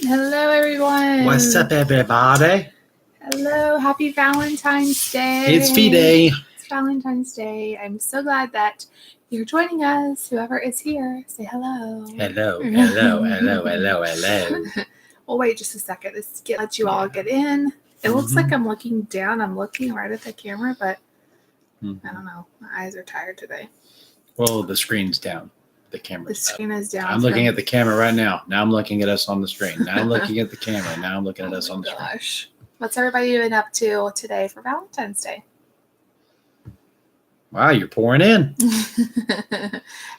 Hello, everyone. What's up, everybody? Hello. Happy Valentine's Day. It's V-Day. It's Valentine's Day. I'm so glad that you're joining us. Whoever is here, say hello. Hello. We'll wait just a second. Let you all get in. It looks like I'm looking down. I'm looking right at the camera, but I don't know. My eyes are tired today. Well, the screen's down. The camera's The screen is down. I'm looking at the camera right now. Now I'm looking at us on the screen. Now I'm looking at the camera. Now I'm looking at us on the screen. What's everybody been up to today for Valentine's Day? Wow, you're pouring in.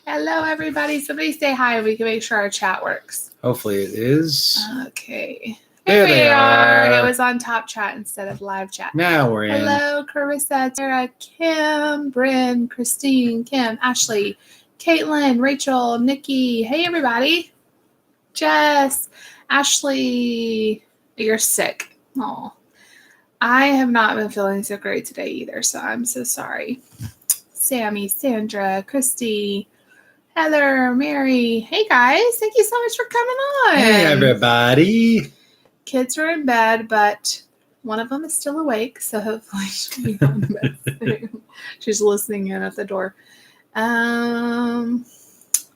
Hello, everybody. Somebody say hi. We can make sure our chat works. Hopefully it is. Okay. There they are. It was on top chat instead of live chat. Now we're in. Hello, Carissa, Tara, Kim, Bryn, Christine, Kim, Ashley, Caitlin, Rachel, Nikki. Hey, everybody. Jess, Ashley, you're sick. Oh, I have not been feeling so great today either, so I'm so sorry. Sammy, Sandra, Christy, Heather, Mary. Hey, guys. Thank you so much for coming on. Hey, everybody. Kids are in bed, but one of them is still awake, so hopefully she'll be on bed soon. She's listening in at the door.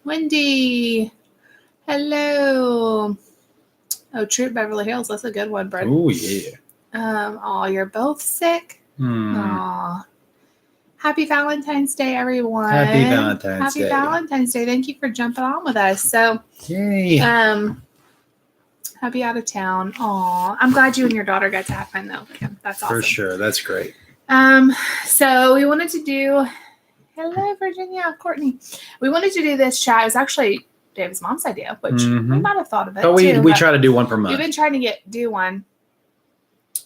Wendy. Hello. Oh, Troop Beverly Hills. That's a good one, Brent. Oh, yeah. You're both sick? Aw. Happy Valentine's Day, everyone. Happy Valentine's Day. Happy Valentine's Day. Thank you for jumping on with us. So, yay. happy out of town. Aw. I'm glad you and your daughter got to have fun, though, Kim. That's awesome. For sure. That's great. So we wanted to do... Hello, Virginia. Courtney. We wanted to do this chat. It was actually Dave's mom's idea, which we might have thought of it, but we try to do one per month. We've been trying to do one.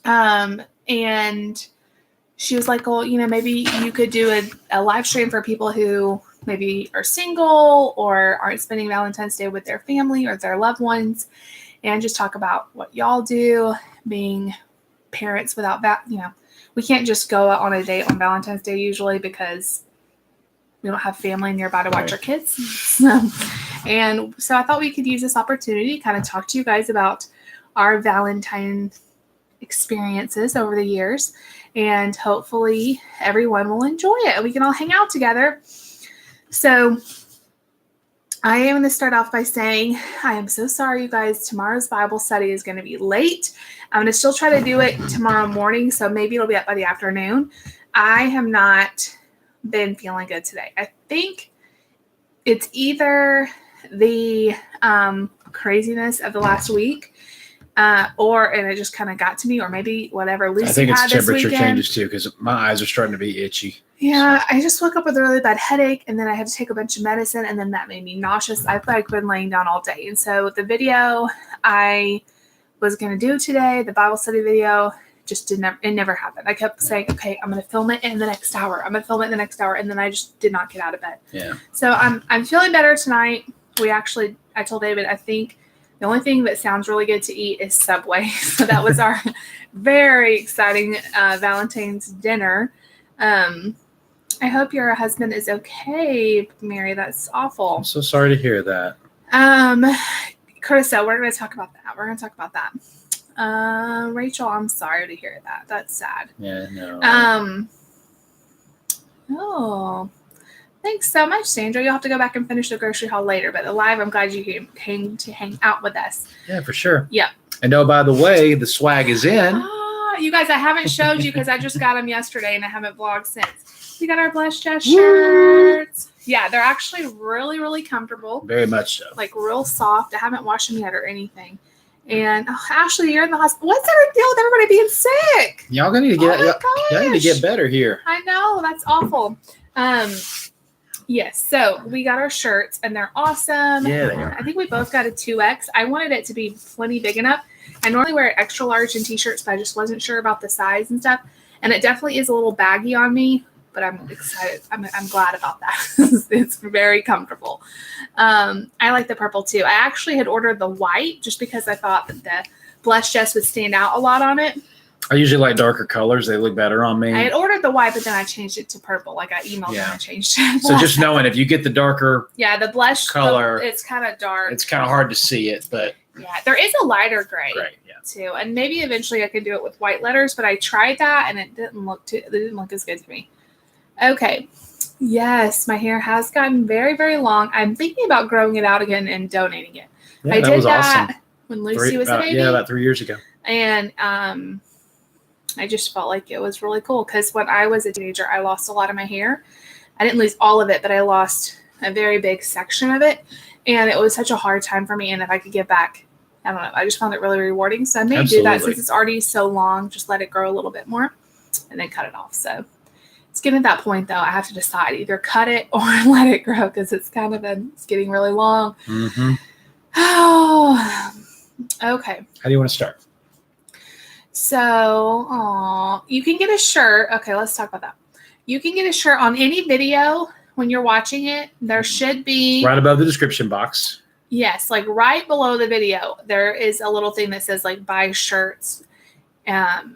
And she was like, well, maybe you could do a live stream for people who maybe are single or aren't spending Valentine's Day with their family or their loved ones, and just talk about what y'all do being parents without that. We can't just go out on a date on Valentine's Day usually because we don't have family nearby to watch our kids. And so I thought we could use this opportunity to kind of talk to you guys about our Valentine experiences over the years. And hopefully everyone will enjoy it. We can all hang out together. So I am going to start off by saying, I am so sorry, you guys. Tomorrow's Bible study is going to be late. I'm going to still try to do it tomorrow morning. So maybe it'll be up by the afternoon. I have not been feeling good today. I think it's either the craziness of the last week and it just kind of got to me, or maybe whatever Lucy had this weekend. I think it's temperature changes too, because my eyes are starting to be itchy. Yeah, I just woke up with a really bad headache, and then I had to take a bunch of medicine, and then that made me nauseous. I've been laying down all day. And so the video I was going to do today, the Bible study video, it never happened. I kept saying, okay, I'm going to film it in the next hour. And then I just did not get out of bed. Yeah. So I'm feeling better tonight. I told David, I think the only thing that sounds really good to eat is Subway. So that was our very exciting Valentine's dinner. I hope your husband is okay, Mary. That's awful. I'm so sorry to hear that. Carissa, we're going to talk about that. Rachel, I'm sorry to hear that. That's sad. Yeah, no. Oh, thanks so much, Sandra. You'll have to go back and finish the grocery haul later, but live, I'm glad you came to hang out with us. Yeah, for sure. Yeah. And oh, by the way, the swag is in. You guys, I haven't showed you because I just got them yesterday and I haven't vlogged since. We got our Bless Jess shirts. Yeah, they're actually really, really comfortable. Very much so. Like real soft. I haven't washed them yet or anything. And Ashley, you're in the hospital. What's our deal with everybody being sick? Y'all need to get better here. I know, that's awful. Yes, so we got our shirts and they're awesome. Yeah, they are. I think we both got a 2X. I wanted it to be plenty big enough. I normally wear extra large in t-shirts, but I just wasn't sure about the size and stuff. And it definitely is a little baggy on me, but I'm excited. I'm glad about that. It's very comfortable. I like the purple too. I actually had ordered the white just because I thought that the Bless Jess would stand out a lot on it. I usually like darker colors. They look better on me. I had ordered the white, but then I changed it to purple. Like I emailed them and changed it. So just knowing if you get the darker the blush color, it's kind of dark. It's kind of hard to see it, but Yeah, there is a lighter gray yeah. too, and maybe eventually I could do it with white letters. But I tried that, and it didn't look as good to me. Okay, yes, my hair has gotten very, very long. I'm thinking about growing it out again and donating it. Yeah, I that did was that awesome. when Lucy was a baby. Yeah, about 3 years ago. And I just felt like it was really cool because when I was a teenager, I lost a lot of my hair. I didn't lose all of it, but I lost a very big section of it. And it was such a hard time for me. And if I could get back, I don't know, I just found it really rewarding. So I may do that since it's already so long, just let it grow a little bit more and then cut it off. So it's getting to that point, though. I have to decide either cut it or let it grow because it's getting really long. Mm-hmm. Oh, okay. How do you want to start? So, you can get a shirt. Okay, let's talk about that. You can get a shirt on any video when you're watching it. There should be right above the description box. Yes, like right below the video, there is a little thing that says like buy shirts,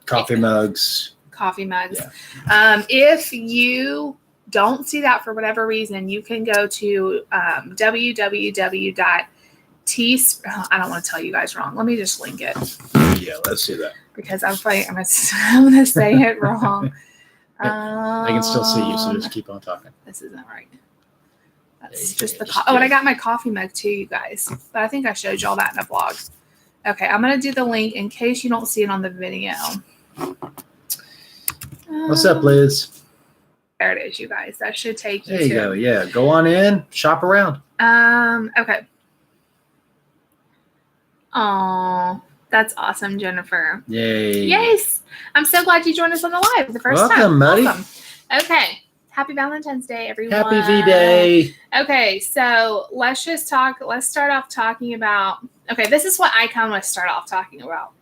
coffee mugs. Yeah. If you don't see that for whatever reason, you can go to www.t. I don't want to tell you guys wrong. Let me just link it. Yeah, let's see that. Because I'm going to say it wrong. I can still see you, so just keep on talking. This isn't right. That's just the and I got my coffee mug too, you guys. But I think I showed you all that in a blog. Okay, I'm going to do the link in case you don't see it on the video. What's up, Liz? There it is, you guys. That should take you There you go. Yeah, go on in, shop around. Okay. Oh, that's awesome, Jennifer. Yay. Yes. I'm so glad you joined us on the live the first time. Welcome, buddy. Welcome. Okay. Happy Valentine's Day, everyone. Happy V-Day. Okay, so let's start off talking about, this is what I kind of want to start off talking about.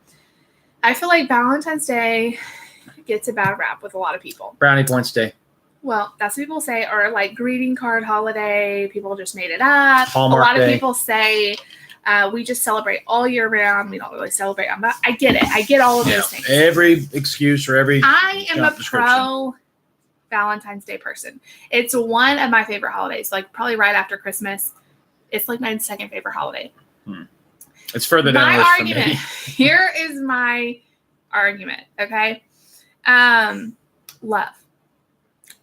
I feel like Valentine's Day gets a bad rap with a lot of people. Brownie Points Day. Well, that's what people say, or like greeting card holiday. People just made it up. Hallmark a lot Day. of people say we just celebrate all year round. We don't really celebrate. I get it. I get all of those things. Every excuse or every I am a pro Valentine's Day person. It's one of my favorite holidays, like probably right after Christmas. It's like my second favorite holiday. It's further down the list for me. Here is my argument, okay? Love.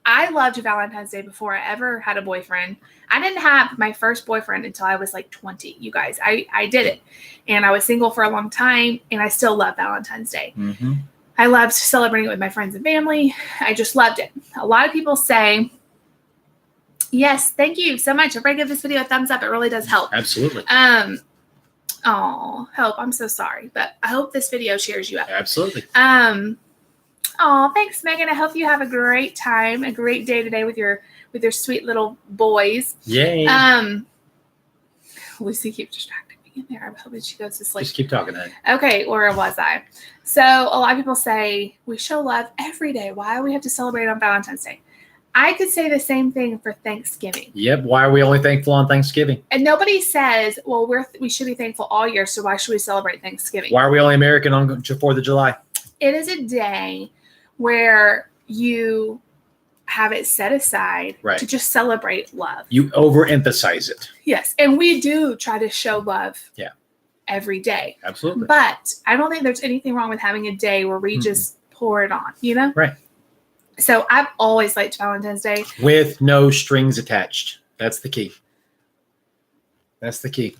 I loved Valentine's Day before I ever had a boyfriend. I didn't have my first boyfriend until I was like 20, you guys. I did it. And I was single for a long time, and I still love Valentine's Day. Mm-hmm. I loved celebrating it with my friends and family. I just loved it. A lot of people say, yes, thank you so much. Everybody give this video a thumbs up. It really does help. Absolutely. Oh, help. I'm so sorry. But I hope this video cheers you up. Absolutely. Oh, thanks, Megan. I hope you have a great time, a great day today with your sweet little boys. Yay. Lucy keeps distracting me in there. I'm hoping she goes to sleep. Just keep talking, honey. Okay, where was I? So a lot of people say we show love every day. Why do we have to celebrate on Valentine's Day? I could say the same thing for Thanksgiving. Yep. Why are we only thankful on Thanksgiving? And nobody says, well, we should be thankful all year, so why should we celebrate Thanksgiving? Why are we only American on 4th of July? It is a day where you have it set aside to just celebrate love. You overemphasize it. Yes. And we do try to show love every day. Absolutely. But I don't think there's anything wrong with having a day where we just pour it on, you know? Right. So I've always liked Valentine's Day. With no strings attached. That's the key. That's the key.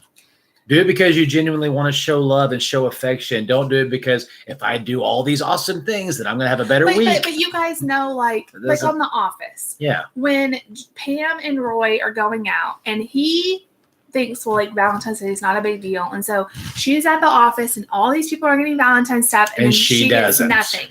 Do it because you genuinely want to show love and show affection. Don't do it because if I do all these awesome things, then I'm going to have a better week. But you guys know, like on The Office. Yeah. When Pam and Roy are going out and he thinks, well, like Valentine's Day is not a big deal. And so she's at the office and all these people are getting Valentine's stuff and she gets nothing.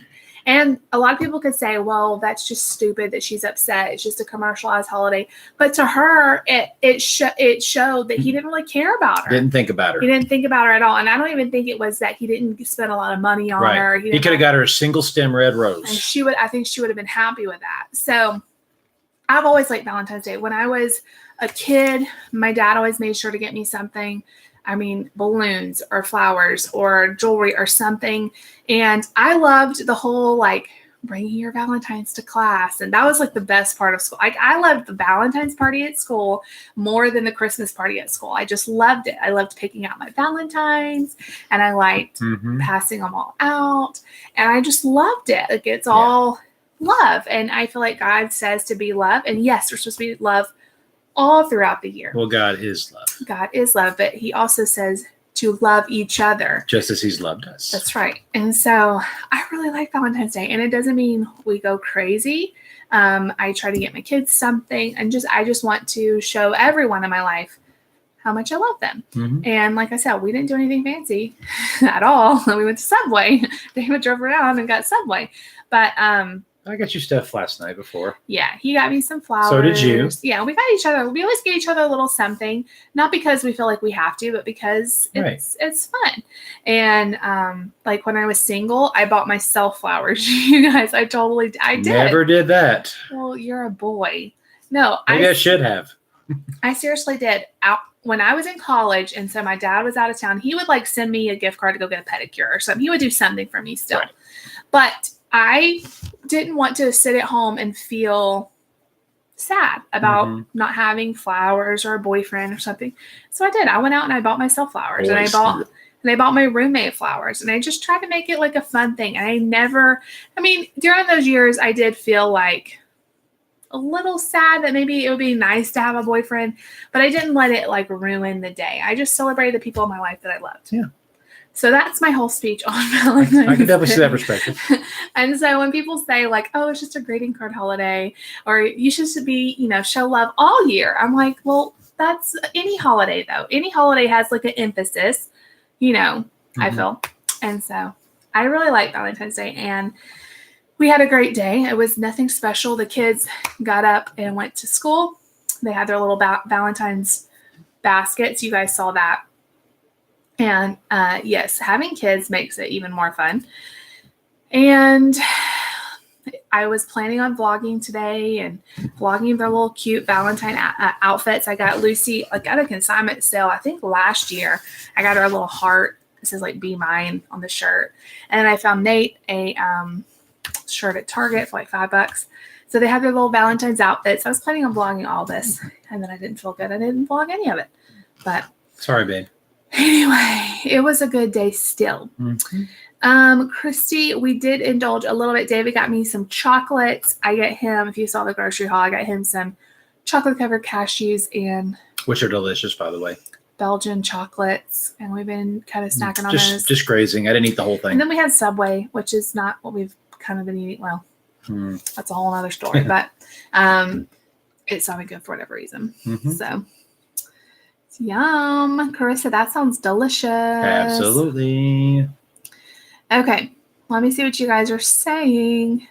And a lot of people could say, well, that's just stupid that she's upset. It's just a commercialized holiday. But to her, it showed that he didn't really care about her. Didn't think about her. He didn't think about her at all. And I don't even think it was that he didn't spend a lot of money on her. He could have got her a single stem red rose. And I think she would have been happy with that. So I've always liked Valentine's Day. When I was a kid, my dad always made sure to get me something. I mean, balloons or flowers or jewelry or something. And I loved the whole like bringing your Valentines to class. And that was like the best part of school. Like I loved the Valentine's party at school more than the Christmas party at school. I just loved it. I loved picking out my Valentines and I liked passing them all out. And I just loved it. Like it's all love. And I feel like God says to be love. And yes, we're supposed to be love all throughout the year. Well, God is love. God is love. But he also says to love each other. Just as he's loved us. That's right. And so I really like Valentine's Day. And it doesn't mean we go crazy. I try to get my kids something. And I just want to show everyone in my life how much I love them. And like I said, we didn't do anything fancy at all. We went to Subway. David drove around and got Subway. But I got you stuff last night before. Yeah, he got me some flowers. So did you. Yeah, we got each other. We always get each other a little something, not because we feel like we have to, but because it's fun. And like when I was single, I bought myself flowers. You guys, I did. Never did that. Well, you're a boy. No, maybe I should have. I seriously did. When I was in college, and so my dad was out of town, he would like send me a gift card to go get a pedicure or something. He would do something for me still. Right. But I didn't want to sit at home and feel sad about not having flowers or a boyfriend or something. So I did. I went out and I bought myself flowers. And I bought my roommate flowers. And I just tried to make it like a fun thing. And during those years, I did feel like a little sad that maybe it would be nice to have a boyfriend. But I didn't let it like ruin the day. I just celebrated the people in my life that I loved. Yeah. So that's my whole speech on Valentine's. I can definitely see that perspective. And so when people say like, oh, it's just a greeting card holiday, or you should be, show love all year. I'm like, well, that's any holiday though. Any holiday has like an emphasis, I feel. And so I really like Valentine's Day and we had a great day. It was nothing special. The kids got up and went to school. They had their little Valentine's baskets. You guys saw that. And yes, having kids makes it even more fun. And I was planning on vlogging today and vlogging their little cute Valentine outfits. I got Lucy at a consignment sale, I think last year. I got her a little heart. It says like "Be Mine" on the shirt. And I found Nate a shirt at Target for like $5. So they have their little Valentine's outfits. I was planning on vlogging all this. And then I didn't feel good. I didn't vlog any of it. But sorry, babe. Anyway, it was a good day still. Christy, we did indulge a little bit. David got me some chocolates. I got him, if you saw the grocery haul, I got him some chocolate-covered cashews and... which are delicious, by the way. Belgian chocolates. And we've been kind of snacking on those. Just grazing. I didn't eat the whole thing. And then we had Subway, which is not what we've kind of been eating. Well, that's a whole other story. But it sounded good for whatever reason. So... yum. Carissa, that sounds delicious. Absolutely. Okay. Let me see what you guys are saying.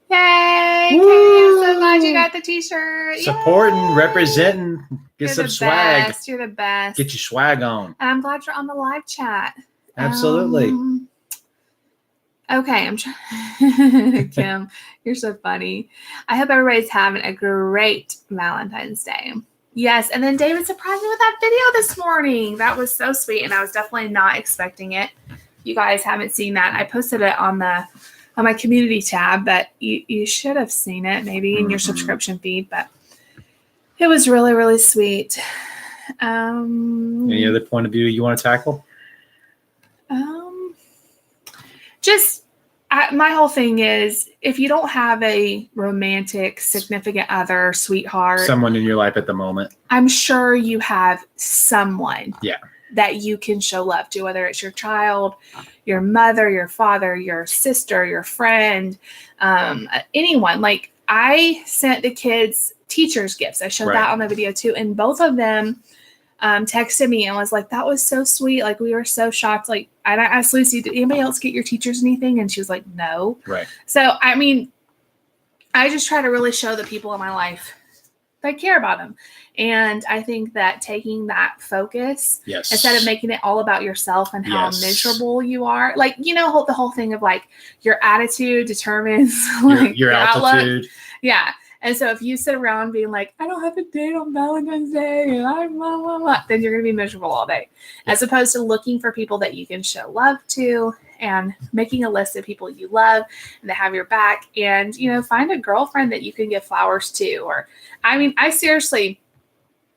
Yay. Katie, I'm so glad you got the t-shirt. Supporting, representing. Get some swag. You're the best. Get your swag on. And I'm glad you're on the live chat. Absolutely. Okay. Kim, you're so funny. I hope everybody's having a great Valentine's Day. Yes, and then David surprised me with that video this morning. That was so sweet, and I was definitely not expecting it. You guys haven't seen that. I posted it on my community tab, but you should have seen it maybe in your subscription feed. But it was really, really sweet. Any other point of view you want to tackle? My whole thing is, if you don't have a romantic, significant other, sweetheart, someone in your life at the moment, I'm sure you have someone yeah, that you can show love to, whether it's your child, your mother, your father, your sister, your friend, anyone. Like, I sent the kids teachers gifts. I showed that on the video too. And both of them texted me and was like, that was so sweet. Like, we were so shocked. Like, and I asked Lucy, did anybody else get your teachers anything? And she was like, no. Right. So, I mean, I just try to really show the people in my life that I care about them. And I think that taking that focus, instead of making it all about yourself and how miserable you are, like, you know, the whole thing of like your attitude determines like your altitude. Yeah. And so if you sit around being like, I don't have a date on Valentine's Day, and I'm blah, blah, blah, then you're going to be miserable all day. As opposed to looking for people that you can show love to and making a list of people you love and that have your back, and, find a girlfriend that you can give flowers to. Or, I seriously,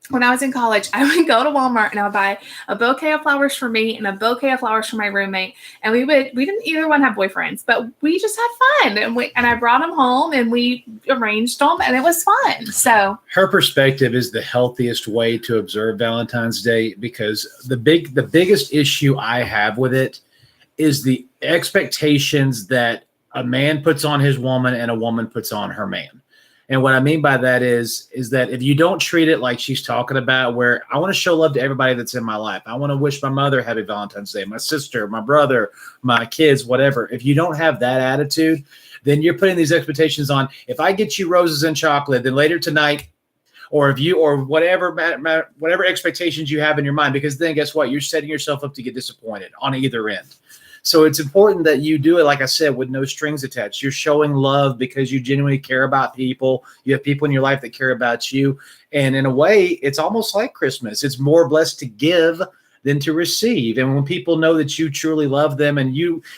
when I was in college, I would go to Walmart and I would buy a bouquet of flowers for me and a bouquet of flowers for my roommate. And we didn't either one have boyfriends, but we just had fun. And I brought them home and we arranged them, and it was fun. So her perspective is the healthiest way to observe Valentine's Day, because the biggest issue I have with it is the expectations that a man puts on his woman and a woman puts on her man. And what I mean by that is that if you don't treat it like she's talking about, where I want to show love to everybody that's in my life. I want to wish my mother happy Valentine's Day, my sister, my brother, my kids, whatever. If you don't have that attitude, then you're putting these expectations on. If I get you roses and chocolate, then later tonight, or whatever expectations you have in your mind, because then guess what? You're setting yourself up to get disappointed on either end. So it's important that you do it, like I said, with no strings attached. You're showing love because you genuinely care about people. You have people in your life that care about you. And in a way, it's almost like Christmas. It's more blessed to give than to receive. And when people know that you truly love them, and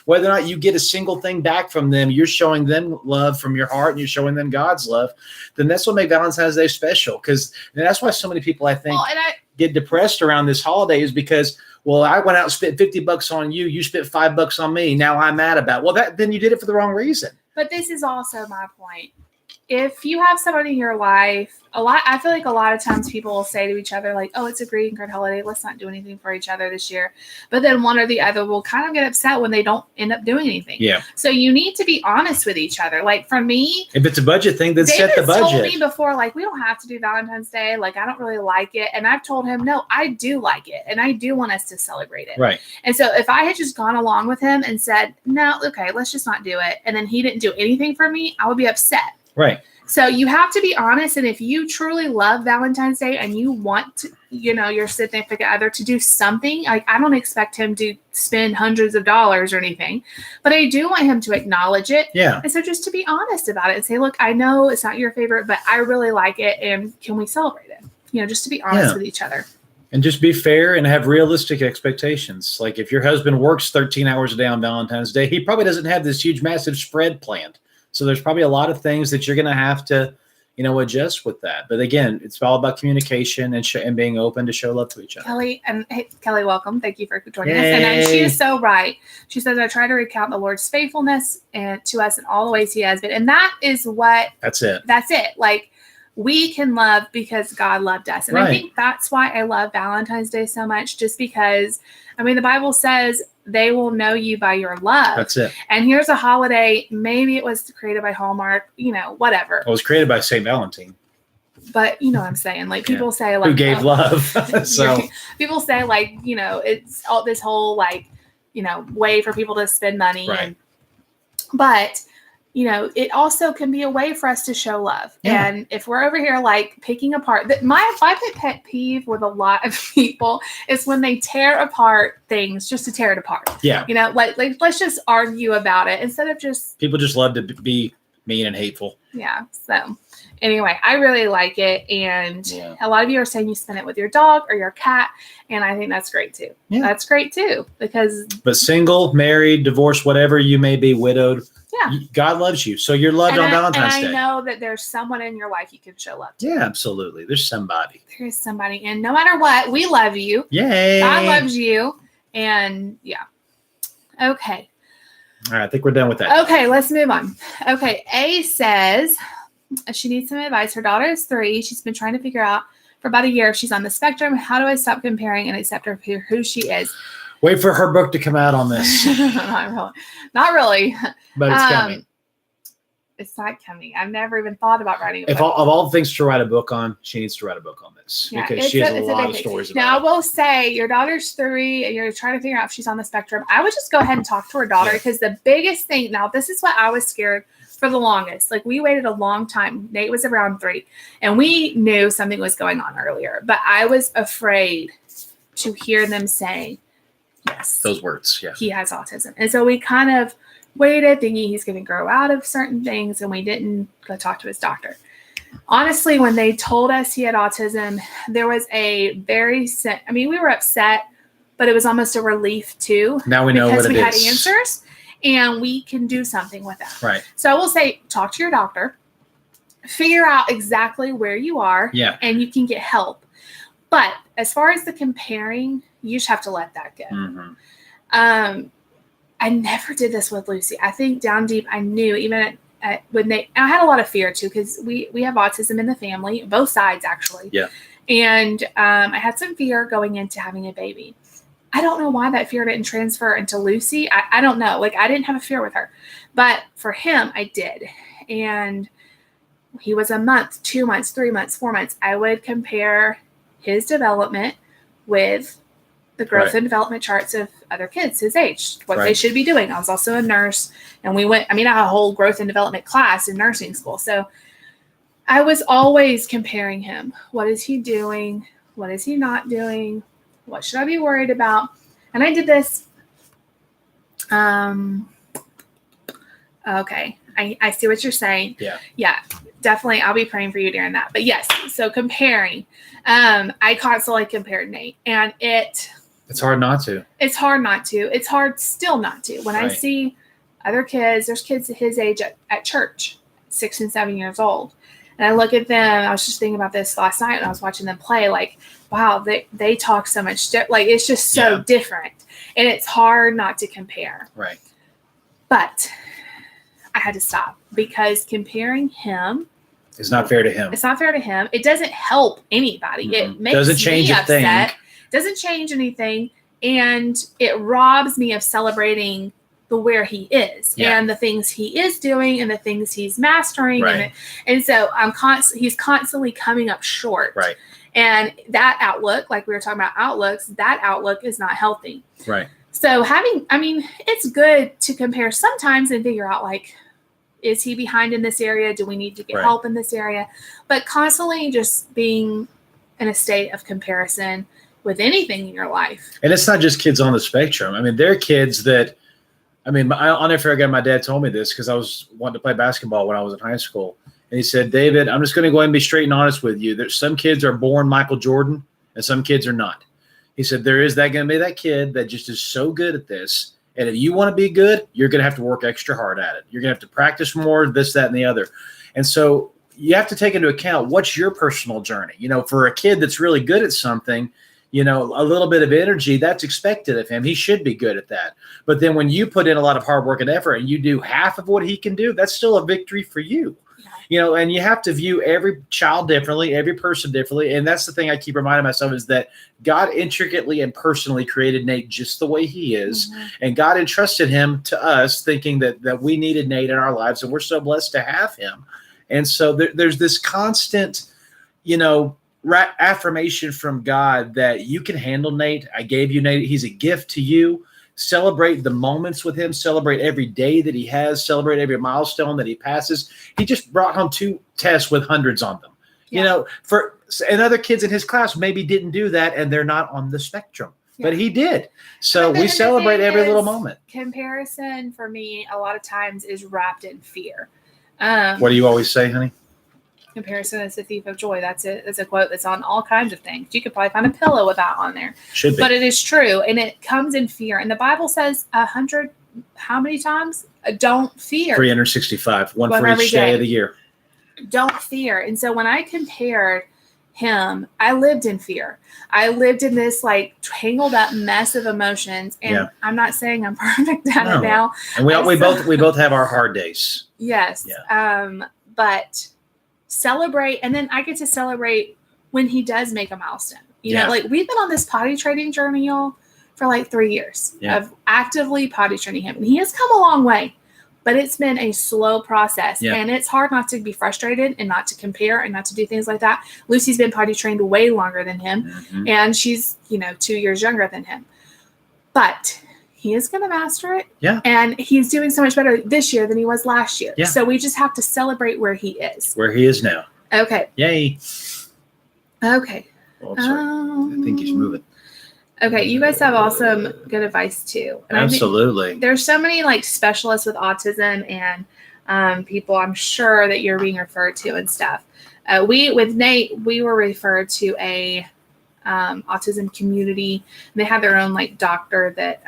whether or not you get a single thing back from them, you're showing them love from your heart and you're showing them God's love, then that's what makes Valentine's Day special. Because that's why so many people, I think, get depressed around this holiday, is because, well, I went out and spent $50 on you. You spent $5 on me. Now I'm mad about it. Well, then you did it for the wrong reason. But this is also my point. If you have someone in your life, I feel like a lot of times people will say to each other, like, oh, it's a greeting card holiday, let's not do anything for each other this year. But then one or the other will kind of get upset when they don't end up doing anything. Yeah. So you need to be honest with each other. Like, for me, if it's a budget thing, then set the budget. David's told me before, like, we don't have to do Valentine's Day. Like, I don't really like it. And I've told him, no, I do like it. And I do want us to celebrate it. Right. And so if I had just gone along with him and said, no, okay, let's just not do it, and then he didn't do anything for me, I would be upset. Right. So you have to be honest. And if you truly love Valentine's Day and you want to, your significant other to do something, like, I don't expect him to spend hundreds of dollars or anything, but I do want him to acknowledge it. Yeah. And so just to be honest about it and say, look, I know it's not your favorite, but I really like it. And can we celebrate it? Just to be honest with each other. And just be fair and have realistic expectations. Like, if your husband works 13 hours a day on Valentine's Day, he probably doesn't have this huge, massive spread planned. So there's probably a lot of things that you're going to have to, adjust with that. But again, it's all about communication and being open to show love to each other. Kelly, welcome. Thank you for joining us. And she is so right. She says, I try to recount the Lord's faithfulness to us in all the ways he has been. And that is what. That's it. Like, we can love because God loved us. And right. I think that's why I love Valentine's Day so much, just because, the Bible says they will know you by your love. That's it. And here's a holiday. Maybe it was created by Hallmark, whatever. It was created by St. Valentine. But you know what I'm saying? Like, people say, like, who gave love. So people say, like, it's all this whole, like, way for people to spend money. Right. But it also can be a way for us to show love. Yeah. And if we're over here, like, picking apart, my pet peeve with a lot of people is when they tear apart things just to tear it apart. Yeah. Like let's just argue about it instead of just. People just love to be mean and hateful. Yeah. So anyway, I really like it. And a lot of you are saying you spend it with your dog or your cat. And I think that's great too. Yeah. That's great too, because. But single, married, divorced, whatever you may be, widowed. Yeah. God loves you. So you're loved on Valentine's Day. And I know that there's someone in your life you can show love to. Yeah, absolutely. There's somebody. There is somebody. And no matter what, we love you. Yay. God loves you. And yeah. Okay. All right. I think we're done with that. Okay. Let's move on. Okay. A says she needs some advice. Her daughter is 3. She's been trying to figure out for about a year if she's on the spectrum. How do I stop comparing and accept her for who she is? Wait for her book to come out on this. Not really. But it's coming. It's not coming. I've never even thought about writing a book. Of all the things to write a book on, she needs to write a book on this. Yeah, because she has a lot of stories about it. Now, I will say, your daughter's 3 and you're trying to figure out if she's on the spectrum. I would just go ahead and talk to her daughter, because the biggest thing, now this is what I was scared for the longest. Like, we waited a long time. Nate was around 3 and we knew something was going on earlier, but I was afraid to hear them say, yes, those words. Yeah, he has autism. And so we kind of waited thinking he's going to grow out of certain things, and we didn't go talk to his doctor. honestly, when they told us he had autism, there was we were upset, but it was almost a relief too. Now we know what it is. Because we had answers and we can do something with that. Right. So I will say, talk to your doctor, figure out exactly where you are, and you can get help. But as far as the comparing, you just have to let that go. Mm-hmm. I never did this with Lucy. I think down deep, I knew even I had a lot of fear too, because we have autism in the family, both sides actually. Yeah. And I had some fear going into having a baby. I don't know why that fear didn't transfer into Lucy. I don't know. Like, I didn't have a fear with her, but for him, I did. And he was a month, 2 months, 3 months, 4 months. I would compare his development with the growth and development charts of other kids his age, what they should be doing. I was also a nurse, and I had a whole growth and development class in nursing school. So I was always comparing him. What is he doing? What is he not doing? What should I be worried about? And I did this. Okay. I see what you're saying. Yeah. Yeah, definitely. I'll be praying for you during that. But yes, so comparing. I constantly compared Nate, and it's hard not to. It's hard not to. It's hard still not to. When I see other kids, there's kids his age at church, 6 and 7 years old. And I look at them. I was just thinking about this last night when I was watching them play. Like, wow, they talk so much. Like, it's just so different. And it's hard not to compare. Right. But I had to stop, because comparing him is not fair to him. It's not fair to him. It doesn't help anybody. Mm-hmm. It makes doesn't change me a upset. thing. Doesn't change anything. And it robs me of celebrating where he is and the things he is doing and the things he's mastering. Right. And so he's constantly coming up short. Right. And that outlook, like we were talking about outlooks, that outlook is not healthy. Right. So it's good to compare sometimes and figure out, like, is he behind in this area? Do we need to get help in this area? But constantly just being in a state of comparison with anything in your life. And it's not just kids on the spectrum. I mean, there are kids that, I'll never forget, my dad told me this because I was wanting to play basketball when I was in high school. And he said, David, I'm just going to go ahead and be straight and honest with you. There's some kids are born Michael Jordan and some kids are not. He said, there is going to be that kid that just is so good at this. And if you want to be good, you're going to have to work extra hard at it. You're going to have to practice more, this, that, and the other. And so you have to take into account what's your personal journey. For a kid that's really good at something, a little bit of energy, that's expected of him. He should be good at that. But then when you put in a lot of hard work and effort and you do half of what he can do, that's still a victory for you. And you have to view every child differently, every person differently. And that's the thing I keep reminding myself, is that God intricately and personally created Nate just the way he is. Mm-hmm. And God entrusted him to us, thinking that we needed Nate in our lives. And we're so blessed to have him. And so there's this constant, affirmation from God that you can handle Nate. I gave you Nate. He's a gift to you. Celebrate the moments with him. Celebrate every day that he has. Celebrate every milestone that he passes. He just brought home 2 tests with hundreds on them. Yeah. And other kids in his class maybe didn't do that, and they're not on the spectrum. Yeah. But he did. So we celebrate every little moment. Comparison for me a lot of times is wrapped in fear. What do you always say, honey? Comparison is the thief of joy. That's it. It's a quote that's on all kinds of things. You could probably find a pillow with that on there. Should be. But it is true. And it comes in fear. And the Bible says 100, how many times? Don't fear. 365. One for each day of the year. Don't fear. And so when I compared him, I lived in fear. I lived in this tangled up mess of emotions. And I'm not saying I'm perfect at it now. And we both have our hard days. Yes. Yeah. But celebrate, and then I get to celebrate when he does make a milestone. We've been on this potty training journey, y'all, for 3 years of actively potty training him, and he has come a long way, but it's been a slow process, and it's hard not to be frustrated and not to compare and not to do things like that. Lucy's been potty trained way longer than him, and she's 2 years younger than him, but he is going to master it. Yeah. And he's doing so much better this year than he was last year. Yeah. So we just have to celebrate where he is. Where he is now. Okay. Yay. Okay. Oh, sorry. I think he's moving. Okay. You guys have awesome good advice too. And absolutely. There's so many specialists with autism and people I'm sure that you're being referred to and stuff. With Nate, we were referred to a autism community. They had their own like doctor that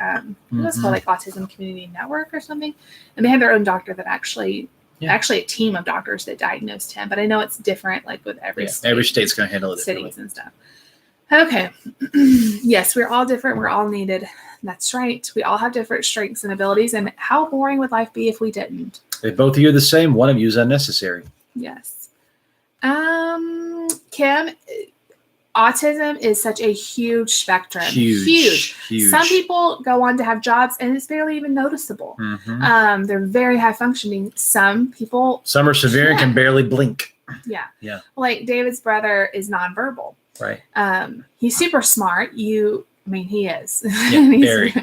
it was called like Autism Community Network or something, and they had their own doctor that actually a team of doctors that diagnosed him. But I know it's different, like with every state. Every state's going to handle it differently. Cities and stuff. Okay. Yes, we're all different. We're all needed. That's right. We all have different strengths and abilities. And how boring would life be if we didn't? If both of you are the same, one of you is unnecessary. Yes. Kim, autism is such a huge spectrum. Huge. Some people go on to have jobs and it's barely even noticeable. They're very high functioning. Some are severe and can barely blink. Yeah. Like David's brother is nonverbal. Right. He's super smart. He is. Yeah, very.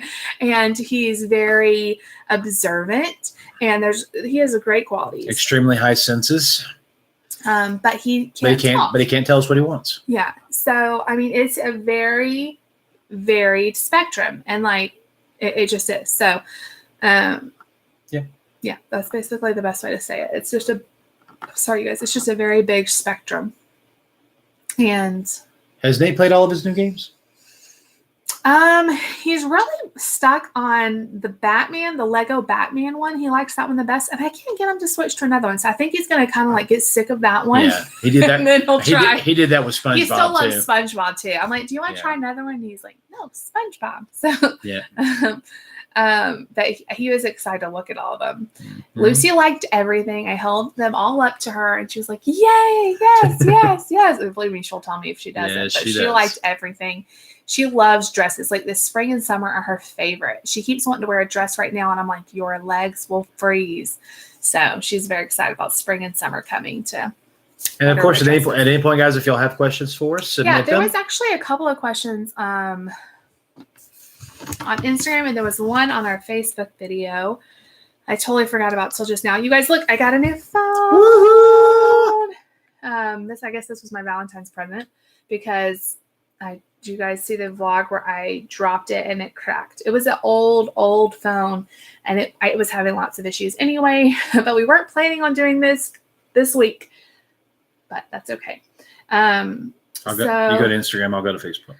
And he's very observant, and he has a great qualities. Extremely high senses. But he can't talk. But he can't tell us what he wants. Yeah. So it's a very varied spectrum, and like it just is. So yeah, that's basically the best way to say it. It's just sorry you guys, it's just a very big spectrum. And has Nate played all of his new games? He's really stuck on the Lego Batman one. He likes that one the best, and I can't get him to switch to another one. So I think he's going to kind of like get sick of that one. Yeah, he did that. And then he'll try. He did that with SpongeBob. He still loves SpongeBob too. I'm like, do you want to try another one? And he's like, no, SpongeBob. So but he was excited to look at all of them. Lucy liked everything. I held them all up to her, and she was like, "Yay! Yes!" And believe me, she'll tell me if she doesn't. Yeah, but she liked everything. She loves dresses. Like this spring and summer are her favorite. She keeps wanting to wear a dress right now, and I'm like, your legs will freeze. So she's very excited about spring and summer coming to. And of course, at any point, guys, if y'all have questions for us, submit them. Was actually a couple of questions on Instagram, and there was one on our Facebook video. I totally forgot about till just now. You guys, look, I got a new phone. Woo-hoo! I guess this was my Valentine's present because do you guys see the vlog where I dropped it and it cracked? It was an old phone, and it was having lots of issues anyway. But we weren't planning on doing this week, but that's okay. You go to Instagram. I'll go to Facebook.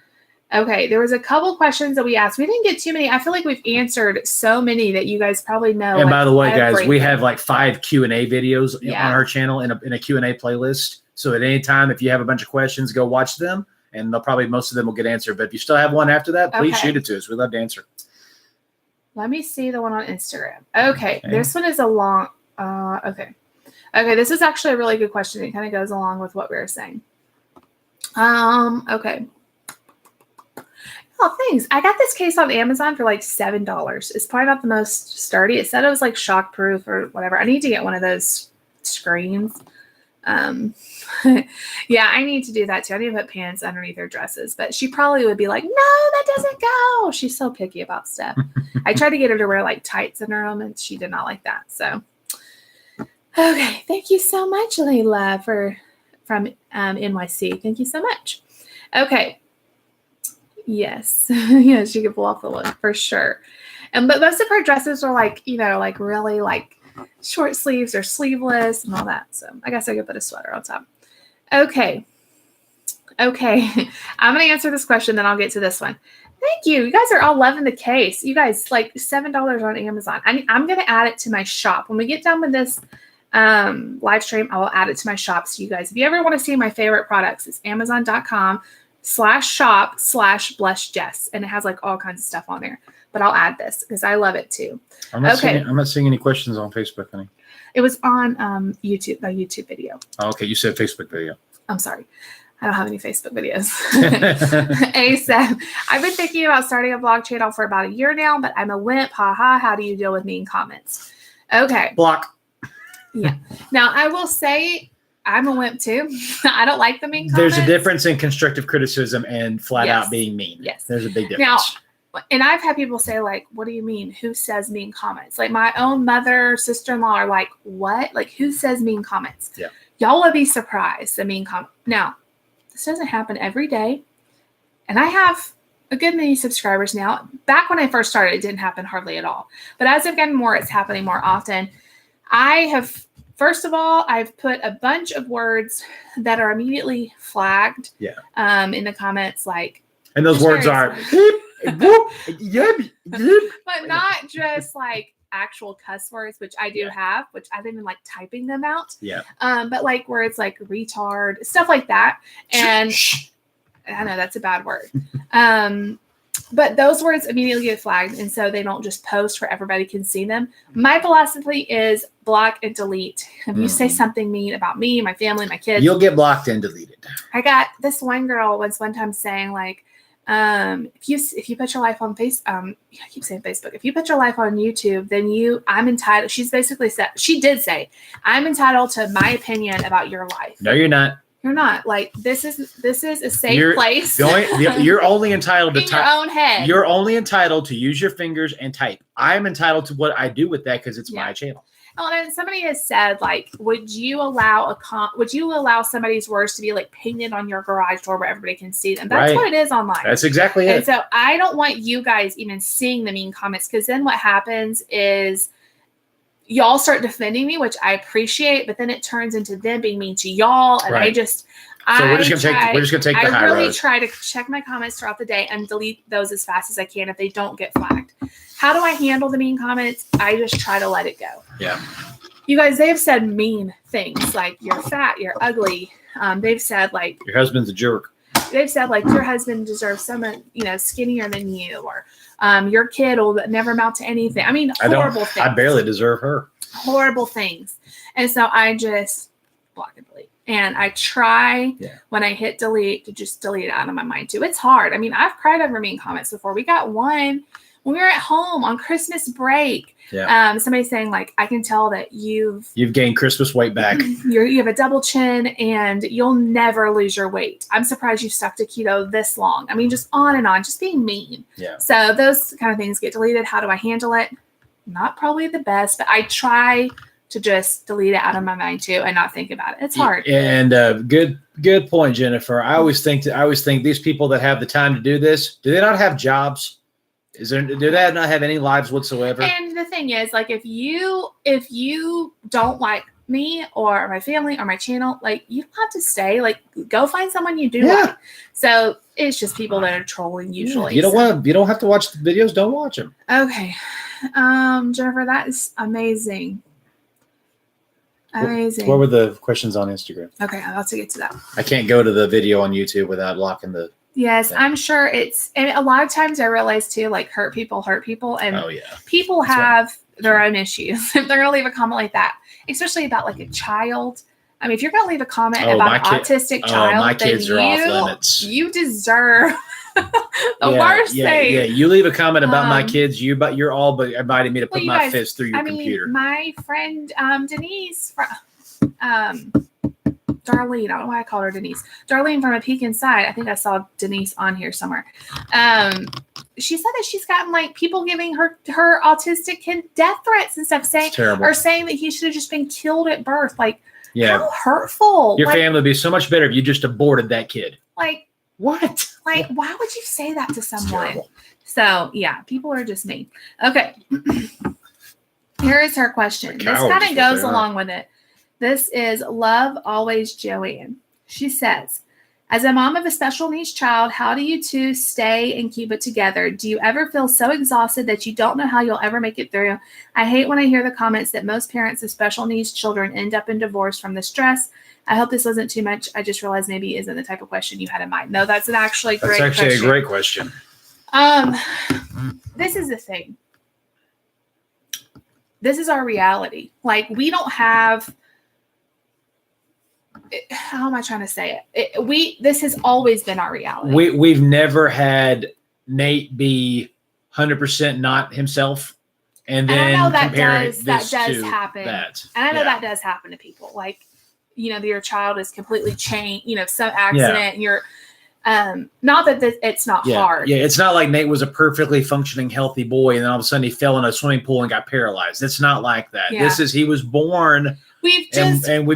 Okay, there was a couple questions that we asked. We didn't get too many. I feel like we've answered so many that you guys probably know. And by the way, guys, we have like 5 Q&A videos on our channel in a Q&A playlist. So at any time, if you have a bunch of questions, go watch them, and most of them will get answered. But if you still have one after that, please shoot it to us. We'd love to answer. Let me see the one on Instagram. Okay. This one is a long. Okay, this is actually a really good question. It kind of goes along with what we were saying. Okay. Oh, thanks. I got this case on Amazon for like $7. It's probably not the most sturdy. It said it was like shockproof or whatever. I need to get one of those screens. Yeah, I need to do that too. I need to put pants underneath her dresses, but she probably would be like, no, that doesn't go. She's so picky about stuff. I tried to get her to wear like tights under them, and she did not like that. So, okay. Thank you so much, Layla, from NYC. Thank you so much. Okay. Yes. Yeah, she could pull off the look for sure. But most of her dresses are like, like really like short sleeves or sleeveless and all that. So I guess I could put a sweater on top. Okay. I'm going to answer this question, then I'll get to this one. Thank you. You guys are all loving the case. You guys, like $7 on Amazon. I'm going to add it to my shop. When we get done with this live stream, I will add it to my shop. So you guys, if you ever want to see my favorite products, it's amazon.com/shop/blushjess. And it has like all kinds of stuff on there. But I'll add this because I love it too. I'm not seeing any questions on Facebook, honey. It was on YouTube, a YouTube video. Oh, okay. You said Facebook video. I'm sorry. I don't have any Facebook videos. A said, I've been thinking about starting a vlog channel for about a year now, but I'm a wimp. Haha. How do you deal with mean comments? Okay. Block. Yeah. Now, I will say I'm a wimp too. I don't like the mean comments. There's a difference in constructive criticism and flat out being mean. Yes. There's a big difference. Now, and I've had people say, like, what do you mean? Who says mean comments? Like my own mother, sister-in-law are like, what? Like, who says mean comments? Yeah. Y'all will be surprised the mean comment. Now, this doesn't happen every day. And I have a good many subscribers now. Back when I first started, it didn't happen hardly at all. But as I've gotten more, it's happening more often. I have First of all, I've put a bunch of words that are immediately flagged. Yeah. In the comments, like. And those words are. But not just like actual cuss words, which I do have, which I don't even like typing them out. Yeah. But like words like retard, stuff like that. And I know that's a bad word. But those words immediately get flagged, and so they don't just post where everybody can see them. My philosophy is block and delete. If you say something mean about me, my family, my kids, you'll get blocked and deleted. I got this one girl was one time saying like, if you put your life on I keep saying Facebook. If you put your life on YouTube, then I'm entitled. She's basically said, she did say, I'm entitled to my opinion about your life. No, you're not. You're not. Like, this is a safe place. You're only entitled to in your own head. You're only entitled to use your fingers and type. I'm entitled to what I do with that because it's my channel. Oh, and somebody has said, like, would you allow somebody's words to be like painted on your garage door where everybody can see them? That's what it is online. That's exactly it. And so I don't want you guys even seeing the mean comments, because then what happens is y'all start defending me, which I appreciate, but then it turns into them being mean to y'all, and we're just gonna take the high road. I really try to check my comments throughout the day and delete those as fast as I can if they don't get flagged. How do I handle the mean comments? I just try to let it go. Yeah. You guys, they've said mean things like you're fat, you're ugly. They've said like your husband's a jerk. They've said like your husband deserves someone, skinnier than you, or your kid will never amount to anything. I mean, horrible things. I barely deserve her. Horrible things. And so I just block and delete. And I try when I hit delete to just delete it out of my mind too. It's hard. I mean, I've cried over mean comments before. We got one when we were at home on Christmas break. Yeah. Somebody saying like, I can tell that you've gained Christmas weight back. You have a double chin and you'll never lose your weight. I'm surprised you stuck to keto this long. I mean, just on and on, just being mean. Yeah. So those kind of things get deleted. How do I handle it? Not probably the best, but I try to just delete it out of my mind too and not think about it. It's hard. And good point, Jennifer. I always think these people that have the time to do this, do they not have jobs? Do they not have any lives whatsoever? And the thing is, like, if you don't like me or my family or my channel, like, you don't have to stay. Like, go find someone you do like. So it's just people that are trolling usually. You don't have to watch the videos. Don't watch them. Okay. Jennifer, that is amazing. Amazing. What were the questions on Instagram? Okay, I'll have to get to that. I can't go to the video on YouTube without locking the. Yes, thing. I'm sure and a lot of times I realize too, like hurt people, and people have their own issues. If they're gonna leave a comment like that, especially about like a child. I mean, if you're gonna leave a comment about an autistic child, my kids are off limits. You deserve the worst thing. Yeah, you leave a comment about my kids, you're all but inviting me to put my fist through your computer. My friend Denise Darlene, I don't know why I called her Denise. Darlene from A Peek Inside. I think I saw Denise on here somewhere. She said that she's gotten like people giving her autistic kid death threats and stuff, saying that he should have just been killed at birth. Like, how hurtful. Your family would be so much better if you just aborted that kid. Like, what? Like, why would you say that to someone? So yeah, people are just mean. Okay. Here is her question. This kind of goes along with it. This is Love Always Joanne. She says, as a mom of a special needs child, how do you two stay and keep it together? Do you ever feel so exhausted that you don't know how you'll ever make it through? I hate when I hear the comments that most parents of special needs children end up in divorce from the stress. I hope this wasn't too much. I just realized maybe isn't the type of question you had in mind. No, that's actually a great question. This is the thing. This is our reality. Like, we don't have. How am I trying to say it? This has always been our reality. We've never had Nate be 100% not himself, and then that does happen. And I know that does happen to people. Like, your child is completely changed. Some accident, and you're not that it's not hard. Yeah, it's not like Nate was a perfectly functioning, healthy boy, and then all of a sudden he fell in a swimming pool and got paralyzed. It's not like that. Yeah. He was born. We've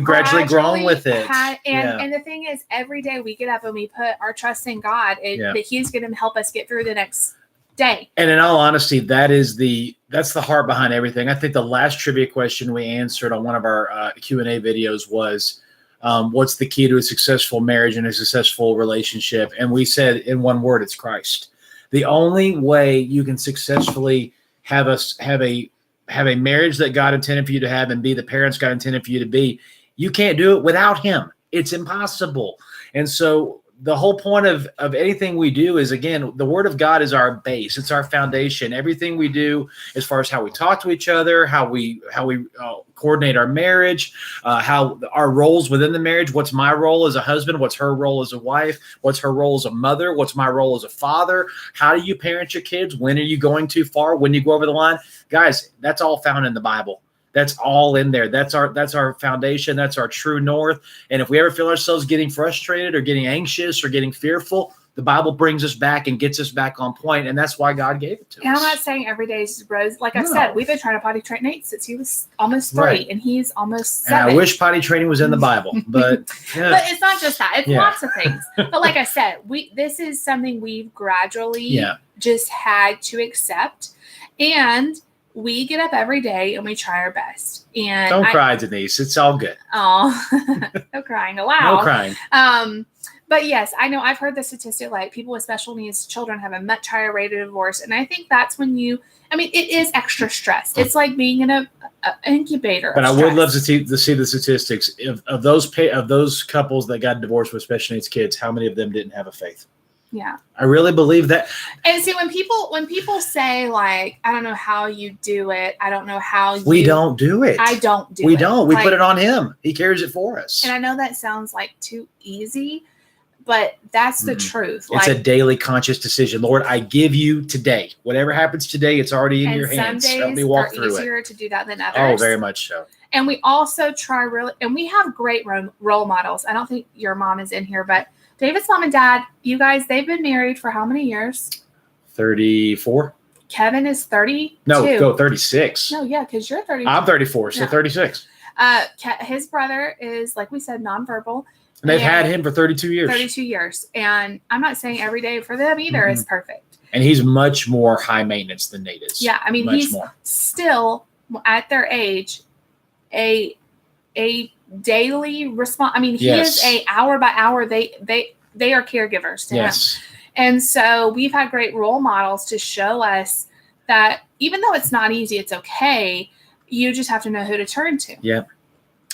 gradually grown with it. And the thing is, every day we get up and we put our trust in God that He's going to help us get through the next day. And in all honesty, that's the heart behind everything. I think the last trivia question we answered on one of our Q&A videos was, what's the key to a successful marriage and a successful relationship? And we said in one word, it's Christ. The only way you can successfully have a marriage that God intended for you to have and be the parents God intended for you to be, you can't do it without him. It's impossible. And so the whole point of anything we do is, again, the word of God is our base. It's our foundation. Everything we do as far as how we talk to each other, how we coordinate our marriage, how our roles within the marriage. What's my role as a husband? What's her role as a wife? What's her role as a mother? What's my role as a father? How do you parent your kids? When are you going too far? When you go over the line? Guys, that's all found in the Bible. That's all in there. That's our foundation. That's our true north. And if we ever feel ourselves getting frustrated or getting anxious or getting fearful, the Bible brings us back and gets us back on point. And that's why God gave it to us. And I'm not saying every day is rose. Like I said, we've been trying to potty train Nate since he was almost 3, Right. and he's almost 7. And I wish potty training was in the Bible, but yeah. But it's not just that. It's lots of things. But like I said, this is something we've gradually just had to accept. And we get up every day and we try our best. And don't cry, Denise. It's all good. Oh, no crying aloud. No crying. But yes, I know I've heard the statistic, like people with special needs children have a much higher rate of divorce. And I think that's when it is extra stress. It's like being in an incubator. But I would love to see the statistics of those couples that got divorced with special needs kids. How many of them didn't have a faith? Yeah. I really believe that. And see, when people say, like, I don't know how you do it. I don't know how you. We don't do it. I don't do it. We don't. We put it on him. He carries it for us. And I know that sounds like too easy, but that's the truth. It's a daily conscious decision. Lord, I give you today. Whatever happens today, it's already in your hands. Some days Help me walk through it. are easier to do that than others. Oh, very much so. And we also try and we have great role models. I don't think your mom is in here, but David's mom and dad, you guys, they've been married for how many years? 34. Kevin is 30. No, go 36. No, yeah, because you're 30. I'm 34, so 36. His brother is, like we said, nonverbal. And they've had him for 32 years. 32 years. And I'm not saying every day for them either is perfect. And he's much more high maintenance than Nate is. Yeah, I mean, he's still, at their age, a daily response. I mean, he is a hour by hour. They are caregivers to him. And so we've had great role models to show us that even though it's not easy, it's okay. You just have to know who to turn to. Yeah.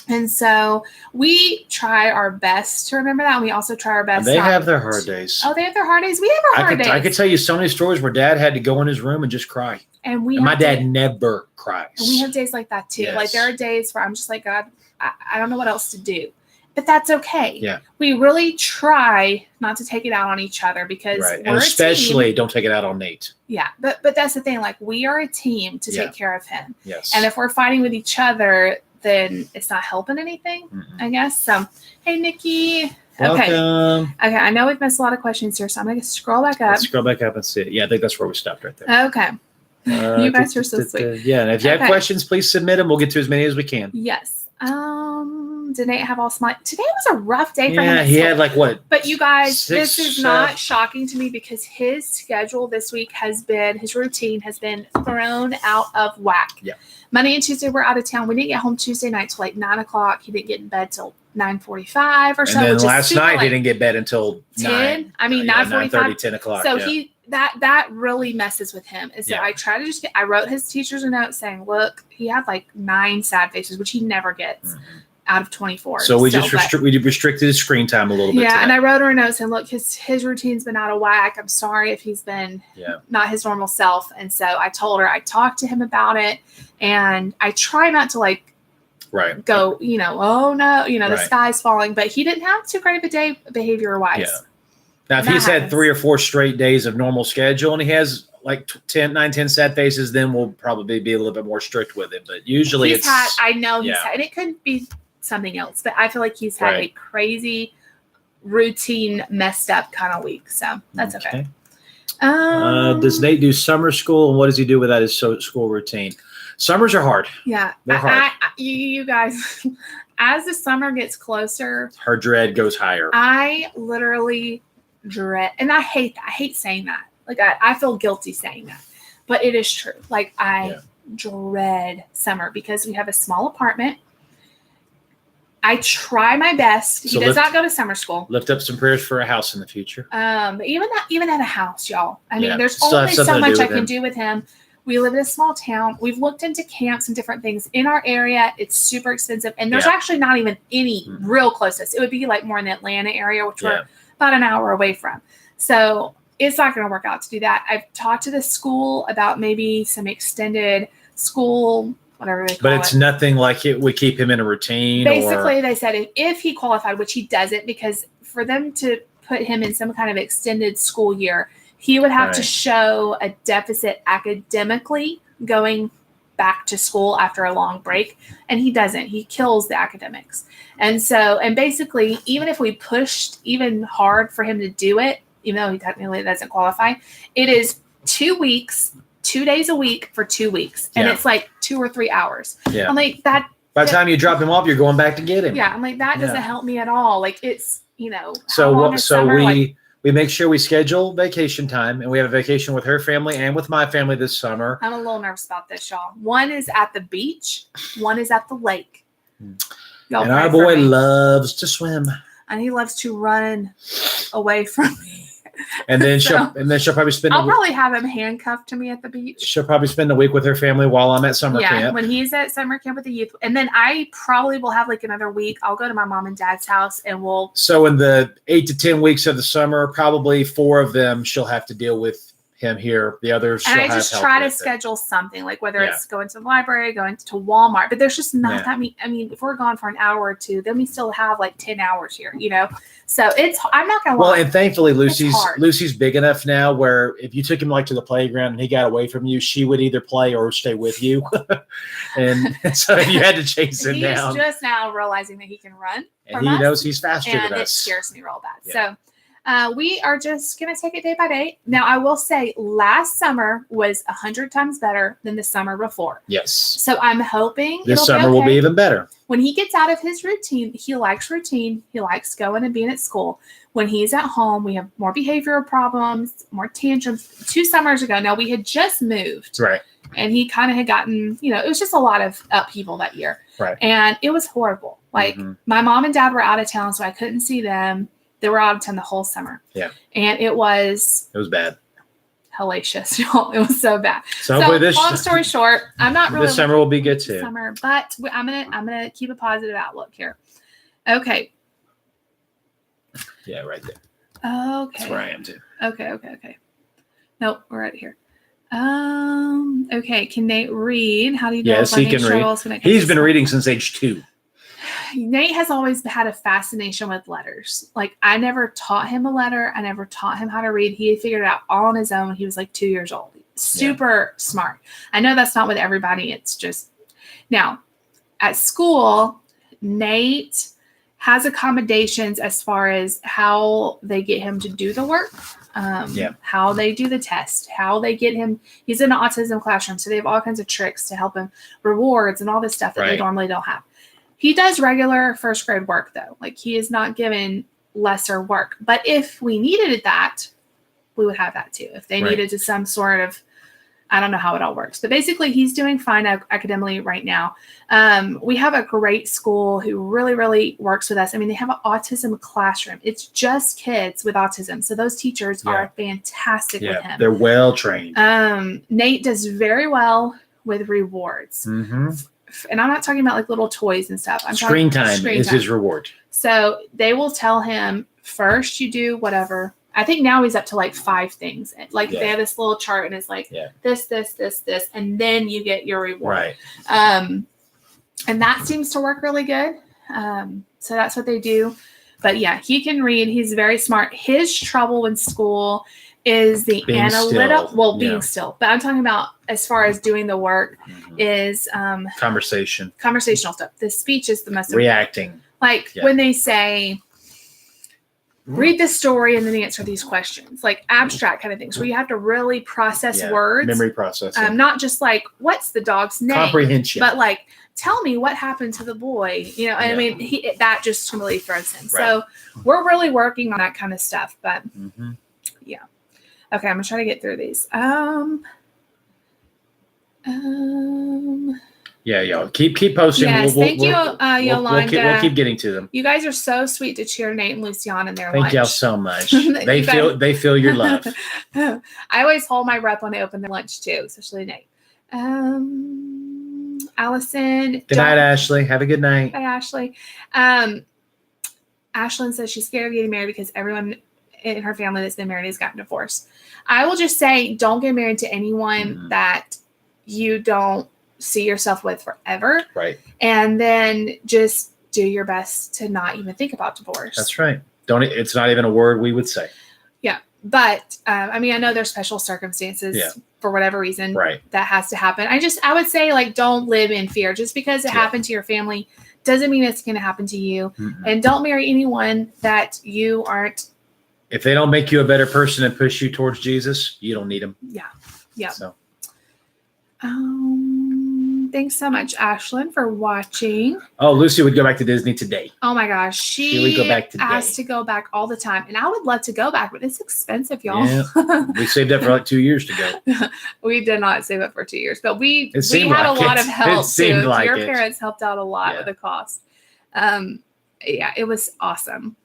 And so we try our best to remember that. And we also try our best. And they have their hard days. Oh, they have their hard days. We have our hard days. I could tell you so many stories where Dad had to go in his room and just cry. And my dad never cries. And we have days like that too. Yes. Like there are days where I'm just like, God, I don't know what else to do. But that's okay. Yeah. We really try not to take it out on each other because we're and especially don't take it out on Nate. Yeah. But that's the thing. Like we are a team to take care of him. Yes. And if we're fighting with each other, then it's not helping anything, I guess. So, hey, Nikki. Welcome. Okay. I know we've missed a lot of questions here, so I'm going to scroll back up. Let's scroll back up and see it. Yeah, I think that's where we stopped right there. Okay. You guys are so sweet. Yeah, and if you have questions, please submit them. We'll get to as many as we can. Yes. Did Nate have all smile? Today was a rough day for him. Yeah, he had like what? But you guys, this is not shocking to me because his schedule this week his routine has been thrown out of whack. Yeah. Monday and Tuesday we're out of town. We didn't get home Tuesday night till like 9:00. He didn't get in bed till 9:45 or so. And then last night he didn't get bed until 10. I mean 9:45, 9:30, 10 o'clock. So that really messes with him. And so I try to I wrote his teachers a note saying, look, he had like 9 sad faces, which he never gets out of 24. So we restricted his screen time a little bit. Yeah, and I wrote her a note saying, look, his routine's been out of whack. I'm sorry if he's been not his normal self. And so I told her I talked to him about it, and I try not to go, oh no, the sky's falling. But he didn't have too great of a day behavior-wise. Yeah. Now, if he's had 3 or 4 straight days of normal schedule and he has like 10 sad faces, then we'll probably be a little bit more strict with him. But usually he's had, and it could be something else, but I feel like he's had a crazy routine messed up kind of week. So that's okay. Does Nate do summer school, and what does he do without his school routine? Summers are hard. Yeah. They're hard. You guys, as the summer gets closer, her dread goes higher. I literally dread, and I hate saying that. Like I feel guilty saying that, but it is true. Like I dread summer because we have a small apartment. I try my best. He does not go to summer school. Lift up some prayers for a house in the future. But even at a house, y'all. I mean, there's only so much I can do with him. We live in a small town. We've looked into camps and different things in our area. It's super expensive. And there's actually not even any real closest. It would be like more in the Atlanta area, which we're about an hour away from. So it's not going to work out to do that. I've talked to the school about maybe some extended school, whatever they call it. But it's nothing like it would keep him in a routine. Basically, they said if he qualified, which he doesn't, because for them to put him in some kind of extended school year, he would have to show a deficit academically going back to school after a long break. And he doesn't. He kills the academics. And basically, even if we pushed even hard for him to do it, even though he technically doesn't qualify, it is 2 weeks, 2 days a week for 2 weeks. And it's like 2 or 3 hours. Yeah. I'm like, that. By the time you drop him off, you're going back to get him. Yeah. I'm like, that doesn't help me at all. Like, it's, we make sure we schedule vacation time, and we have a vacation with her family and with my family this summer. I'm a little nervous about this, y'all. One is at the beach. One is at the lake. Y'all, and our boy loves to swim. And he loves to run away from me. And then she'll probably spend. I'll probably have him handcuffed to me at the beach. She'll probably spend a week with her family while I'm at summer camp. Yeah, when he's at summer camp with the youth, and then I probably will have like another week. I'll go to my mom and dad's house, and we'll. So in the 8 to 10 weeks of the summer, probably 4 of them she'll have to deal with him here. The others, and I just try to schedule something, like whether it's going to the library, going to Walmart, but there's just not that many. I mean, if we're gone for an hour or two, then we still have like 10 hours here, So I'm not gonna lie. Well, and thankfully Lucy's big enough now where if you took him like to the playground and he got away from you, she would either play or stay with you. and so you had to chase him down. He's just now realizing that he can run. And he knows he's faster than us. And it scares me real bad. Yeah. So we are just going to take it day by day. Now, I will say last summer was 100 times better than the summer before. Yes. So I'm hoping this summer will be even better. When he gets out of his routine, he likes routine. He likes going and being at school. When he's at home, we have more behavioral problems, more tantrums. 2 summers ago, now we had just moved. Right. And he kind of had gotten, it was just a lot of upheaval that year. Right. And it was horrible. Like my mom and dad were out of town, so I couldn't see them. They were out of town the whole summer. Yeah. And it was bad. Hellacious. It was so bad. So long story short, I'm not really. This summer will be good too. But I'm gonna keep a positive outlook here. Okay. Yeah, right there. Okay. That's where I am too. Okay. Nope, we're right here. Okay. Can Nate read? How do you know? Yes, he can read. He's been reading since age 2. Nate has always had a fascination with letters. Like, I never taught him a letter. I never taught him how to read. He figured it out all on his own when he was like 2 years old. Super smart. I know that's not with everybody. It's just now at school, Nate has accommodations as far as how they get him to do the work, how they do the test, how they get him. He's in an autism classroom, so they have all kinds of tricks to help him, rewards and all this stuff that they normally don't have. He does regular first grade work, though. Like, he is not given lesser work. But if we needed that, we would have that too. If they needed to some sort of, I don't know how it all works. But basically, he's doing fine academically right now. We have a great school who really, really works with us. I mean, they have an autism classroom. It's just kids with autism. So those teachers are fantastic with him. They're well trained. Nate does very well with rewards. And I'm not talking about like little toys and stuff. Screen time is his reward. So they will tell him, first you do whatever. I think now he's up to like 5 things. Like they have this little chart and it's like this, and then you get your reward. Right. And that seems to work really good. So that's what they do. But yeah, he can read. He's very smart. His trouble in school is the analytical, being still. But I'm talking about as far as doing the work is conversational stuff. The speech is the most reacting. Like when they say, read the story and then answer these questions, like abstract kind of things where you have to really process words. Memory processing. Not just like, what's the dog's name? Comprehension. But like, tell me what happened to the boy. I mean, that just really throws him. Right. So we're really working on that kind of stuff. But Okay, I'm gonna try to get through these. Yeah, y'all keep posting. Yes, thank you, Yolanda. We'll keep getting to them. You guys are so sweet to cheer Nate and Luciana in their Thank lunch. y'all so much. They feel your love. I always hold my breath when I open their lunch too, especially Nate. Allison. Good night, Ashley. Have a good night. Bye, Ashley. Ashlyn says she's scared of getting married because everyone in her family that's been married has gotten divorced. I will just say, don't get married to anyone that you don't see yourself with forever. Right. And then just do your best to not even think about divorce. That's right. It's not even a word we would say. Yeah. But I know there's special circumstances for whatever reason that has to happen. I would say, like, don't live in fear. Just because it happened to your family doesn't mean it's going to happen to you. And don't marry anyone that you aren't. If they don't make you a better person and push you towards Jesus, you don't need them. Yeah. Yeah. So. Thanks so much, Ashlyn, for watching. Oh, Lucy would go back to Disney today. Oh my gosh, she would go back today. Asked to go back all the time, and I would love to go back, but it's expensive, y'all. Yeah, we saved up for like 2 years to go. We did not save up for 2 years, but we had like a lot of help too. Your it. Parents helped out a lot with the cost. It was awesome.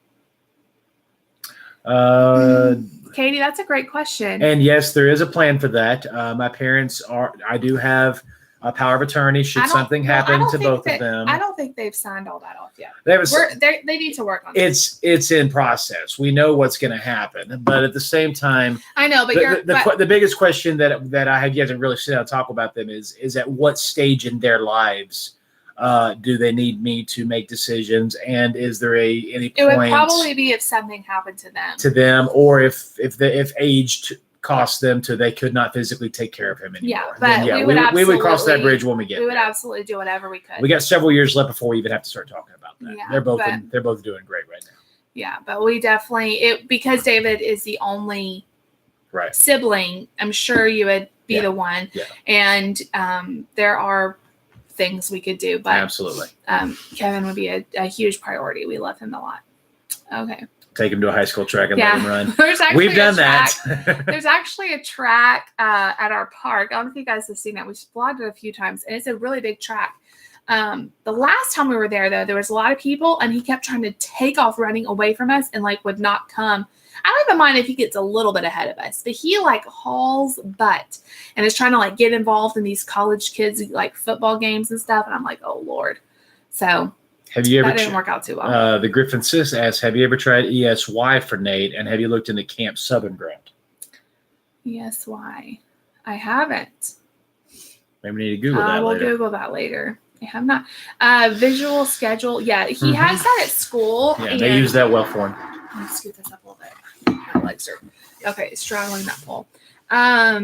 Katie, that's a great question. And yes, there is a plan for that. My parents I do have a power of attorney should something happen to both of them. I don't think they've signed all that off yet. They need to work on it. It's in process. We know what's going to happen, but at the same time, I know. But the biggest question that I have yet to really sit down and talk about them is at what stage in their lives do they need me to make decisions, and is there any point? It would probably be if something happened to them, or if age cost them to they could not physically take care of him anymore. Yeah, but we would cross that bridge when we get there. We would absolutely do whatever we could. We got several years left before we even have to start talking about that. Yeah, they're both doing great right now. Yeah, but we definitely because David is the only sibling. I'm sure you would be the one. Yeah. And there are things we could do, but absolutely, Kevin would be a huge priority. We love him a lot. Okay. Take him to a high school track and let him run. We've done that. There's actually a track at our park. I don't know if you guys have seen that. We've vlogged it a few times, and it's a really big track. The last time we were there, though, there was a lot of people, and he kept trying to take off running away from us and, like, would not come. I don't even mind if he gets a little bit ahead of us, but he, like, hauls butt and is trying to, like, get involved in these college kids, like, football games and stuff, and I'm like, oh, Lord. So... Have you ever? That didn't work out too well. The Griffin Sis asks, "Have you ever tried ESY for Nate? And have you looked into Camp Southern Ground?" ESY, I haven't. Maybe we need to Google that. We'll Google that later. I have not. Visual schedule. Yeah, he has that at school. Yeah, they use that well for him. Let me scoot this up a little bit. My legs are okay. Straddling that pole.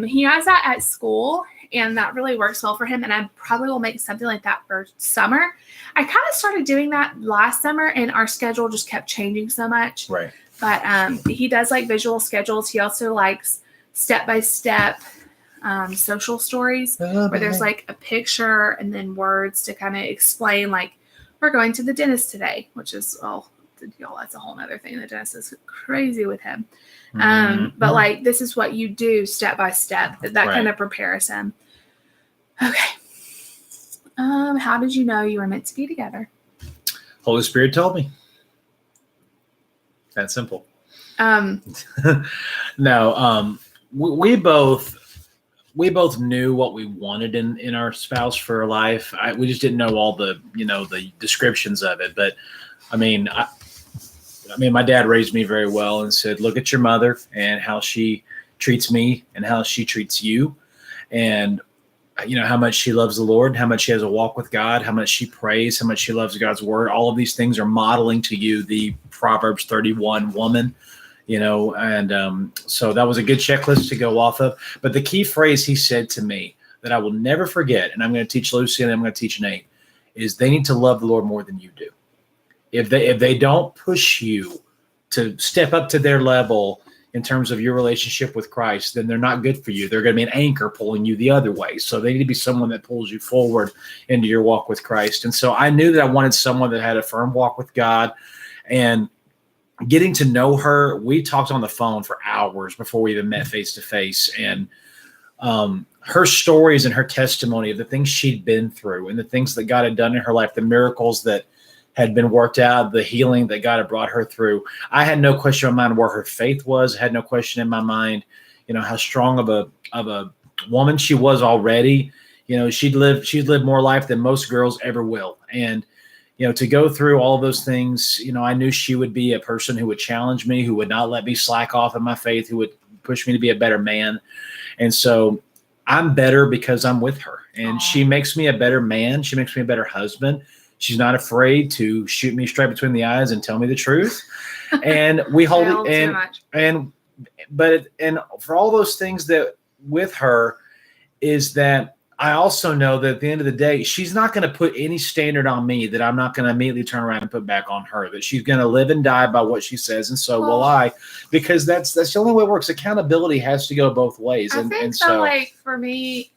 He has that at school. And that really works well for him. And I probably will make something like that for summer. I kind of started doing that last summer, and our schedule just kept changing so much. Right. But he does like visual schedules. He also likes step-by-step social stories where there's like a picture and then words to kind of explain, like, we're going to the dentist today, which is, that's a whole nother thing. The dentist is crazy with him. But like, this is what you do step by step. That kind of prepares him. Okay. How did you know you were meant to be together? Holy Spirit told me. That simple. No. We both knew what we wanted in our spouse for life. We just didn't know all the the descriptions of it. But I mean, my dad raised me very well and said, look at your mother and how she treats me and how she treats you. And, how much she loves the Lord, how much she has a walk with God, how much she prays, how much she loves God's word. All of these things are modeling to you the Proverbs 31 woman, and so that was a good checklist to go off of. But the key phrase he said to me that I will never forget, and I'm going to teach Lucy and I'm going to teach Nate, is they need to love the Lord more than you do. If they don't push you to step up to their level in terms of your relationship with Christ, then they're not good for you. They're going to be an anchor pulling you the other way. So they need to be someone that pulls you forward into your walk with Christ. And so I knew that I wanted someone that had a firm walk with God. And getting to know her, we talked on the phone for hours before we even met face to face. And her stories and her testimony of the things she'd been through and the things that God had done in her life, the miracles that had been worked out, the healing that God had brought her through. I had no question in my mind where her faith was. I had no question in my mind, how strong of a woman she was already. She'd lived more life than most girls ever will. And, to go through all those things, I knew she would be a person who would challenge me, who would not let me slack off in my faith, who would push me to be a better man. And so I'm better because I'm with her, and she makes me a better man. She makes me a better husband. She's not afraid to shoot me straight between the eyes and tell me the truth. And we hold it. And for all those things that with her is that I also know that at the end of the day, she's not going to put any standard on me that I'm not going to immediately turn around and put back on her, that she's going to live and die by what she says. And so will I, because that's the only way it works. Accountability has to go both ways. I think so, like for me,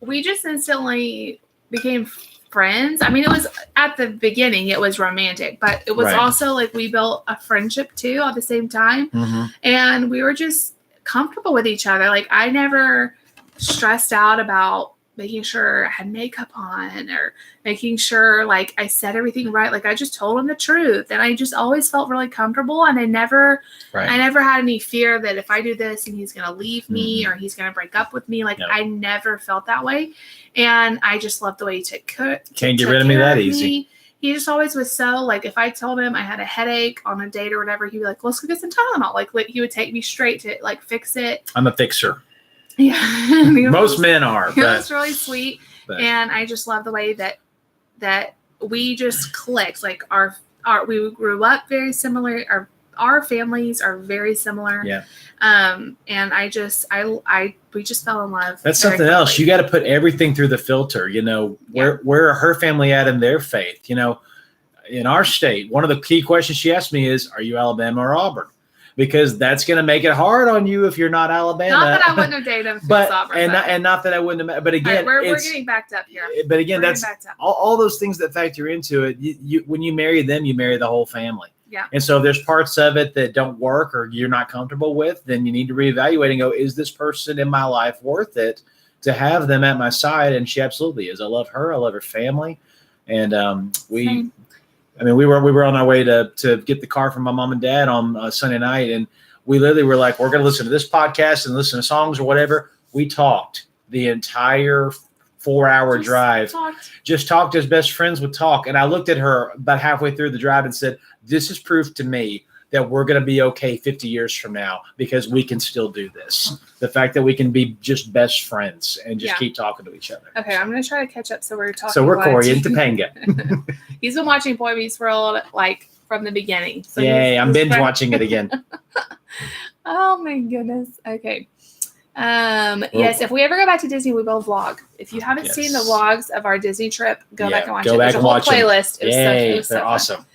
we just instantly became friends. I mean, it was at the beginning, it was romantic, but it was also like we built a friendship too at the same time. Mm-hmm. And we were just comfortable with each other. Like I never stressed out about making sure I had makeup on or making sure like I said everything right. Like I just told him the truth, and I just always felt really comfortable. And I never had any fear that if I do this and he's going to leave me or he's going to break up with me. Like I never felt that way. And I just loved the way he took care. Can't get rid of me that easy. He just always was so like, if I told him I had a headache on a date or whatever, he'd be like, let's go get some Tylenol. Like he would take me straight to like fix it. I'm a fixer. Yeah. Most men are. That's really sweet. And I just love the way that we just clicked. Like we grew up very similar. Our families are very similar. Yeah. And we just fell in love. That's something else. You got to put everything through the filter, where are her family at in their faith? In our state, one of the key questions she asked me is, are you Alabama or Auburn? Because that's going to make it hard on you if you're not Alabama. Not that I wouldn't have dated him, and not that I wouldn't have. But again, we're getting backed up here. But again, that's all those things that factor into it. You when you marry them, you marry the whole family. Yeah. And so if there's parts of it that don't work or you're not comfortable with, then you need to reevaluate and go, is this person in my life worth it to have them at my side? And she absolutely is. I love her. I love her family. And we were on our way to get the car from my mom and dad on Sunday night. And we literally were like, we're going to listen to this podcast and listen to songs or whatever. We talked the entire 4-hour drive. Just talked as best friends would talk. And I looked at her about halfway through the drive and said, this is proof to me that we're going to be okay 50 years from now because we can still do this. The fact that we can be just best friends and just keep talking to each other. Okay, I'm going to try to catch up. So we're talking. So we're Corey in Topanga. He's been watching Boy Meets World like from the beginning. So yay, I'm binge watching it again. Oh my goodness. Okay. Yes, if we ever go back to Disney, we will vlog. If you haven't seen the vlogs of our Disney trip, go back and watch it. There's a whole playlist. Yay, they're awesome.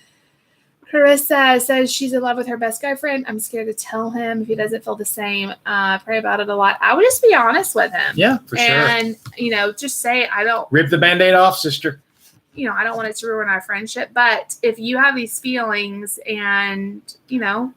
Carissa says she's in love with her best guy friend. I'm scared to tell him if he doesn't feel the same. Pray about it a lot. I would just be honest with him. Yeah, for sure. And, just say, I don't. Rip the Band-Aid off, sister. I don't want it to ruin our friendship. But if you have these feelings and,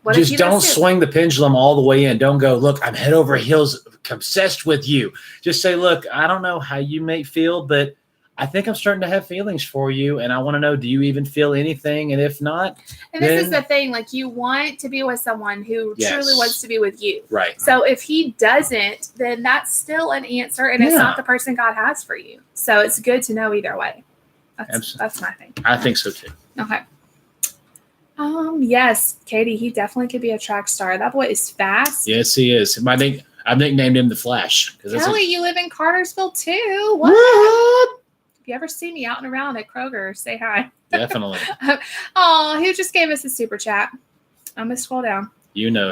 what just don't swing the pendulum all the way in. Don't go, look, I'm head over heels obsessed with you. Just say, look, I don't know how you may feel, but I think I'm starting to have feelings for you, and I want to know, do you even feel anything? And if not, this is the thing, like you want to be with someone who truly wants to be with you. Right. So if he doesn't, then that's still an answer, and it's not the person God has for you. So it's good to know either way. That's my thing. I think so too. Okay. Yes, Katie, he definitely could be a track star. That boy is fast. Yes, he is. I've nicknamed him the Flash. Kelly, you live in Cartersville too. What? If you ever see me out and around at Kroger, say hi. Definitely. Oh, who just gave us a super chat? I'm going to scroll down.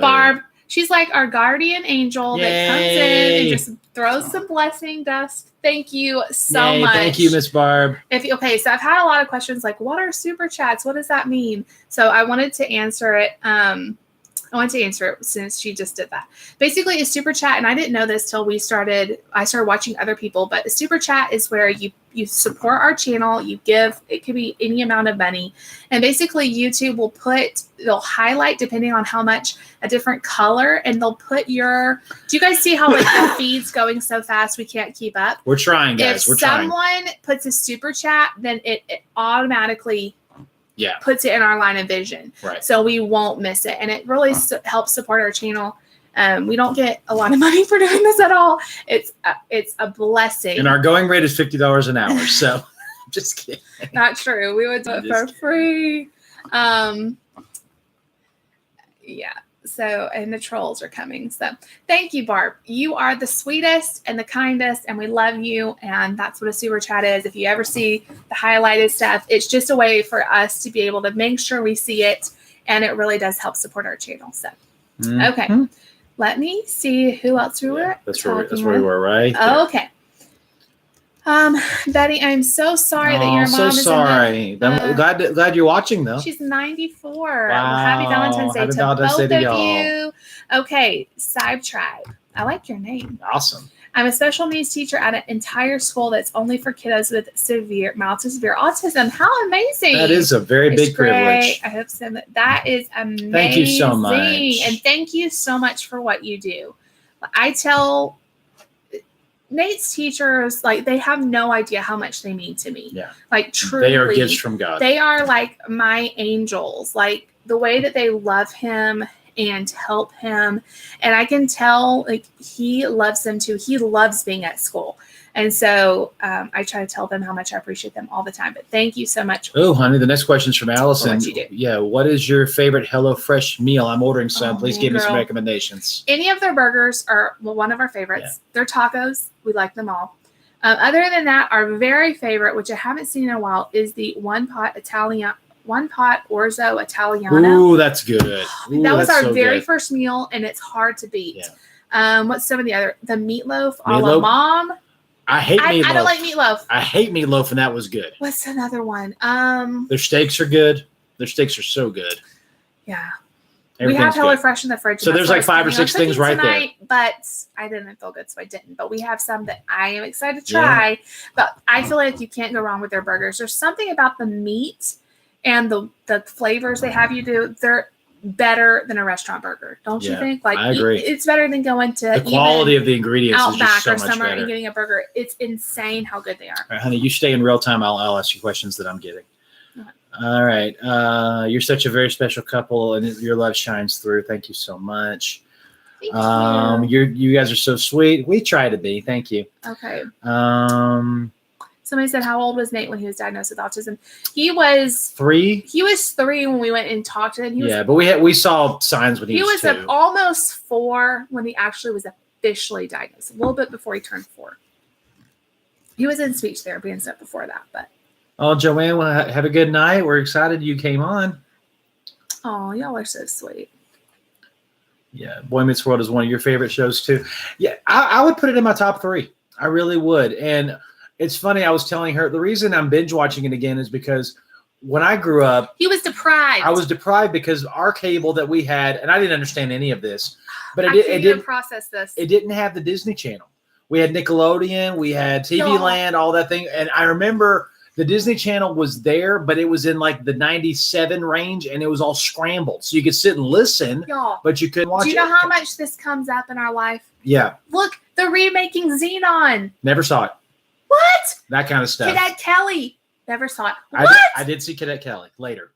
Barb. Who. She's like our guardian angel that comes in and just throws some blessing dust. Thank you so much. Thank you, Miss Barb. So I've had a lot of questions like, what are super chats? What does that mean? So I wanted to answer it. I want to answer it since she just did that. Basically, a super chat, and I didn't know this till I started watching other people, but a super chat is where you support our channel, you give, it could be any amount of money. And basically YouTube they'll highlight depending on how much a different color, and they'll put do you guys see how like the feed's going so fast we can't keep up? We're trying, guys. If someone puts a super chat, then it automatically puts it in our line of vision. Right. So we won't miss it. And it really helps support our channel. We don't get a lot of money for doing this at all. It's a blessing. And our going rate is $50 an hour. So just kidding. Not true. We would do it for free. Yeah. So, and the trolls are coming. So thank you, Barb. You are the sweetest and the kindest, and we love you. And that's what a super chat is. If you ever see the highlighted stuff, it's just a way for us to be able to make sure we see it. And it really does help support our channel. So, okay. Let me see who else we were. That's where we were, right? Okay. Betty, I'm so sorry that your mom so is sorry. I'm glad you're watching, though. She's 94. Wow. Well, happy Valentine's Day Happy to Valentine's both Day to of y'all. you. Okay, Cybe Tribe. I like your name. Awesome. I'm a special needs teacher at an entire school that's only for kiddos with mild to severe autism. How amazing. That is a very big privilege. I hope so. That is amazing. Thank you so much. And thank you so much for what you do. I tell Nate's teachers, like, they have no idea how much they mean to me. Yeah. Like, truly. They are gifts from God. They are like my angels. Like, the way that they love him and help him. And I can tell, like, he loves them too. He loves being at school. And so I try to tell them how much I appreciate them all the time. But thank you so much. Oh, honey, the next question is from Allison. What you do. Yeah, what is your favorite Hellofresh meal? I'm ordering some. Please give me some girl. recommendations. Any of their burgers are one of our favorites. Yeah. Their tacos, we like them all. Other than that, our very favorite, which I haven't seen in a while, is the one pot orzo Italiano. Ooh, that's good. Ooh, that was our so very good. first meal, and it's hard to beat. Yeah. What's some of the other? The meatloaf a la mom. I hate meatloaf. I don't like meatloaf. I hate meatloaf, and that was good. What's another one? Their steaks are good. Their steaks are so good. Yeah. We have Hellofresh in the fridge. So there's like 5 or 6 things right there. But I didn't feel good, so I didn't. But we have some that I am excited to try. Yeah. But I feel like you can't go wrong with their burgers. There's something about the meat and the flavors they have you do. They're better than a restaurant burger, don't you think? Like, I agree. It's better than going to the quality of the ingredients is just so Outback or much somewhere better. and getting a burger. It's insane how good they are. All right, honey, you stay in real time. I'll ask you questions that I'm getting. All right. You're such a very special couple, and your love shines through. Thank you so much. Thank you. You guys are so sweet. We try to be. Thank you. Okay. Somebody said, how old was Nate when he was diagnosed with autism? He was 3. He was 3 when we went and talked to him. But we saw signs when he was 2. Almost 4 when he actually was officially diagnosed. A little bit before he turned 4. He was in speech therapy and stuff before that, but. Oh, Joanne, well, have a good night. We're excited you came on. Oh, y'all are so sweet. Yeah, Boy Meets World is one of your favorite shows too. Yeah, I would put it in my top 3. I really would. And it's funny, I was telling her, the reason I'm binge watching it again is because when I grew up, he was deprived. I was deprived because our cable that we had, and I didn't understand any of this, but it didn't process this. It didn't have the Disney Channel. We had Nickelodeon, we had TV Land, all that thing. And I remember the Disney Channel was there, but it was in like the 97 range, and it was all scrambled. So you could sit and listen, but you couldn't watch it. Do you know how much this comes up in our life? Yeah. Look, they're remaking Xenon. Never saw it. What? That kind of stuff. Cadet Kelly. Never saw it. What? I did see Cadet Kelly later.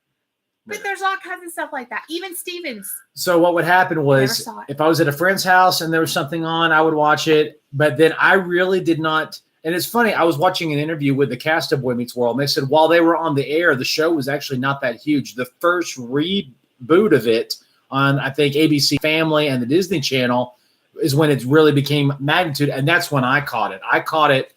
But there's all kinds of stuff like that. Even Stevens. So what would happen was if I was at a friend's house and there was something on, I would watch it. But then I really did not. And it's funny. I was watching an interview with the cast of Boy Meets World, and they said while they were on the air, the show was actually not that huge. The first reboot of it on, I think, ABC Family and the Disney Channel is when it really became magnitude. And that's when I caught it. I caught it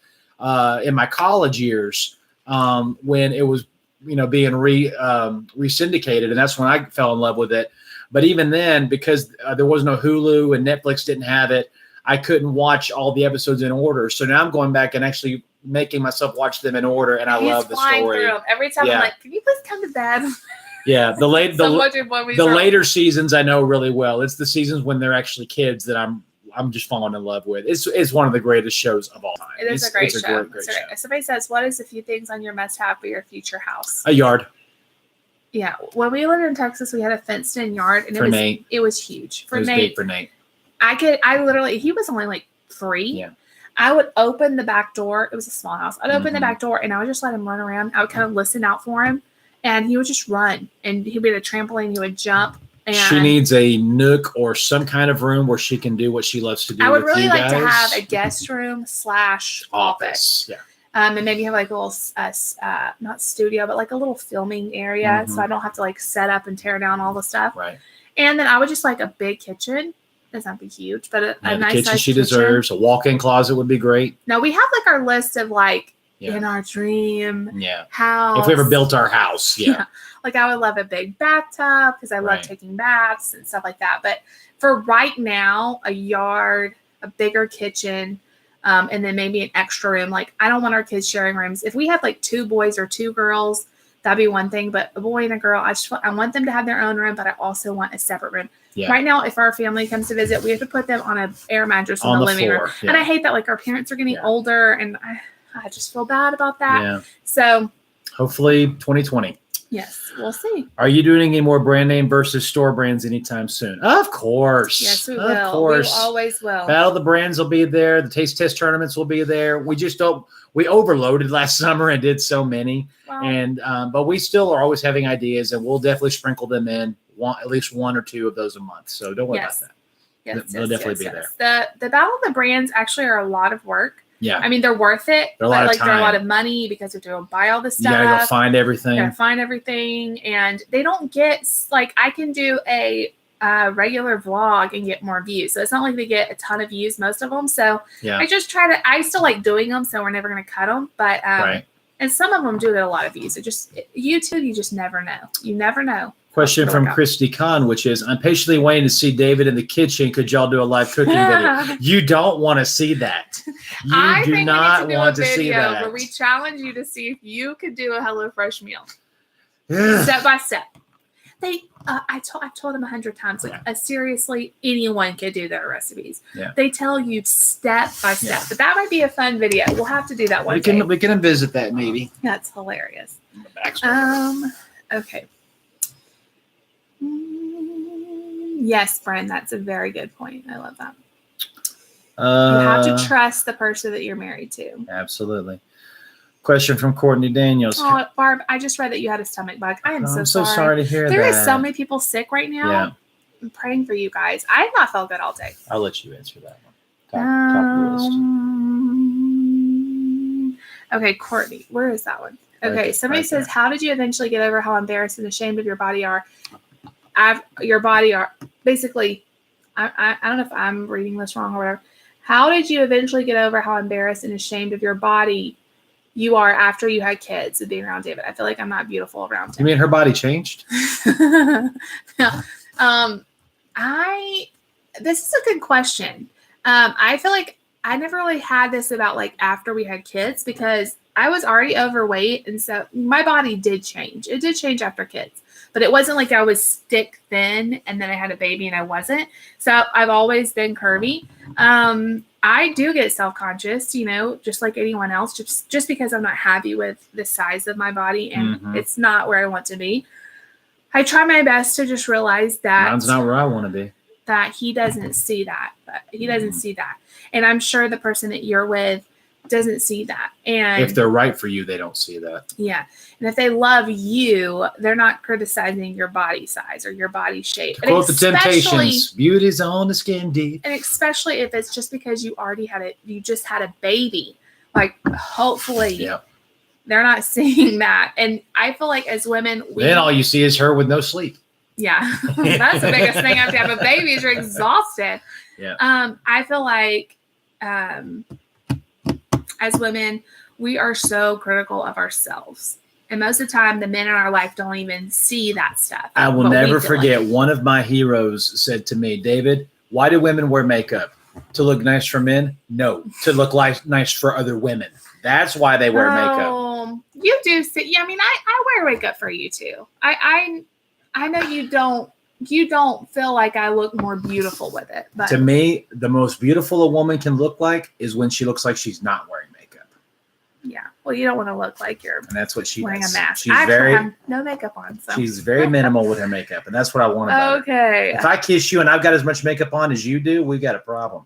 in my college years when it was, being re-syndicated, and that's when I fell in love with it. But even then, because there was no Hulu and Netflix didn't have it, I couldn't watch all the episodes in order. So now I'm going back and actually making myself watch them in order, and I love the story. Every time I'm like, can you please come to bed? Yeah, the the later seasons I know really well. It's the seasons when they're actually kids that I'm just falling in love with. It's one of the greatest shows of all time. It is a great show. Great show. show. Somebody says, "What is a few things on your must-have for your future house?" A yard. Yeah, when we lived in Texas, we had a fenced-in yard, and it was huge. It was big for Nate. I literally, he was only like 3. Yeah. I would open the back door. It was a small house. I'd open the back door and I would just let him run around. I would kind of listen out for him, and he would just run. And he'd be at a trampoline. He would jump. And she needs a nook or some kind of room where she can do what she loves to do. I would really like to have a guest room / office. Yeah. And maybe have like a little, not studio, but like a little filming area. So I don't have to like set up and tear down all the stuff. Right. And then I would just like a big kitchen. Doesn't have to be huge, but a nice kitchen size she kitchen. deserves. A walk-in closet would be great. No, we have like our list of like in our dream house. If we ever built our house, Like I would love a big bathtub because I love taking baths and stuff like that. But for right now, a yard, a bigger kitchen, and then maybe an extra room. Like I don't want our kids sharing rooms. If we had like 2 boys or 2 girls, that'd be one thing. But a boy and a girl, I want them to have their own room, but I also want a separate room. Yeah. Right now, if our family comes to visit, we have to put them on an air mattress in the living room. Yeah. And I hate that. Like our parents are getting older, and I just feel bad about that. Yeah. So hopefully 2020. Yes, we'll see. Are you doing any more brand name versus store brands anytime soon? Of course. Yes, we will. Of course. We always will. Battle of the Brands will be there. The taste test tournaments will be there. We just don't. We overloaded last summer and did so many, but we still are always having ideas, and we'll definitely sprinkle them in at least 1 or 2 of those a month. So don't worry about that. Yes, they'll definitely be there. The Battle of the Brands actually are a lot of work. Yeah. I mean, they're worth it. They're a lot of money because you have to go buy all the stuff. You gotta go find everything. And they don't get, like, I can do a regular vlog and get more views. So it's not like they get a ton of views, most of them. So I just I still like doing them. So we're never going to cut them. But, and some of them do get a lot of views. YouTube, you just never know. You never know. Question from Christy Kahn, which is, I'm patiently waiting to see David in the kitchen. Could y'all do a live cooking video? You don't want to see that. You do not want to see that. Where we challenge you to see if you could do a HelloFresh meal. Yeah. Step by step. I've told them 100 times, like, seriously, anyone could do their recipes. Yeah. They tell you step by step. Yeah. But that might be a fun video. We'll have to do that one day. We can visit that maybe. That's hilarious. Okay. Yes, friend, that's a very good point. I love that. You have to trust the person that you're married to. Absolutely. Question from Courtney Daniels. Oh, Barb, I just read that you had a stomach bug. I am I'm so sorry to hear that. There are so many people sick right now. Yeah. I'm praying for you guys. I have not felt good all day. I'll let you answer that one. Top of the list. Okay, Courtney, where is that one? Okay, somebody says, how did you eventually get over how embarrassed and ashamed of your body are? Basically, I don't know if I'm reading this wrong or whatever. How did you eventually get over how embarrassed and ashamed of your body you are after you had kids and being around David? I feel like I'm not beautiful around him. You mean her body changed? No. This is a good question. I feel like I never really had this about like after we had kids because I was already overweight. And so my body did change. It did change after kids, but it wasn't like I was stick thin and then I had a baby and I wasn't. So I've always been curvy. I do get self-conscious, just like anyone else, just because I'm not happy with the size of my body and it's not where I want to be. I try my best to just realize that mine's not where I want to be. That he doesn't see that. He doesn't see that. And I'm sure the person that you're with doesn't see that. And if they're right for you, they don't see that. Yeah. And if they love you, they're not criticizing your body size or your body shape. To quote the Temptations, beauty's on the skin deep. And especially if it's just because you just had a baby. Like, hopefully they're not seeing that. And I feel like as women, then all you see is her with no sleep. Yeah. That's the biggest thing after you have a baby is you're exhausted. Yeah. I feel like as women, we are so critical of ourselves. And most of the time, the men in our life don't even see that stuff. I will never forget one of my heroes said to me, David, why do women wear makeup? To look nice for men? No. To look nice for other women. That's why they wear makeup. Oh Well, you do see. Yeah, I mean, I wear makeup for you too. I know you don't. You don't feel like I look more beautiful with it. But to me, the most beautiful a woman can look like is when she looks like she's not wearing makeup. Yeah. Well, you don't want to look like you're And that's what she wearing does. a mask. She's I actually very have no makeup on. So. she's very minimal with her makeup, and that's what I want about her. Okay. If I kiss you and I've got as much makeup on as you do, we've got a problem.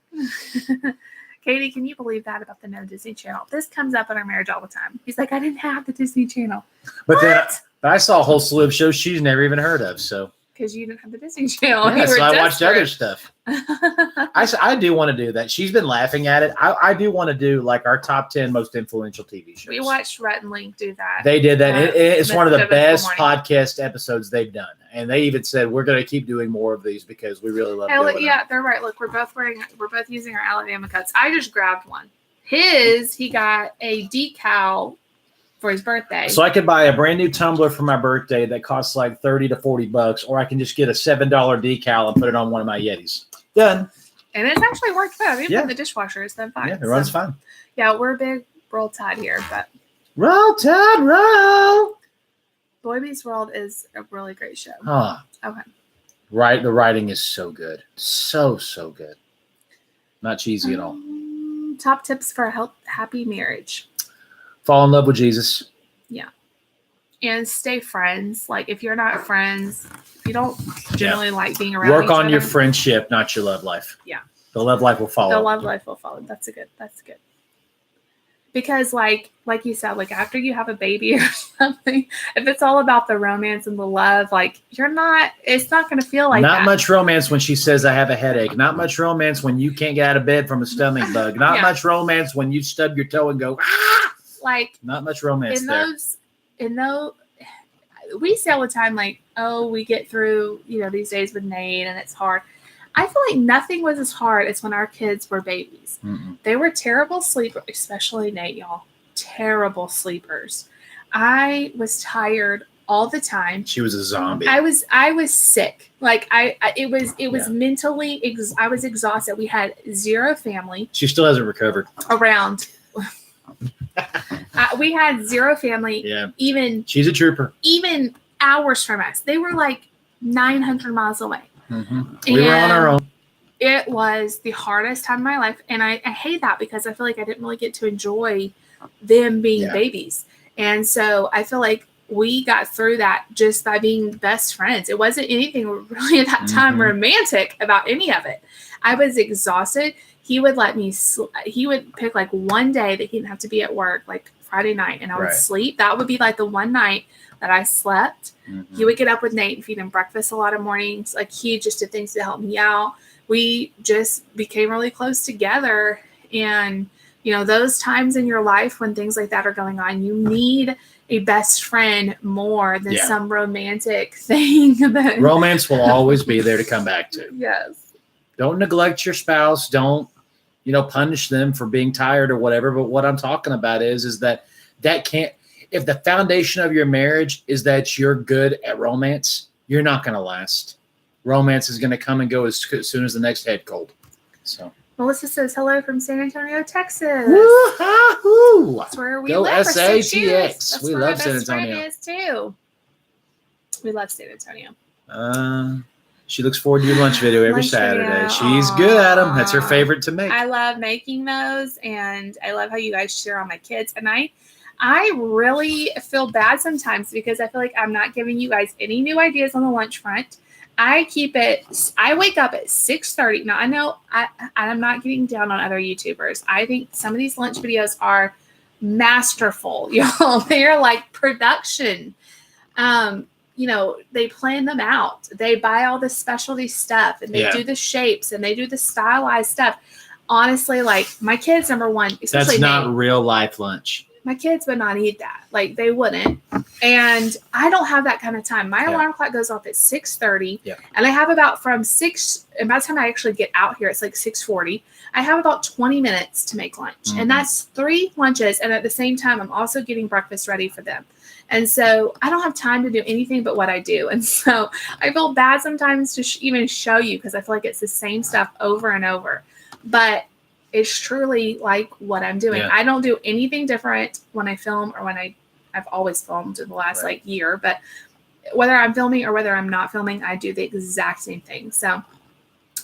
Katie, can you believe that about the No Disney Channel? This comes up in our marriage all the time. He's like, I didn't have the Disney Channel. But then I saw a whole slew of shows she's never even heard of. So because you didn't have the Disney Channel. yeah, so I watched other stuff. I I do want to do that. She's been laughing at it. I do want to do like our top 10 most influential TV shows. We watched Rhett and Link do that. They did that. It's one of the best morning. podcast episodes they've done. And they even said, we're going to keep doing more of these because we really love doing yeah, they're right. Look, we're both using our Alabama cuts. I just grabbed one. He got a decal for his birthday. So I could buy a brand new tumbler for my birthday that costs like $30 to $40, or I can just get a $7 decal and put it on one of my Yetis. Done. And it's actually worked good. Even in the dishwasher, it's been fine. Yeah, it runs fine. Yeah, we're a big Roll Tide here, but Roll Tide, roll. Boy Meets World is a really great show. Huh. Okay. Right, the writing is so good. So good. Not cheesy at all. Top tips for a happy marriage. Fall in love with Jesus. Yeah. And stay friends. Like, if you're not friends, if you don't generally like being around Work each on other, your friendship, not your love life. Yeah. The love life will follow. The love life will follow. That's good. Because like you said, like after you have a baby or something, if it's all about the romance and the love, like it's not going to feel like not that. much romance when she says I have a headache. Not much romance when you can't get out of bed from a stomach bug. Not much romance when you stub your toe and go, ah! Like not much romance in those, we say all the time, like, oh, we get through, these days with Nate and it's hard. I feel like nothing was as hard as when our kids were babies. Mm-mm. They were terrible sleepers, especially Nate, y'all. Terrible sleepers. I was tired all the time. She was a zombie. I was sick. Like it was mentally. I was exhausted. We had zero family. She still hasn't recovered. Around. We had zero family. Yeah. Even she's a trooper. Even hours from us. They were like 900 miles away. Mm-hmm. We were on our own. It was the hardest time of my life. And I hate that because I feel like I didn't really get to enjoy them being babies. And so I feel like we got through that just by being best friends. It wasn't anything really at that time romantic about any of it. I was exhausted. He would let me, he would pick like one day that he didn't have to be at work, like Friday night, and I would sleep. That would be like the one night that I slept. Mm-hmm. He would get up with Nate and feed him breakfast a lot of mornings. Like he just did things to help me out. We just became really close together. And, those times in your life when things like that are going on, you need a best friend more than some romantic thing. Romance will always be there to come back to. Yes. Don't neglect your spouse. Don't, punish them for being tired or whatever. But what I'm talking about is that can't, if the foundation of your marriage is that you're good at romance, you're not going to last. Romance is going to come and go as soon as the next head cold. So Melissa says hello from San Antonio, Texas. Woo-hoo! That's where we go live for 6 years. That's we love San Antonio. Is too. We love San Antonio. She looks forward to your lunch video every Saturday. Video. She's good at them. That's her favorite to make. I love making those, and I love how you guys share on my kids. And I really feel bad sometimes because I feel like I'm not giving you guys any new ideas on the lunch front. I wake up at 6:30. Now I know I'm not getting down on other YouTubers. I think some of these lunch videos are masterful, y'all. They are like production. They plan them out. They buy all the specialty stuff and they do the shapes and they do the stylized stuff. Honestly, like my kids, number one, especially that's not Nate, real life lunch. My kids would not eat that. Like they wouldn't. And I don't have that kind of time. My alarm clock goes off at 6:30. Yeah. And I have about from 6, and by the time I actually get out here, it's like 6:40. I have about 20 minutes to make lunch. Mm-hmm. And that's 3 lunches. And at the same time, I'm also getting breakfast ready for them. And so I don't have time to do anything but what I do. And so I feel bad sometimes to even show you because I feel like it's the same stuff over and over. But it's truly like what I'm doing. Yeah. I don't do anything different when I film or when I I've always filmed in the last Right. year, but whether I'm filming or whether I'm not filming, I do the exact same thing. So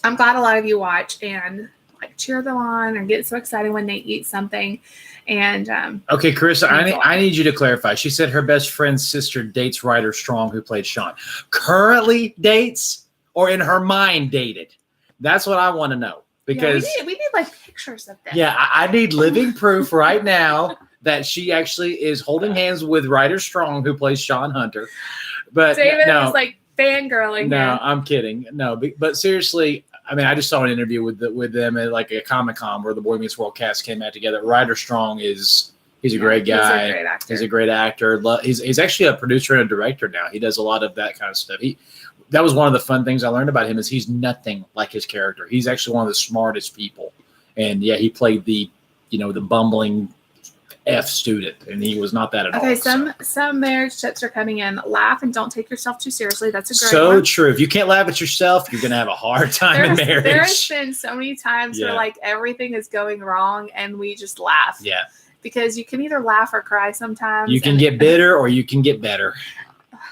I'm glad a lot of you watch and cheer them on and get so excited when they eat something. And okay, Carissa, I need you to clarify. She said her best friend's sister dates Ryder Strong, who played Sean. Currently dates or in her mind dated? That's what I want to know. Because we need pictures of this. Yeah, I need living proof right now that she actually is holding hands with Ryder Strong, who plays Sean Hunter. But David no, is fangirling no, him. I'm kidding. No, but seriously, I mean, I just saw an interview with them at a Comic-Con where the Boy Meets World cast came out together. Ryder Strong he's a great guy. He's a great actor. He's a great actor. He's actually a producer and a director now. He does a lot of that kind of stuff. That was one of the fun things I learned about him is he's nothing like his character. He's actually one of the smartest people. And yeah, he played the bumbling F student, and he was not that at all. Okay, some marriage tips are coming in. Laugh and don't take yourself too seriously. That's a great so one. true. If you can't laugh at yourself, you're gonna have a hard time in marriage. There has been so many times where everything is going wrong, and we just laugh. Yeah. Because you can either laugh or cry sometimes. You can get bitter or you can get better.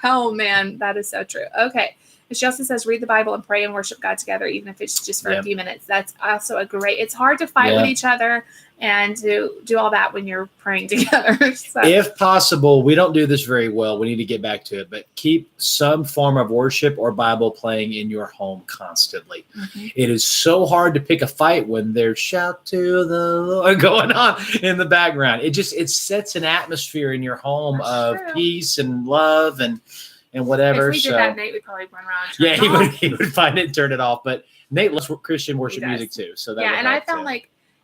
Oh man, that is so true. Okay. She also says, read the Bible and pray and worship God together, even if it's just for a few minutes. That's also it's hard to fight with each other and to do all that when you're praying together. So. If possible, we don't do this very well. We need to get back to it, but keep some form of worship or Bible playing in your home constantly. Mm-hmm. It is so hard to pick a fight when there's shout to the Lord going on in the background. It sets an atmosphere in your home of peace and love and whatever. If we did that, Nate would probably run he around. would find it and turn it off. But Nate loves Christian worship music too. So that and I found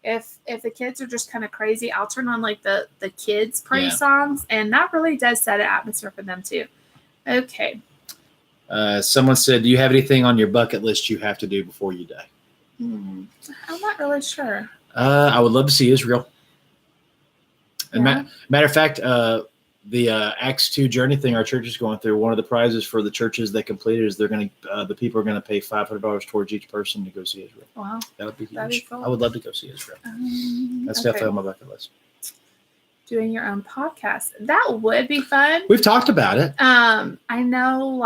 if the kids are just kind of crazy, I'll turn on the kids praise songs, and that really does set an atmosphere for them too. Okay. Someone said, do you have anything on your bucket list you have to do before you die? I'm not really sure. I would love to see Israel. And matter of fact, the Acts 2 journey thing our church is going through, one of the prizes for the churches that completed is the people are going to pay $500 towards each person to go see Israel. Wow. That would be huge. That'd be cool. I would love to go see Israel. That's definitely on my bucket list. Doing your own podcast. That would be fun. We've talked about it. I know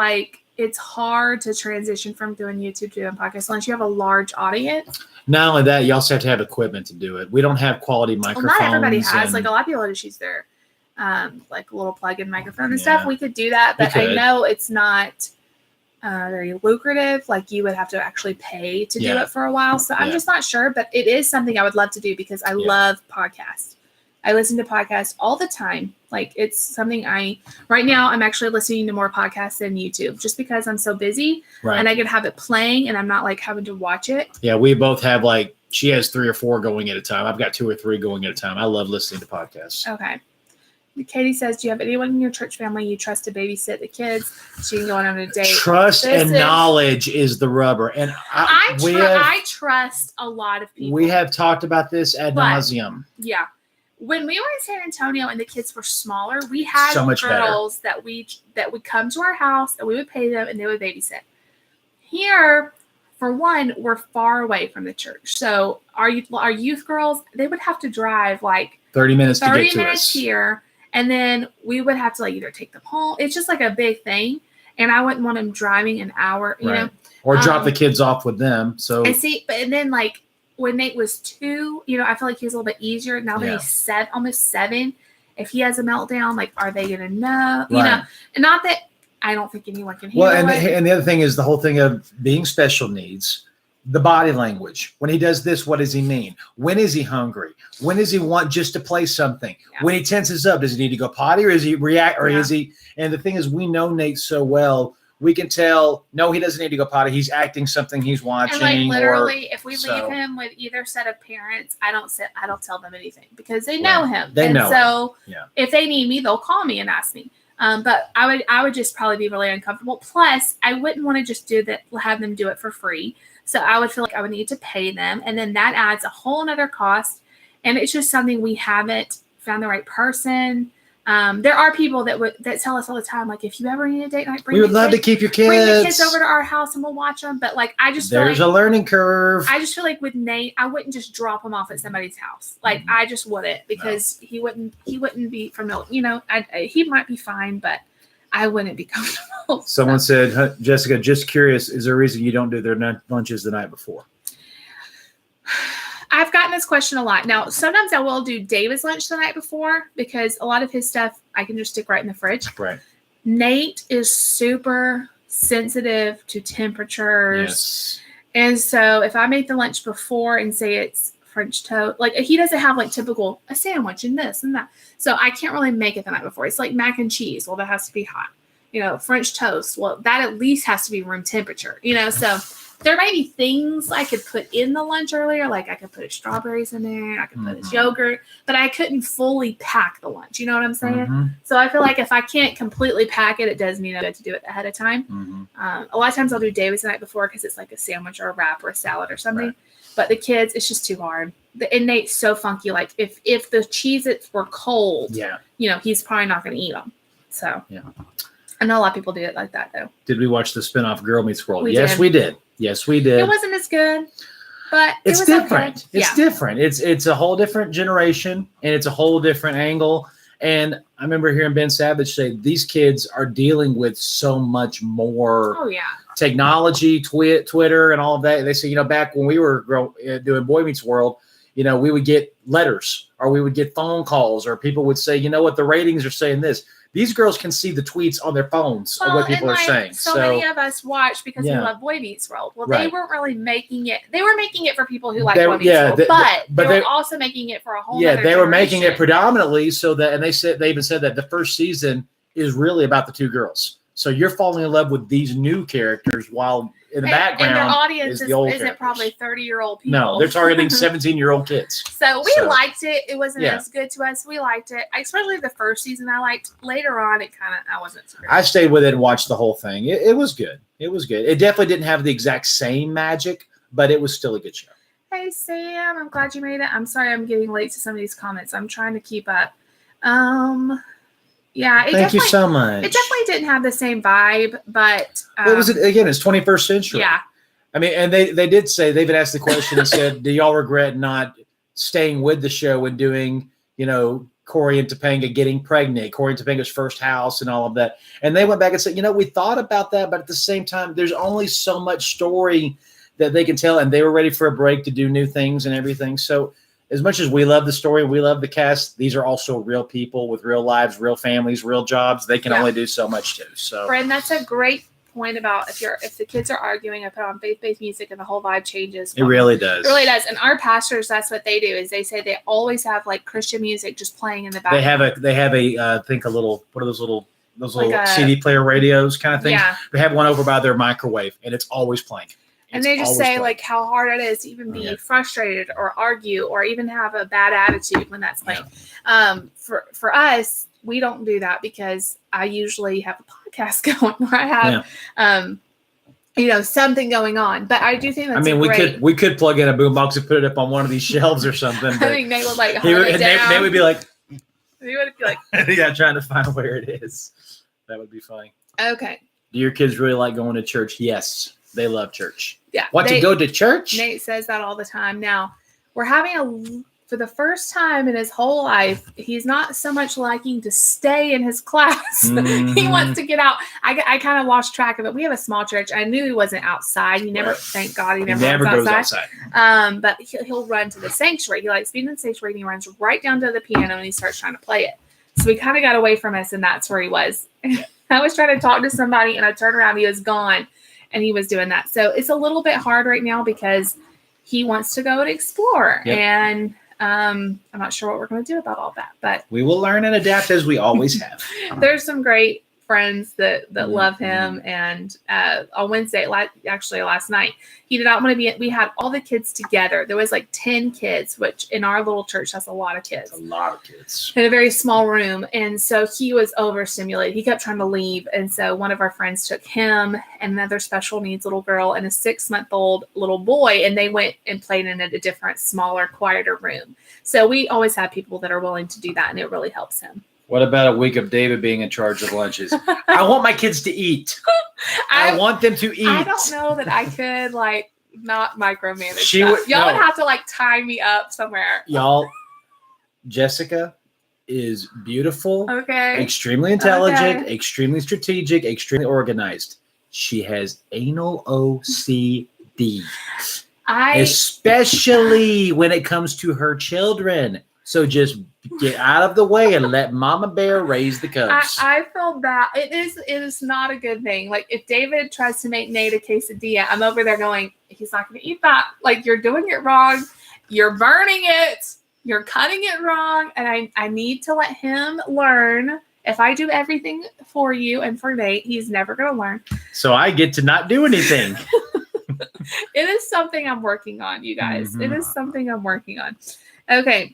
it's hard to transition from doing YouTube to doing podcasts unless you have a large audience. Not only that, you also have to have equipment to do it. We don't have quality microphones. Well, not everybody has. A lot of people just use their a little plug-in microphone and stuff. We could do that, but I know it's not very lucrative. You would have to actually pay to do it for a while. So I'm just not sure, but it is something I would love to do because I love podcasts. I listen to podcasts all the time. It's something right now I'm actually listening to more podcasts than YouTube just because I'm so busy and I can have it playing and I'm not having to watch it. Yeah. We both have she has 3 or 4 going at a time. I've got 2 or 3 going at a time. I love listening to podcasts. Okay. Katie says, do you have anyone in your church family you trust to babysit the kids? She can go on a date. Trust and knowledge is the rubber. And I trust a lot of people. We have talked about this ad nauseum. Yeah. When we were in San Antonio and the kids were smaller, we had girls that would come to our house and we would pay them and they would babysit. Here, for one, we're far away from the church. So our youth girls, they would have to drive 30 minutes to get to us. 30 minutes here. And then we would have to either take them home. It's just a big thing. And I wouldn't want them driving an hour, you know. Or drop the kids off with them. So I see. And then when Nate was 2, I feel like he was a little bit easier. Now that he's almost 7, if he has a meltdown, are they going to know? You know, and not that I don't think anyone can handle it. And the other thing is the whole thing of being special needs. The body language. When he does this, what does he mean? When is he hungry? When does he want just to play something? Yeah. When he tenses up, does he need to go potty or is he react or is he? And the thing is, we know Nate so well. We can tell, no, he doesn't need to go potty. He's acting something he's watching. And literally, if we leave him with either set of parents, I don't tell them anything because they know him. They know. So if they need me, they'll call me and ask me. But I would just probably be really uncomfortable. Plus, I wouldn't want to just have them do it for free. So I would feel like I would need to pay them. And then that adds a whole nother cost. And it's just something we haven't found the right person. There are people that tell us all the time, like, if you ever need a date night, we would love to keep your kids. Bring the kids over to our house and we'll watch them. But like, I just there's a learning curve. I just feel like with Nate, I wouldn't just drop him off at somebody's house. Like, I just wouldn't, because he wouldn't be familiar. You know, he might be fine, but I wouldn't be comfortable. Someone said, Jessica, just curious, is there a reason you don't do their lunches the night before? I've gotten this question a lot. Now, sometimes I will do David's lunch the night before, because a lot of his stuff I can just stick right in the fridge. Right. Nate is super sensitive to temperatures. Yes. And so if I make the lunch before and say it's French toast, like, he doesn't have like typical a sandwich and this and that. So I can't really make it the night before. It's like mac and cheese. Well, that has to be hot. You know, French toast. Well, that at least has to be room temperature. You know, so there might be things I could put in the lunch earlier, like I could put strawberries in there, I could put his yogurt, but I couldn't fully pack the lunch. You know what I'm saying? Mm-hmm. So I feel like if I can't completely pack it, it does mean I have to do it ahead of time. Mm-hmm. A lot of times I'll do David's the night before because it's like a sandwich or a wrap or a salad or something. Right. But the kids, it's just too hard. The Nate's so funky. Like if the Cheez-Its were cold, you know, he's probably not going to eat them. So yeah. I know a lot of people do it like that though. Did we watch the spinoff Girl Meets World? We did. Yes, we did. It wasn't as good, but it's different. Okay. It's different. It's a whole different generation, and it's a whole different angle. And I remember hearing Ben Savage say these kids are dealing with so much more technology, Twitter, and all of that. They say, you know, back when we were doing Boy Meets World, you know, we would get letters or we would get phone calls, or people would say, you know what, the ratings are saying this. These girls can see the tweets on their phones of what people are saying. So many of us watch because we love Boy Meets World. Well, they weren't really making it. They were making it for people who like Boy Meets World, but they were also making it for a whole other they were making generation. it predominantly so that, and they even said that the first season is really about the two girls. So you're falling in love with these new characters while in the background and their audience is the old isn't characters. Probably 30-year-old people. No, they're targeting 17-year-old kids. So we liked it. It wasn't as good to us. We liked it, especially the first season. I liked. Later on, I wasn't so great. I stayed with it and watched the whole thing. It was good. It was good. It definitely didn't have the exact same magic, but it was still a good show. Hey Sam, I'm glad you made it. I'm sorry I'm getting late to some of these comments. I'm trying to keep up. Yeah, thank you so much. It definitely didn't have the same vibe, but what was it again? It's 21st century. Yeah. I mean, and they did say, they've asked the question and said, do y'all regret not staying with the show and doing, you know, Corey and Topanga getting pregnant, Corey and Topanga's first house and all of that? And they went back and said, you know, we thought about that, but at the same time, there's only so much story that they can tell, and they were ready for a break to do new things and everything. So as much as we love the story, we love the cast, these are also real people with real lives, real families, real jobs. They can only do so much too. So, Brandon, that's a great point about if the kids are arguing, I put on faith-based music and the whole vibe changes. It really does. It really does. And our pastors, that's what they do, is they say they always have like Christian music just playing in the background. They have a I think a little, what are those little like CD player radios kind of thing? Yeah. They have one over by their microwave, and it's always playing. And they just say like how hard it is to even be frustrated or argue or even have a bad attitude when that's playing. Yeah. For us, we don't do that because I usually have a podcast going where I have, you know, something going on. But I do think that's we could plug in a boombox and put it up on one of these shelves or something. I think Nate would like they would be like, yeah, trying to find where it is. That would be funny. Okay. Do your kids really like going to church? Yes. They love church. Yeah. To go to church? Nate says that all the time. Now, we're having for the first time in his whole life, he's not so much liking to stay in his class. Mm-hmm. He wants to get out. I kind of lost track of it. We have a small church. I knew he wasn't outside. He never, thank God, he never goes outside. But he'll run to the sanctuary. He likes being in the sanctuary, and he runs right down to the piano and he starts trying to play it. So we kind of got away from us, and that's where he was. I was trying to talk to somebody, and I turned around, he was gone. And he was doing that. So it's a little bit hard right now because he wants to go and explore. Yep. And I'm not sure what we're going to do about all that. But we will learn and adapt as we always have. There's some great friends that love him. And on Wednesday, actually last night, he did not want to be, we had all the kids together. There was like 10 kids, which in our little church, that's a lot of kids. A lot of kids. In a very small room. And so he was overstimulated. He kept trying to leave. And so one of our friends took him and another special needs little girl and a 6-month-old little boy. And they went and played in a different, smaller, quieter room. So we always have people that are willing to do that. And it really helps him. What about a week of David being in charge of lunches? I want my kids to eat. I want them to eat. I don't know that I could like not micromanage. She that. would- Y'all no. would have to like tie me up somewhere. Y'all, Jessica is beautiful, Okay. extremely intelligent, Okay. extremely strategic, extremely organized. She has anal OCD, especially when it comes to her children. So just get out of the way and let Mama Bear raise the cubs. I feel that it is not a good thing. Like if David tries to make Nate a quesadilla, I'm over there going, he's not going to eat that. Like you're doing it wrong. You're burning it. You're cutting it wrong. And I need to let him learn. If I do everything for you and for Nate, he's never going to learn. So I get to not do anything. It is something I'm working on, you guys. Mhm. It is something I'm working on. Okay.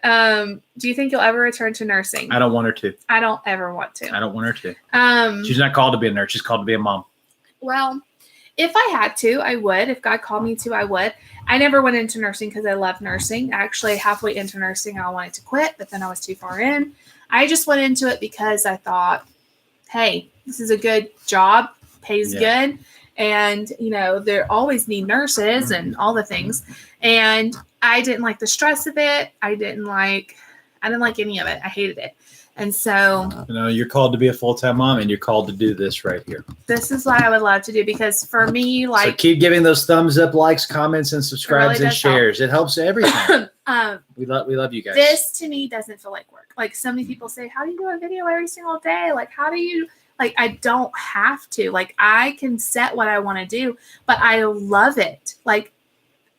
Do you think you'll ever return to nursing? I don't want her to. I don't ever want to. I don't want her to. She's not called to be a nurse. She's called to be a mom. Well, if I had to, I would. If God called me to, I would. I never went into nursing because I love nursing. Actually, halfway into nursing, I wanted to quit, but then I was too far in. I just went into it because I thought, hey, this is a good job, pays good. And, you know, they always need nurses and all the things. And I didn't like the stress of it. I didn't like any of it. I hated it. And so, you know, you're called to be a full-time mom and you're called to do this right here. this is what I would love to do because for me, like, so keep giving those thumbs up, likes, comments, and subscribes really and does help. shares. It helps everything. We love you guys. this to me doesn't feel like work. Like so many people say, how do you do a video every single day? Like, how do you, like, I don't have to. Like, I can set what I want to do, but I love it. Like,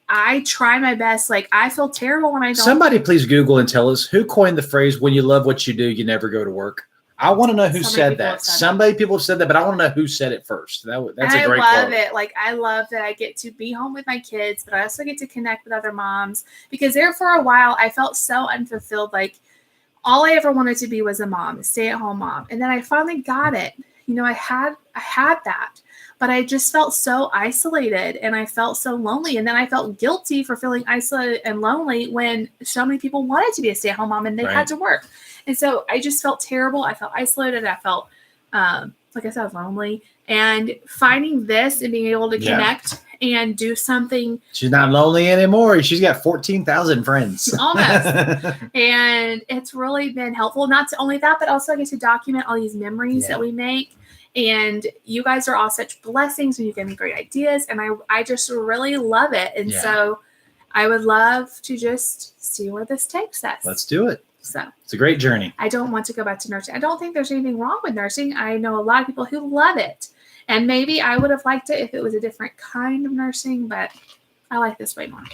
I try my best. Like, I feel terrible when I don't. Somebody please Google and tell us who coined the phrase, when you love what you do, you never go to work. I want to know who said that. Somebody people have said that, but I want to know who said it first. That's a great quote. I love it. Like, I love that I get to be home with my kids, but I also get to connect with other moms because there for a while, I felt so unfulfilled. Like, all I ever wanted to be was a mom, a stay-at-home mom. And then I finally got it. You know, I had that, but I just felt so isolated and I felt so lonely. And then I felt guilty for feeling isolated and lonely when so many people wanted to be a stay-at-home mom and they had to work. And so I just felt terrible. I felt isolated. I felt, like I said, lonely. And finding this and being able to connect and do something. She's not lonely anymore. She's got 14,000 friends. Almost. And it's really been helpful. Not only that, but also I get to document all these memories that we make. And you guys are all such blessings and you give me great ideas. And I just really love it. And so I would love to just see where this takes us. Let's do it. So it's a great journey. I don't want to go back to nursing. I don't think there's anything wrong with nursing. I know a lot of people who love it. And maybe I would have liked it if it was a different kind of nursing, but I like this way more.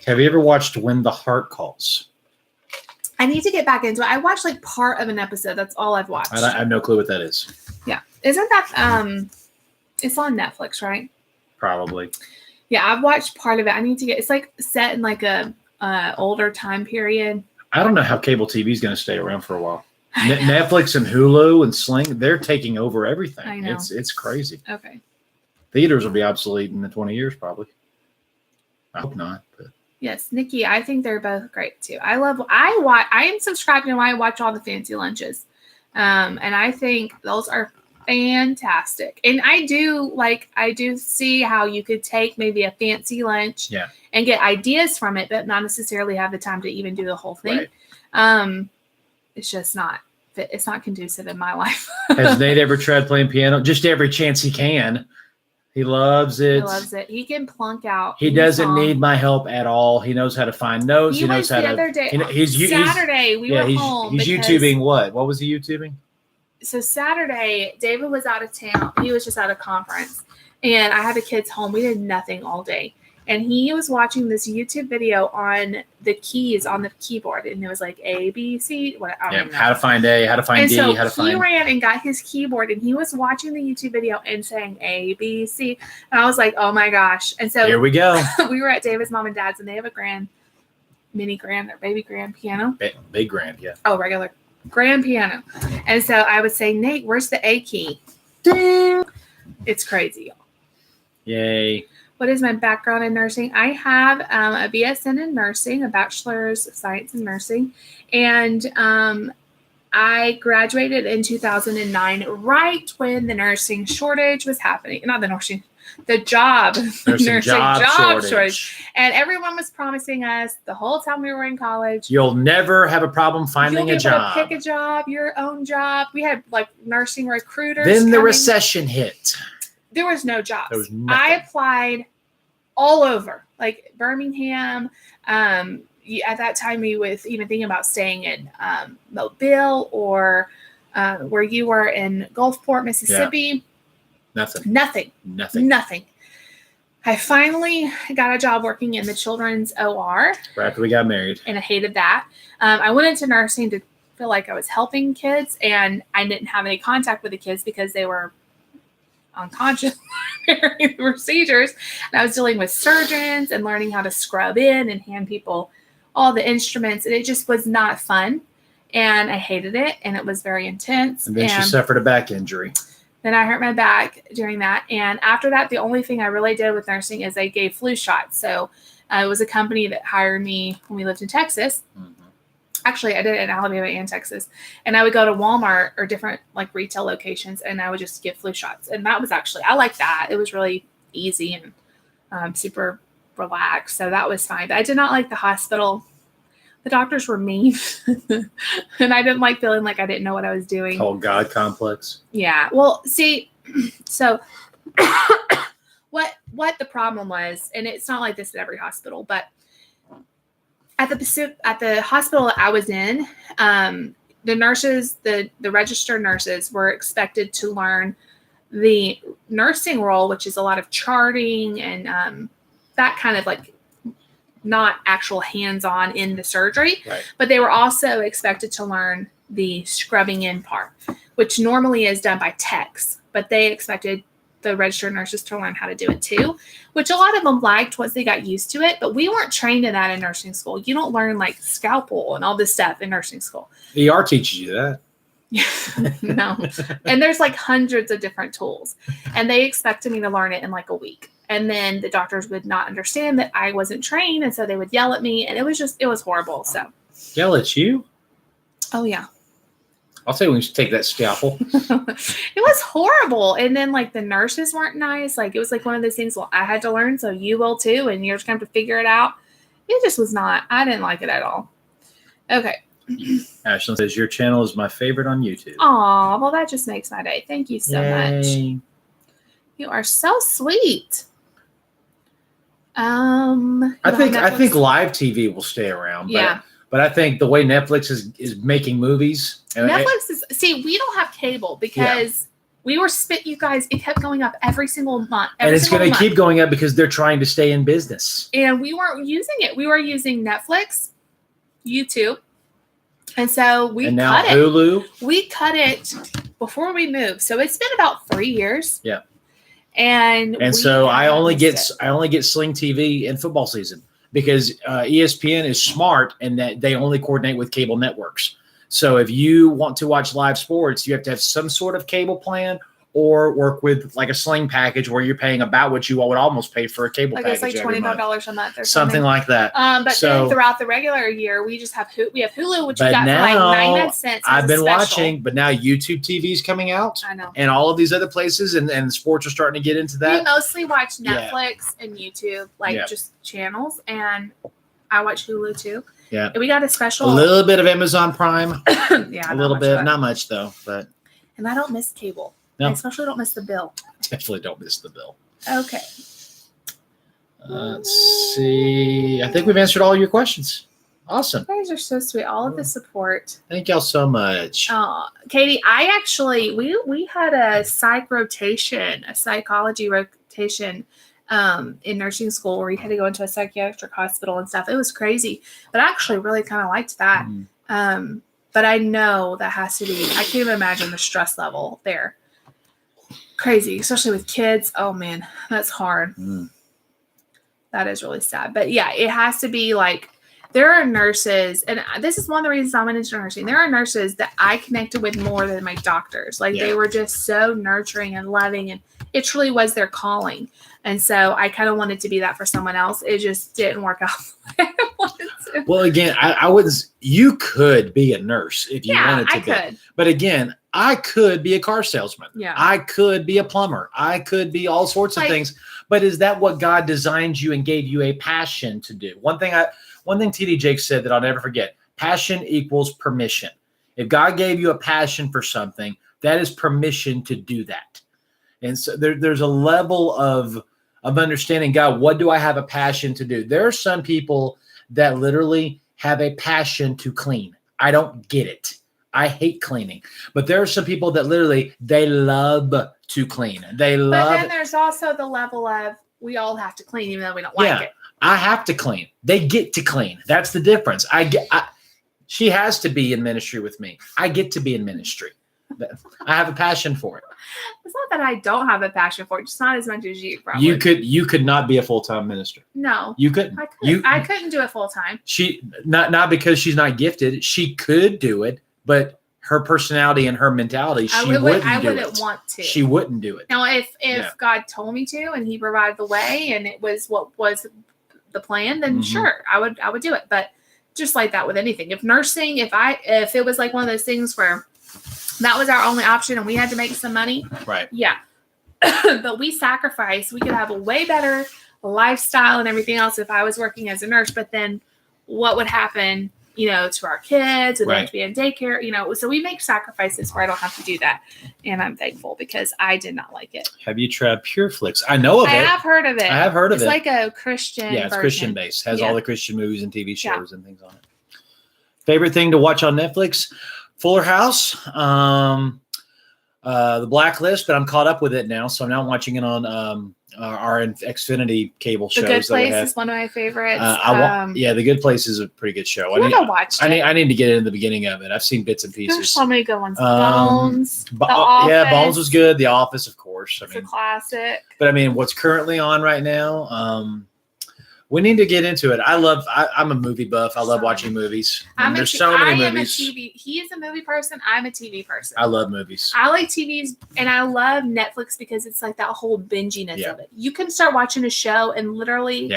Have you ever watched When the Heart Calls? I need to get back into it. I watched like part of an episode. That's all I've watched. I have no clue what that is. Yeah. Isn't that, it's on Netflix, right? Probably. Yeah, I've watched part of it. I need to get, it's like set in like a older time period. I don't know how cable TV is going to stay around for a while. Netflix and Hulu and Sling, they're taking over everything. I know. It's crazy. Okay. Theaters will be obsolete in the 20 years, probably. I hope not. But. Yes, Nikki, I think they're both great too. I am subscribed to why I watch all the fancy lunches. And I think those are fantastic. And I do see how you could take maybe a fancy lunch and get ideas from it, but not necessarily have the time to even do the whole thing. Right. It's just not conducive in my life. Has Nate ever tried playing piano? Just every chance he can. He loves it. He loves it. He can plunk out. He doesn't need my help at all. He knows how to find notes. He knows how to. Other day, Saturday, we were home. He's YouTubing what? What was he YouTubing? So Saturday, David was out of town. He was just at a conference. And I had the kids home. We did nothing all day. And he was watching this YouTube video on the keys on the keyboard. And it was like A, B, C. What, I don't even know. How to find A, how to find D, how to find. He ran and got his keyboard. And he was watching the YouTube video and saying A, B, C. And I was like, oh my gosh. And so here we go. We were at David's mom and dad's. And they have a mini grand or baby grand piano. Big grand, yeah. Oh, regular grand piano. And so I would say, Nate, where's the A key? Ding! It's crazy. Yay. What is my background in nursing? I have a BSN in nursing, a bachelor's of science in nursing. And I graduated in 2009, right when the nursing shortage was happening. Not the nursing, the nursing job shortage. And everyone was promising us the whole time we were in college, you'll never have a problem finding a job. Pick a job, your own job. We had like nursing recruiters. Then the recession hit. There was no jobs. There was nothing. I applied all over, like Birmingham. At that time, we was even thinking about staying in Mobile or where you were in Gulfport, Mississippi. Yeah. Nothing. I finally got a job working in the children's OR. Right after we got married. And I hated that. I went into nursing to feel like I was helping kids, and I didn't have any contact with the kids because they were unconscious during the procedures. And I was dealing with surgeons and learning how to scrub in and hand people all the instruments, and it just was not fun, and I hated it, and it was very intense. And then she suffered a back injury. Then I hurt my back during that, and after that, the only thing I really did with nursing is I gave flu shots. So it was a company that hired me when we lived in Texas. Mm-hmm. Actually, I did it in Alabama and Texas, and I would go to Walmart or different like retail locations, and I would just give flu shots, and that was actually, I liked that. It was really easy and super relaxed, so that was fine. But I did not like the hospital. The doctors were mean, and I didn't like feeling like I didn't know what I was doing. Oh, God complex. Yeah. Well, see, so what the problem was, and it's not like this at every hospital, but at the hospital I was in, the nurses, the registered nurses were expected to learn the nursing role, which is a lot of charting and that kind of like not actual hands-on in the surgery, right. But they were also expected to learn the scrubbing in part, which normally is done by techs, but they expected the registered nurses to learn how to do it too, which a lot of them liked once they got used to it, but we weren't trained in that in nursing school. You don't learn like scalpel and all this stuff in nursing school. ER teaches you that. No. And there's like hundreds of different tools, and they expected me to learn it in like a week. And then the doctors would not understand that I wasn't trained, and so they would yell at me, and it was horrible. So yell at you? Oh yeah. I'll say we should take that scalpel. It was horrible. And then like the nurses weren't nice. Like it was like one of those things, well, I had to learn, so you will too, and you're just gonna have to figure it out. It just was not, I didn't like it at all. Okay. Ashlyn says your channel is my favorite on YouTube. Aw, well that just makes my day. Thank you so much. You are so sweet. I think live TV will stay around. Yeah. But I think the way Netflix is making movies. Netflix we don't have cable because we were you guys, it kept going up every single month. And it's going to keep going up because they're trying to stay in business. And we weren't using it. We were using Netflix, YouTube. And so we cut it. Hulu. We cut it before we moved. So it's been about 3 years. Yeah. And so I only get Sling TV in football season because ESPN is smart and that they only coordinate with cable networks. So if you want to watch live sports, you have to have some sort of cable plan or work with like a Sling package where you're paying about what you would almost pay for a cable package. It's like $25 a month or something like that. But then throughout the regular year, we just have Hulu, which you got for like 99 cents. I've been watching, but now YouTube TV is coming out. I know. And all of these other places, and sports are starting to get into that. We mostly watch Netflix and YouTube, just channels, and I watch Hulu too. Yeah. And we got a special. A little bit of Amazon Prime. Yeah. A little bit. Not much though, but. And I don't miss cable. No. I especially don't miss the bill. Definitely don't miss the bill. Okay. Let's see. I think we've answered all your questions. Awesome. You guys are so sweet. All of the support. Thank y'all so much. Katie, I actually, we had a psychology rotation in nursing school where we had to go into a psychiatric hospital and stuff. It was crazy, but I actually really kind of liked that. But I know that has to be, I can't even imagine the stress level there. Crazy, especially with kids. Oh man, that's hard. That is really sad. But yeah, it has to be like, there are nurses, and this is one of the reasons I went into nursing. There are nurses that I connected with more than my doctors. Like they were just so nurturing and loving, and it truly was their calling. And so I kind of wanted to be that for someone else. It just didn't work out. to. Well, again, I wouldn't. You could be a nurse if you wanted to I be. could. But again, I could be a car salesman. Yeah. I could be a plumber. I could be all sorts of things. But is that what God designed you and gave you a passion to do? One thing TD Jakes said that I'll never forget: passion equals permission. If God gave you a passion for something, that is permission to do that. And so there's a level of understanding, God, what do I have a passion to do? There are some people that literally have a passion to clean. I don't get it. I hate cleaning. But there are some people that literally, they love to clean. But then there's also the level of, we all have to clean even though we don't like it. I have to clean. They get to clean. That's the difference. She has to be in ministry with me. I get to be in ministry. I have a passion for it. It's not that I don't have a passion for it, just not as much as you probably. You could not be a full-time minister. No. You couldn't. I couldn't do it full-time. She not because she's not gifted. She could do it, but her personality and her mentality, I wouldn't want to. She wouldn't do it. Now, if God told me to and he provided the way and it was what was the plan, then sure, I would do it. But just like that with anything. If nursing, if it was like one of those things where that was our only option and we had to make some money. Right. Yeah. But we sacrificed. We could have a way better lifestyle and everything else if I was working as a nurse. But then what would happen, to our kids and them to be in daycare, so we make sacrifices where I don't have to do that. And I'm thankful because I did not like it. Have you tried PureFlix? I know of it. I have heard of it. It's like a Christian it's version. Christian based. Has all the Christian movies and TV shows and things on it. Favorite thing to watch on Netflix? Fuller House, The Blacklist, but I'm caught up with it now, so I'm now watching it on our Xfinity cable shows. The Good Place is one of my favorites. The Good Place is a pretty good show. I never watched it. I need to get into the beginning of it. I've seen bits and pieces. There's so many good ones. Bones. The Office. Bones was good. The Office, of course. It's a classic. But what's currently on right now? We need to get into it. I'm a movie buff. I love watching movies. There's so many movies. He is a movie person. I'm a TV person. I love movies. I like TVs and I love Netflix because it's like that whole binginess of it. You can start watching a show and literally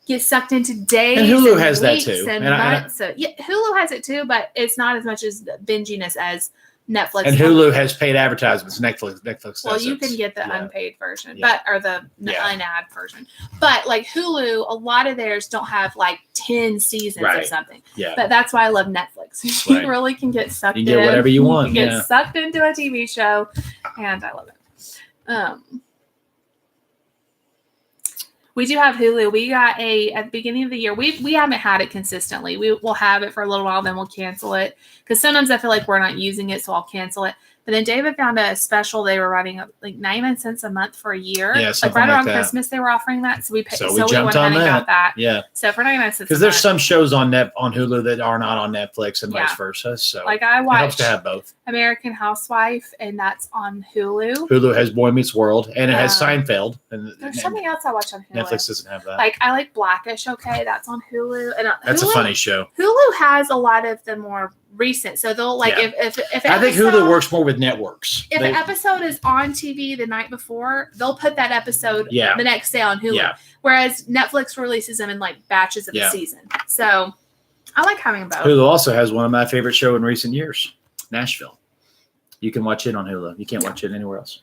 get sucked into days. And Hulu has that too. And months. So Hulu has it too, but it's not as much as the binginess as Netflix. And Hulu has paid advertisements. Netflix. Well, you can get the unpaid version, or the unad version. But like Hulu, a lot of theirs don't have like 10 seasons or something. Yeah. But that's why I love Netflix. You really can get sucked in. You get whatever you want. You get sucked into a TV show, and I love it. We do have Hulu. We got at the beginning of the year. We haven't had it consistently. We will have it for a little while, then we'll cancel it. Because sometimes I feel like we're not using it, so I'll cancel it. But then David found a special they were running like 99 cents a month for a year. Yeah, like right around Christmas they were offering that. So we paid. So we went ahead and got that. Yeah. So for 99 cents. Because there's some shows on Hulu that are not on Netflix and vice versa. So like I watched it helps to have both. American Housewife, and that's on Hulu. Hulu has Boy Meets World, and it has Seinfeld. And there's something else I watch on Hulu. Netflix doesn't have that. Like I like Blackish. Okay, that's on Hulu. And that's Hulu, a funny show. Hulu has a lot of the more recent, so they'll like if I think Hulu works more with networks. If an episode is on TV the night before, they'll put that episode the next day on Hulu. Yeah. Whereas Netflix releases them in like batches of the season. So I like having both. Hulu also has one of my favorite shows in recent years, Nashville. You can watch it on Hulu. You can't watch it anywhere else.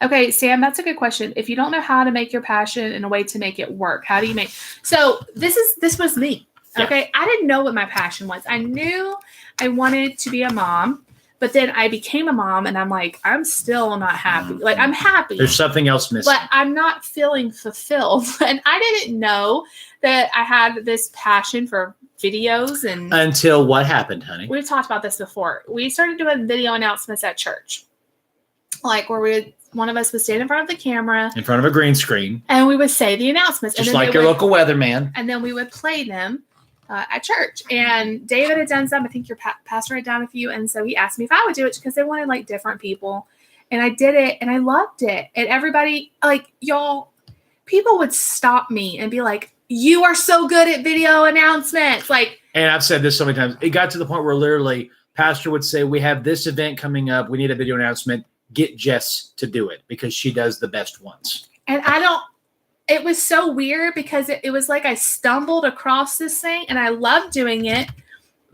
Okay, Sam, that's a good question. If you don't know how to make your passion and a way to make it work, how do you make? So this was me. Okay, I didn't know what my passion was. I knew I wanted to be a mom, but then I became a mom and I'm like, I'm still not happy. Like I'm happy. There's something else missing. But I'm not feeling fulfilled. And I didn't know that I had this passion for videos and until what happened, honey? We've talked about this before. We started doing video announcements at church. Like where one of us would stand in front of the camera. In front of a green screen. And we would say the announcements. Just like your local weatherman. And then we would play them. At church, and David had done some. I think your pastor had done a few, and so he asked me if I would do it because they wanted like different people, and I did it, and I loved it. And everybody, like y'all, people would stop me and be like, "You are so good at video announcements!" Like, and I've said this so many times. It got to the point where literally, pastor would say, "We have this event coming up. We need a video announcement. Get Jess to do it because she does the best ones." And I don't. it was so weird because it was like I stumbled across this thing and I loved doing it.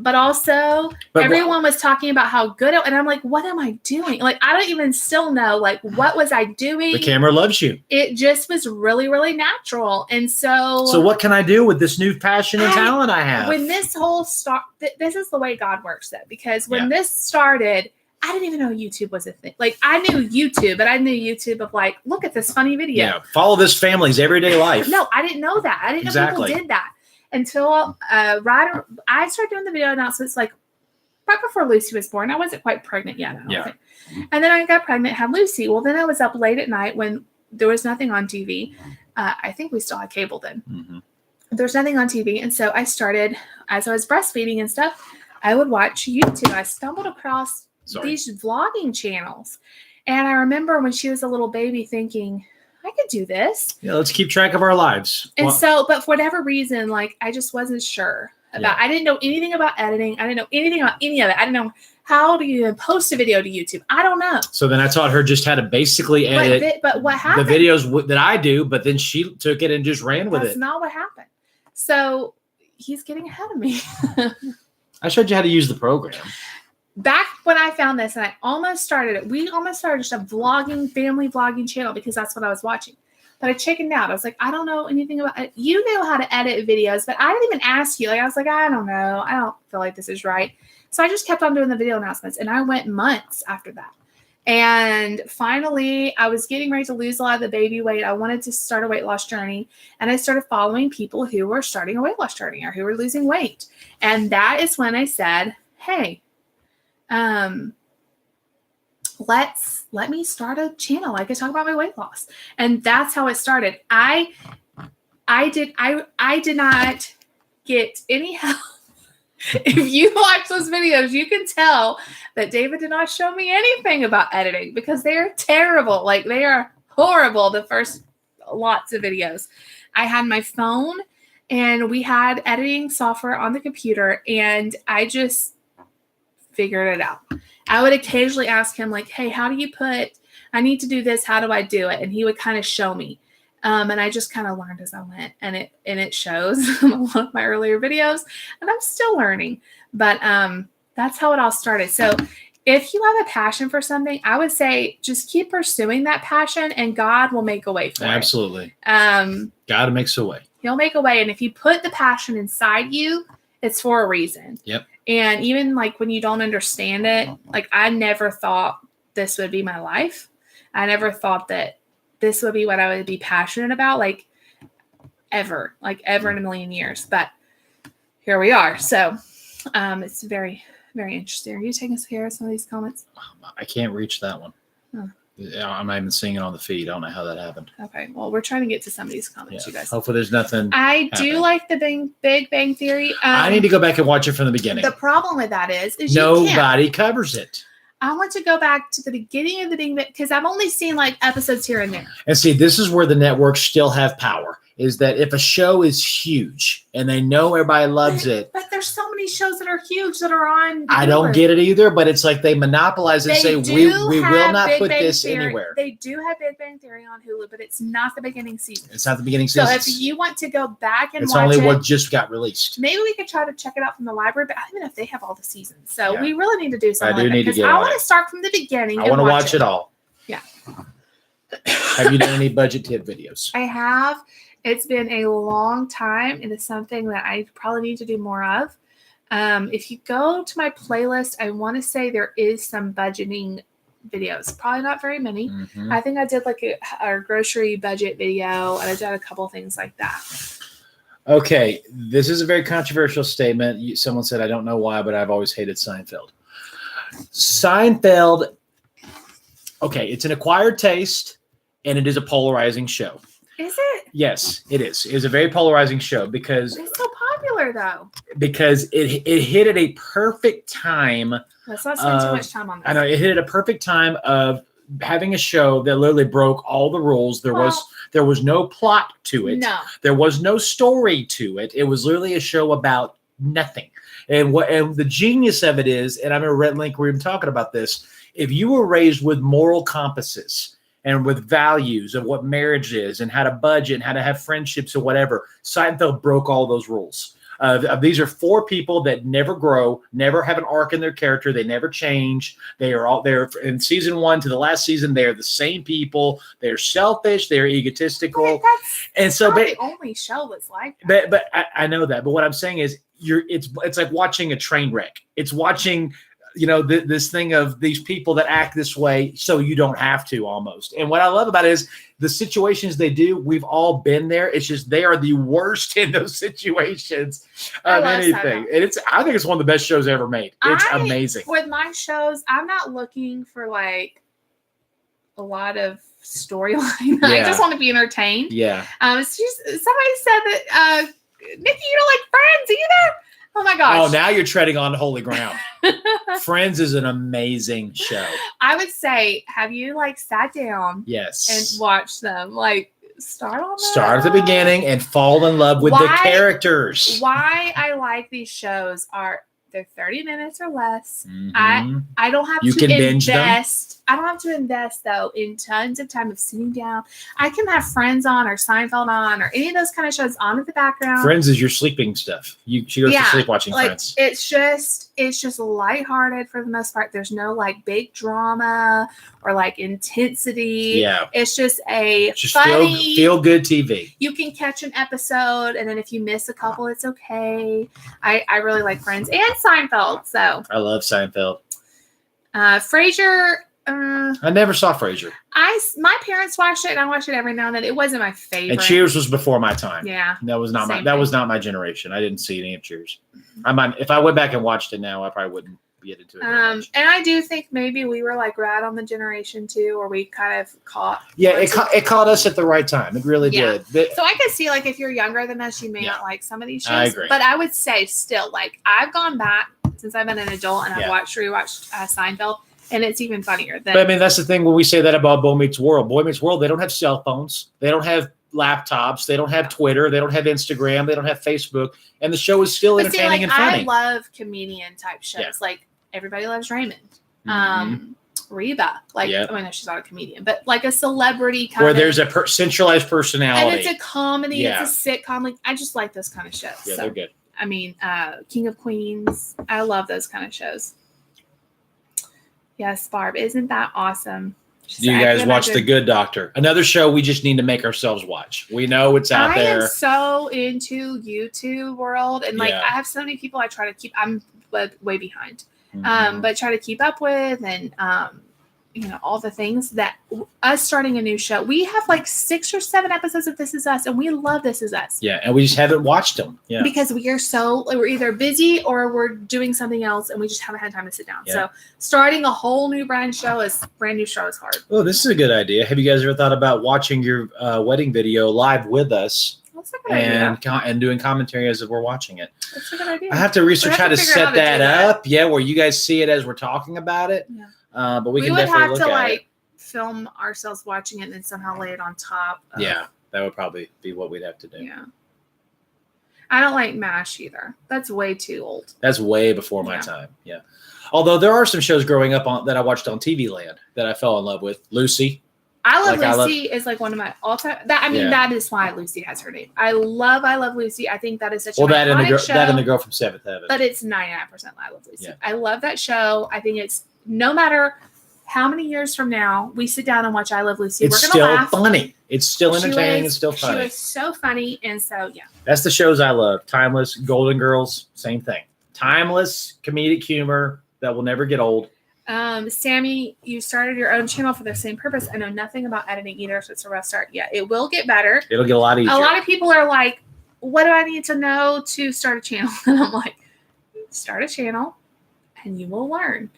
But also, everyone was talking about how good it, and I'm like, what am I doing? Like, I don't even still know, like, what was I doing? The camera loves you. It just was really, really natural. And so what can I do with this new passion and talent I have? When this whole this is the way God works, though, because when this started, I didn't even know YouTube was a thing. Like, I knew YouTube, but I knew YouTube of like, look at this funny video. Yeah, follow this family's everyday life. No, I didn't know that. I didn't know people did that. Until I started doing the video announcements like right before Lucy was born. I wasn't quite pregnant yet. I don't think. And then I got pregnant, had Lucy. Well, then I was up late at night when there was nothing on TV. I think we still had cable then. Mm-hmm. There's nothing on TV. And so I started, as I was breastfeeding and stuff, I would watch YouTube. I stumbled across these vlogging channels. And I remember when she was a little baby thinking, I could do this. Yeah, let's keep track of our lives. And but for whatever reason, like I just wasn't sure about. I didn't know anything about editing. I didn't know anything about any of it. I didn't know how do you even post a video to YouTube. I don't know. So then I taught her just how to basically edit. But what happened? The videos that I do, but then she took it and just ran with it. That's not what happened. So he's getting ahead of me. I showed you how to use the program. Back when I found this and I almost started it, we almost started just a family vlogging channel because that's what I was watching. But I chickened out. I was like, I don't know anything about it. You know how to edit videos, but I didn't even ask you. Like, I was like, I don't know. I don't feel like this is right. So I just kept on doing the video announcements and I went months after that. And finally, I was getting ready to lose a lot of the baby weight. I wanted to start a weight loss journey. And I started following people who were starting a weight loss journey or who were losing weight. And that is when I said, hey, let me start a channel. I could talk about my weight loss. And that's how it started. I did not get any help. If you watch those videos, you can tell that David did not show me anything about editing because they are terrible. Like they are horrible. The first lots of videos. I had my phone and we had editing software on the computer and I just figured it out. I would occasionally ask him like, hey, how do you I need to do this. How do I do it? And he would kind of show me. And I just kind of learned as I went and it shows in a lot of my earlier videos and I'm still learning, but, that's how it all started. So if you have a passion for something, I would say just keep pursuing that passion and God will make a way for it. Absolutely. God makes a way. He'll make a way. And if you put the passion inside you, it's for a reason. Yep. And even like when you don't understand it, like I never thought this would be my life. I never thought that this would be what I would be passionate about, like ever in a million years. But here we are. So it's very, very interesting. Are you taking care of some of these comments? I can't reach that one. Oh. I'm not even seeing it on the feed. I don't know how that happened. Okay. Well, we're trying to get to some of these comments, you guys. Hopefully there's nothing. I do like the Big Bang Theory. I need to go back and watch it from the beginning. The problem with that is nobody covers it. I want to go back to the beginning of the Big Bang because I've only seen like episodes here and there. And see, this is where the networks still have power. Is that if a show is huge and they know everybody loves it. But there's so many shows that are huge that are on. I don't get it either, but it's like they monopolize and say, we will not put this anywhere. They do have Big Bang Theory on Hulu, but it's not the beginning season. It's not the beginning season. So if you want to go back and watch it. It's only what just got released. Maybe we could try to check it out from the library, but I don't even know if they have all the seasons. So we really need to do something like that. Because I want to start from the beginning. I want to watch it all. Yeah. Have you done any budget tip videos? I have. It's been a long time. It is something that I probably need to do more of. If you go to my playlist, I want to say there is some budgeting videos. Probably not very many. Mm-hmm. I think I did like a grocery budget video, and I did a couple of things like that. Okay, this is a very controversial statement. Someone said, I don't know why, but I've always hated Seinfeld. Seinfeld, okay, it's an acquired taste, and it is a polarizing show. Is it? Yes, it is. It's a very polarizing show because it's so popular, though. Because it hit at a perfect time. Let's not spend too much time on this. I know it hit at a perfect time of having a show that literally broke all the rules. There was no plot to it. No. There was no story to it. It was literally a show about nothing. And the genius of it is, and I'm a Red Link. We've been talking about this. If you were raised with moral compasses. and with values of what marriage is and how to budget and how to have friendships or whatever. Seinfeld broke all those rules. These are 4 people that never grow, never have an arc in their character. They never change. They are all there in season 1 to the last season. They are the same people. They're selfish. They're egotistical. And so, the only show that's like that. But I know that. But what I'm saying is, it's like watching a train wreck. It's watching, this thing of these people that act this way, so you don't have to almost. And what I love about it is the situations they do. We've all been there. It's just they are the worst in those situations of anything. And I think it's one of the best shows ever made. It's amazing. With my shows, I'm not looking for like a lot of storyline. I just want to be entertained. Yeah. It's just, somebody said that Nikki, you don't like Friends either. Oh my gosh. Oh, now you're treading on holy ground. Friends is an amazing show. I would say, have you sat down and watched them? Start at the beginning and fall in love with the characters. Why I like these shows are they're 30 minutes or less. Mm-hmm. I don't have to invest. I don't have to invest though in tons of time of sitting down. I can have Friends on or Seinfeld on or any of those kind of shows on in the background. Friends is your sleeping stuff. She goes to sleep watching Friends. It's just lighthearted for the most part. There's no big drama or intensity. Yeah. It's just funny feel good TV. You can catch an episode and then if you miss a couple, it's okay. I really like Friends and Seinfeld. So I love Seinfeld. Frasier. I never saw Frasier. My parents watched it, and I watched it every now and then. It wasn't my favorite. And Cheers was before my time. Yeah, that was not my generation. I didn't see any of Cheers. If I went back and watched it now, I probably wouldn't get into it. And I do think maybe we were right on the generation too, or we kind of caught. Yeah, it caught us at the right time. It really did. So I could see if you're younger than us, you may not like some of these shows. I agree. But I would say still I've gone back since I've been an adult and I've rewatched Seinfeld. And it's even funnier. But that's the thing when we say that about Boy Meets World. Boy Meets World, they don't have cell phones. They don't have laptops. They don't have Twitter. They don't have Instagram. They don't have Facebook. And the show is still entertaining and funny. I love comedian type shows. Everybody Loves Raymond. Reba. She's not a comedian, but a celebrity kind where there's a centralized personality. And it's a comedy. It's a sitcom. I just like those kind of shows. Yeah, they're good. King of Queens. I love those kind of shows. Yes, Barb. Isn't that awesome? Do you guys watch The Good Doctor? Another show we just need to make ourselves watch. We know it's out there. I am so into YouTube world. And I have so many people I try to keep. I'm way behind. But try to keep up with and all the things that us starting a new show. We have 6 or 7 episodes of This Is Us, and we love This Is Us. Yeah, and we just haven't watched them. Yeah, because we are we're either busy or we're doing something else, and we just haven't had time to sit down. Yeah. So starting a whole new brand new show is hard. Oh, this is a good idea. Have you guys ever thought about watching your wedding video live with us? That's a good idea. And doing commentary as if we're watching it. That's a good idea. I have to research how to set that up. Yeah, where you guys see it as we're talking about it. Yeah. But we can definitely look at it. We would have to film ourselves watching it and then somehow lay it on top. That would probably be what we'd have to do. Yeah. I don't like MASH either. That's way too old. That's way before my time. Yeah. Although there are some shows growing up that I watched on TV Land that I fell in love with. Lucy. I Love Lucy is one of my all-time. That is why Lucy has her name. I love Lucy. I think that is such a iconic show. That and the Girl from Seventh Heaven. But it's 99% I Love Lucy. Yeah. I love that show. I think it's no matter how many years from now we sit down and watch I Love Lucy, it's we're gonna laugh. Funny. It's still entertaining and still funny. She was so funny, and so that's the shows I love. Timeless, Golden Girls, same thing. Timeless comedic humor that will never get old. Sammy, you started your own channel for the same purpose. I know nothing about editing either, so it's a rough start. Yeah, it will get better. It'll get a lot easier. A lot of people are like, "What do I need to know to start a channel?" And I'm like, "Start a channel, and you will learn."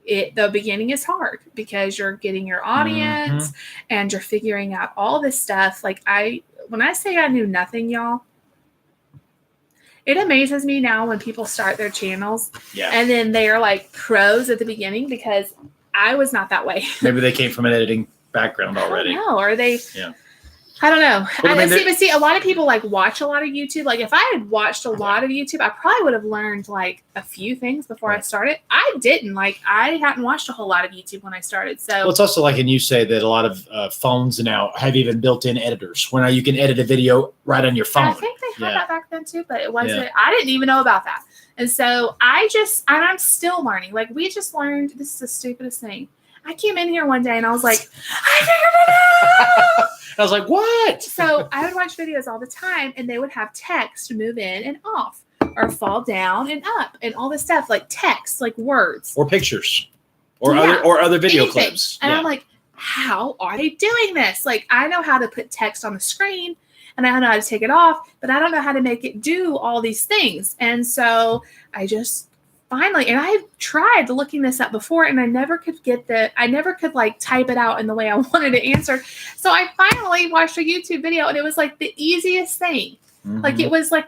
The beginning is hard because you're getting your audience and you're figuring out all this stuff. When I say I knew nothing, y'all, it amazes me now when people start their channels and then they are pros at the beginning because I was not that way. Maybe they came from an editing background already. No, or they. Yeah. I don't know. But I mean, But see, a lot of people like watch a lot of YouTube. Like if I had watched a lot of YouTube, I probably would have learned like a few things before I started. I didn't. Like I hadn't watched a whole lot of YouTube when I started. So well, it's also like, and you say that a lot of phones now have even built-in editors where now you can edit a video right on your phone. I think they had that back then too, but it wasn't. I didn't even know about that. And so I'm still learning. Like we just learned. This is the stupidest thing. I came in here one day and I was like, I figured it out. I was like, what? So I would watch videos all the time and they would have text move in and off or fall down and up and all this stuff like text, like words. Or pictures or other video anything. Clips. And I'm like, how are they doing this? Like I know how to put text on the screen and I know how to take it off, but I don't know how to make it do all these things. And so I just finally, and I tried looking this up before and I never could like type it out in the way I wanted to answer. So I finally watched a YouTube video and it was like the easiest thing. Mm-hmm. Like it was like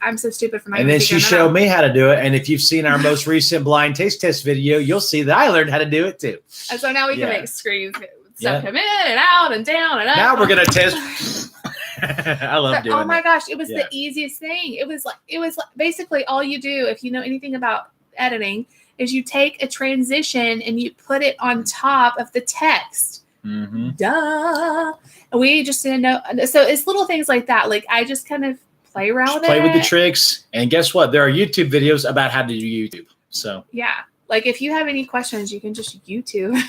I'm so stupid for not. And then she showed me how to do it. And if you've seen our most recent blind taste test video, you'll see that I learned how to do it too. And so now we can make screens stuff come in and out and down and up. Now we're gonna test. I love doing it. Oh my gosh, it was the easiest thing. It was like basically all you do if you know anything about editing is you take a transition and you put it on top of the text. Mm-hmm. Duh. We just didn't know. So it's little things like that. Like I just kind of play around with it. Play with the tricks. And guess what? There are YouTube videos about how to do YouTube. So yeah. Like if you have any questions, you can just YouTube.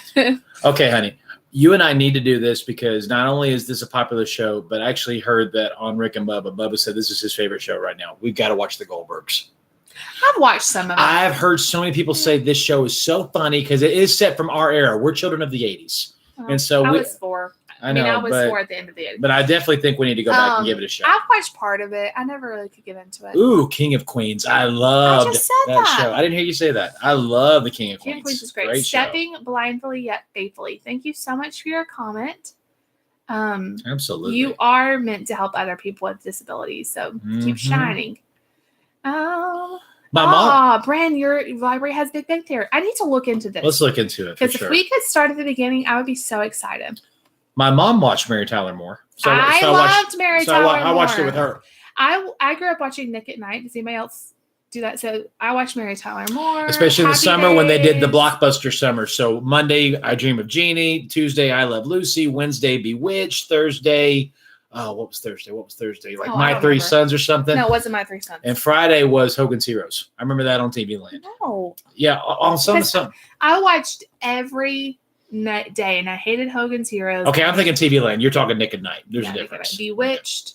Okay, honey. You and I need to do this because not only is this a popular show, but I actually heard that on Rick and Bubba said this is his favorite show right now. We've got to watch the Goldbergs. I've watched some of it. I've heard so many people say this show is so funny because it is set from our era. We're children of the 80s. And so I was 4. I was 4 at the end of the 80s. But I definitely think we need to go back and give it a shot. I've watched part of it. I never really could get into it. Ooh, King of Queens. I loved that show. I didn't hear you say that. I love the King of Queens. King of Queens is great. Stepping blindly yet faithfully. Thank you so much for your comment. Absolutely. You are meant to help other people with disabilities, so keep shining. My mom. Bran, your library has Big Bang Theory. I need to look into this. Let's look into it. Because if we could start at the beginning, I would be so excited. My mom watched Mary Tyler Moore. I loved Mary Tyler Moore. I watched it with her. I grew up watching Nick at Night. Does anybody else do that? So I watched Mary Tyler Moore. Especially in the summer when they did the blockbuster summer. So Monday, I Dream of Jeannie. Tuesday, I Love Lucy. Wednesday, Bewitched. Thursday, what was Thursday? Like My Three Sons or something? No, it wasn't My Three Sons. And Friday was Hogan's Heroes. I remember that on TV Land. No. Yeah, on some. I watched every day and I hated Hogan's Heroes. Okay, I'm thinking TV Land. You're talking Nick at Night. There's a difference. Bewitched.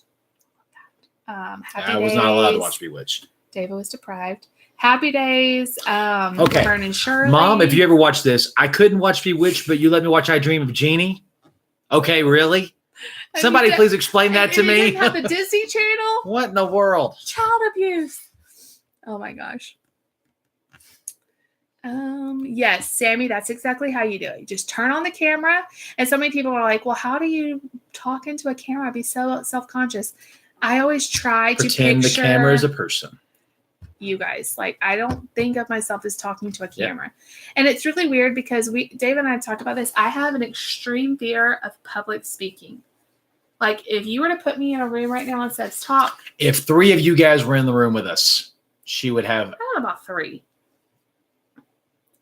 Happy I was not allowed to watch Bewitched. David was deprived. Happy Days. Okay. Vern and Shirley. Mom, if you ever watch this, I couldn't watch Bewitched, but you let me watch I Dream of Jeannie. Okay, really? Somebody please explain that to me. You didn't have the Disney Channel? What in the world? Child abuse. Oh my gosh. Yes, Sammy, that's exactly how you do it. You just turn on the camera. And so many people are like, well, how do you talk into a camera? I'd be so self-conscious. I always try to pretend the camera is a person. You guys, like, I don't think of myself as talking to a camera. And it's really weird because Dave and I have talked about this. I have an extreme fear of public speaking. Like, if you were to put me in a room right now and said, talk. If 3 of you guys were in the room with us, she would have. I don't know about 3.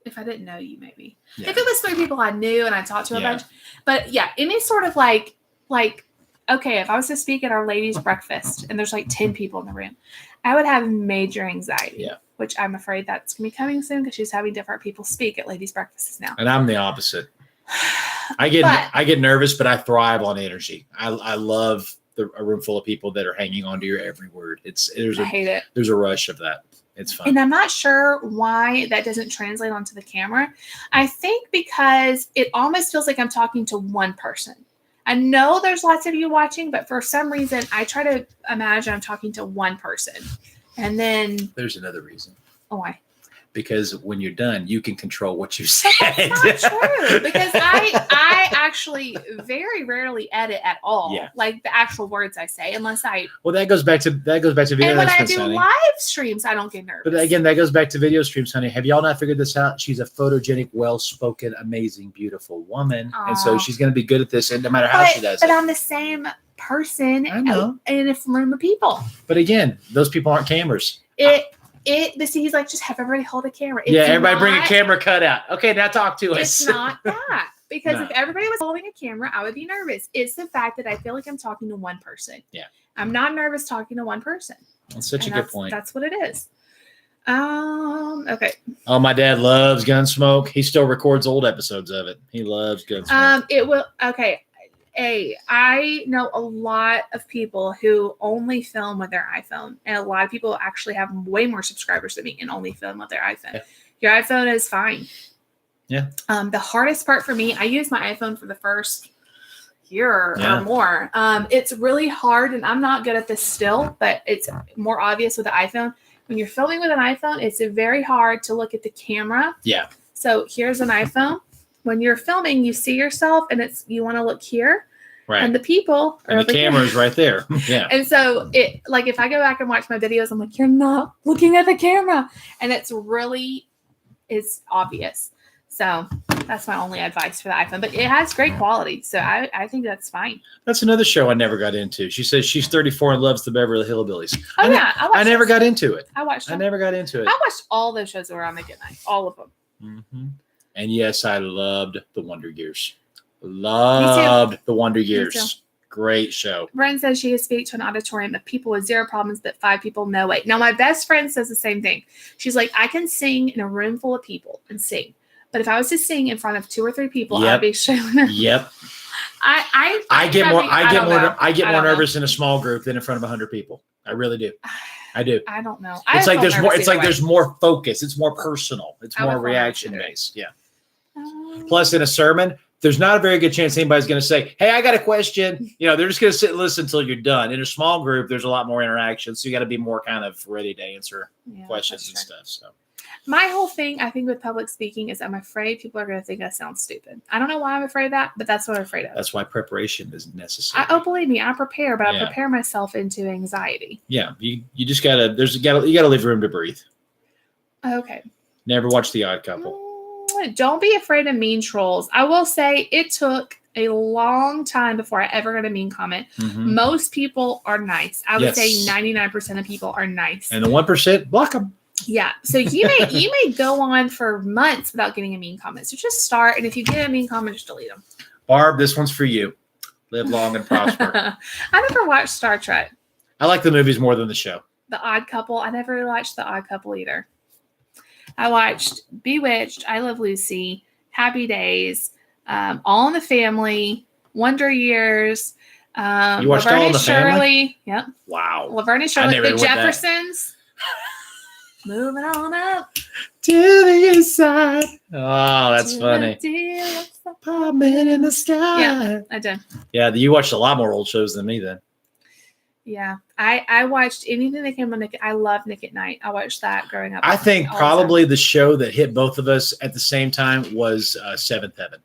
If I didn't know you, maybe. Yeah. If it was 3 people I knew and I talked to a bunch. But yeah, any sort of like, okay, if I was to speak at our ladies' breakfast and there's like 10 people in the room, I would have major anxiety. Yeah. Which I'm afraid that's going to be coming soon because she's having different people speak at ladies' breakfasts now. And I'm the opposite. I get nervous, but I thrive on energy. I love a room full of people that are hanging on to your every word. I hate it. There's a rush of that. It's fun. And I'm not sure why that doesn't translate onto the camera. I think because it almost feels like I'm talking to one person. I know there's lots of you watching, but for some reason, I try to imagine I'm talking to one person. And then there's another reason. Oh, why? because when you're done, you can control what you But said. that's not true, because I actually very rarely edit at all. Yeah. Like the actual words I say, unless I. Well, that goes back to video And when I announcements, do honey. live streams, I don't get nervous. But again, that goes back to video streams, honey. Have y'all not figured this out? She's a photogenic, well-spoken, amazing, beautiful woman, and so Aw. she's going to be good at this, and no matter how she does but it. I'm the same person I know. in a room of people. But again, those people aren't cameras. But see, he's like, just have everybody hold a camera. Yeah, everybody bring a camera cutout. Okay, now talk to us. It's not that. Because No. if everybody was holding a camera, I would be nervous. It's the fact that I feel like I'm talking to one person. Yeah. I'm not nervous talking to one person. That's such And a good point. That's what it is. Okay. Oh, my dad loves Gunsmoke. He still records old episodes of it. He loves Gunsmoke. It will. Okay. I know a lot of people who only film with their iPhone, and a lot of people actually have way more subscribers than me and only film with their iPhone. Yeah. Your iPhone is fine. Yeah. The hardest part for me, I use my iPhone for the first year Yeah. or more. It's really hard, and I'm not good at this still, but it's more obvious with the iPhone. When you're filming with an iPhone, it's very hard to look at the camera. Yeah. So here's an iPhone. When you're filming, you see yourself, and you want to look here, Right. and the people are And the over here. camera's right there. Yeah. And so if I go back and watch my videos, I'm like, you're not looking at the camera, and it's obvious. So that's my only advice for the iPhone, but it has great quality. So I think that's fine. That's another show I never got into. She says she's 34 and loves the Beverly Hillbillies. Oh, yeah. I never got into it. I watched I them. never got into it. I watched all those shows that were on Nick at Night. All of them. Mm-hmm. And yes, I loved the Wonder Years. Loved the Wonder Years. Great show. Bren says she has speak to an auditorium of people with 0 problems, but 5 people, no way. Now, my best friend says the same thing. She's like, I can sing in a room full of people and sing. But if I was to sing in front of 2 or 3 people, Yep. I'd be extremely nervous. Yep. I get more don't know. nervous in a small group than in front of 100 people. I really do. I do. I don't know. It's like felt there's more. nervous It's like either there's more focus. It's more personal. It's I would more feel nervous reaction either. based. Yeah. way. Plus, in a sermon, there's not a very good chance anybody's going to say, "Hey, I got a question." They're just going to sit and listen until you're done. In a small group, there's a lot more interaction, so you got to be more kind of ready to answer Yeah, questions and that's true. stuff. So My whole thing, I think, with public speaking is I'm afraid people are going to think I sound stupid. I don't know why I'm afraid of that, but that's what I'm afraid of. that's why preparation is necessary. Believe me, I prepare, but I Yeah. prepare myself into anxiety. Yeah, you just gotta. You gotta leave room to breathe. Okay. Never watch The Odd Couple. Don't be afraid of mean trolls. I will say it took a long time before I ever got a mean comment. Mhm. Most people are nice. I would say Yes. 99% of people are nice. And the 1%, block them. Yeah. So you may go on for months without getting a mean comment. So just start, and if you get a mean comment, just delete them. Barb, this one's for you. Live long and prosper. I never watched Star Trek. I like the movies more than the show. The Odd Couple. I never really watched The Odd Couple either. I watched Bewitched, I Love Lucy, Happy Days, All in the Family, Wonder Years. You watched Laverne All in and the Family? Shirley. Yep. Wow. Laverne and Shirley. never The went that. Jeffersons. Moving on up. To the inside. Oh, that's to funny. the deal. Apartment in the sky. Yeah, I did. Yeah, you watched a lot more old shows than me then. Yeah. I watched anything that came on Nick. I love Nick at Night. I watched that growing up. I think all the probably the show that hit both of us at the same time was Seventh Heaven.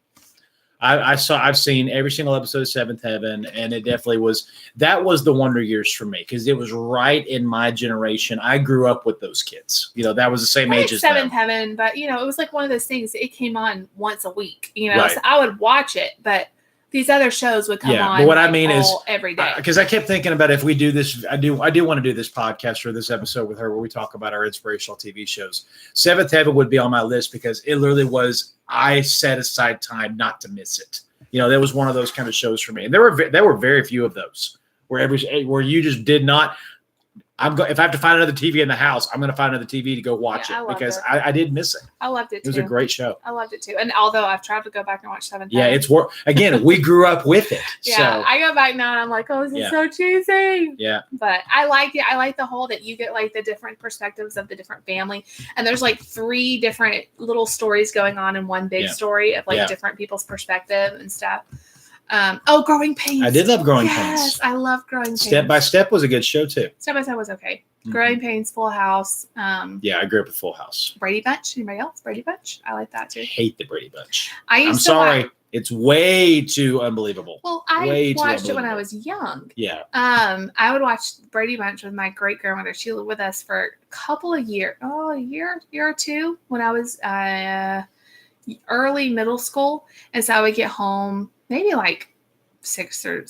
I've seen every single episode of Seventh Heaven, and it definitely was the Wonder Years for me because it was right in my generation. I grew up with those kids. That was the same I age like as Seventh them. Heaven, but it was like one of those things. It came on once a week, Right. So I would watch it, but these other shows would come Yeah, on. but what I mean is, every day. Because I kept thinking about if we do this, I do want to do this podcast or this episode with her where we talk about our inspirational TV shows. Seventh Heaven would be on my list because it literally was. I set aside time not to miss it. That was one of those kind of shows for me, and there were very few of those where you just did not. If I have to find another TV in the house, I'm going to find another TV to go watch Yeah, I it loved because it. I did miss it. I loved it It too. was a great show. I loved it too. And although I've tried to go back and watch Seventh Yeah, Heaven. it's work again. We grew up with it. Yeah, So I go back now and I'm like, oh, this Yeah. is so cheesy. yeah, But I like it. I like the whole that you get like the different perspectives of the different family. And there's like 3 different little stories going on in one big Yeah. story of like Yeah. different people's perspective and stuff. Growing Pains. I did love Growing Yes, Pains. I love Growing Pains. Step by Step was a good show too. Step by Step was okay. Growing Pains, Full House. Yeah, I grew up with Full House. Brady Bunch. Anybody else? Brady Bunch. I like that too. I hate the Brady Bunch. I'm sorry. It's way too unbelievable. Well, I watched it when I was young. Yeah. I would watch Brady Bunch with my great grandmother. She lived with us for a couple of years. Oh, a year or two when I was early middle school. And so I would get home maybe like sixth or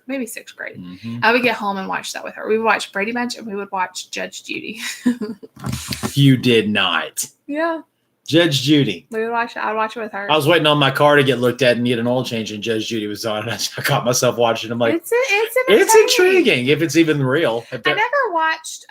maybe sixth grade. I would get home and watch that with her. We would watch Brady Bunch and we would watch Judge Judy. You did not. Yeah. Judge Judy. We would watch it. I would watch it with her. I was waiting on my car to get looked at and need an oil change, and Judge Judy was on, and I caught myself watching. I'm like, it's intriguing if it's even real. I never watched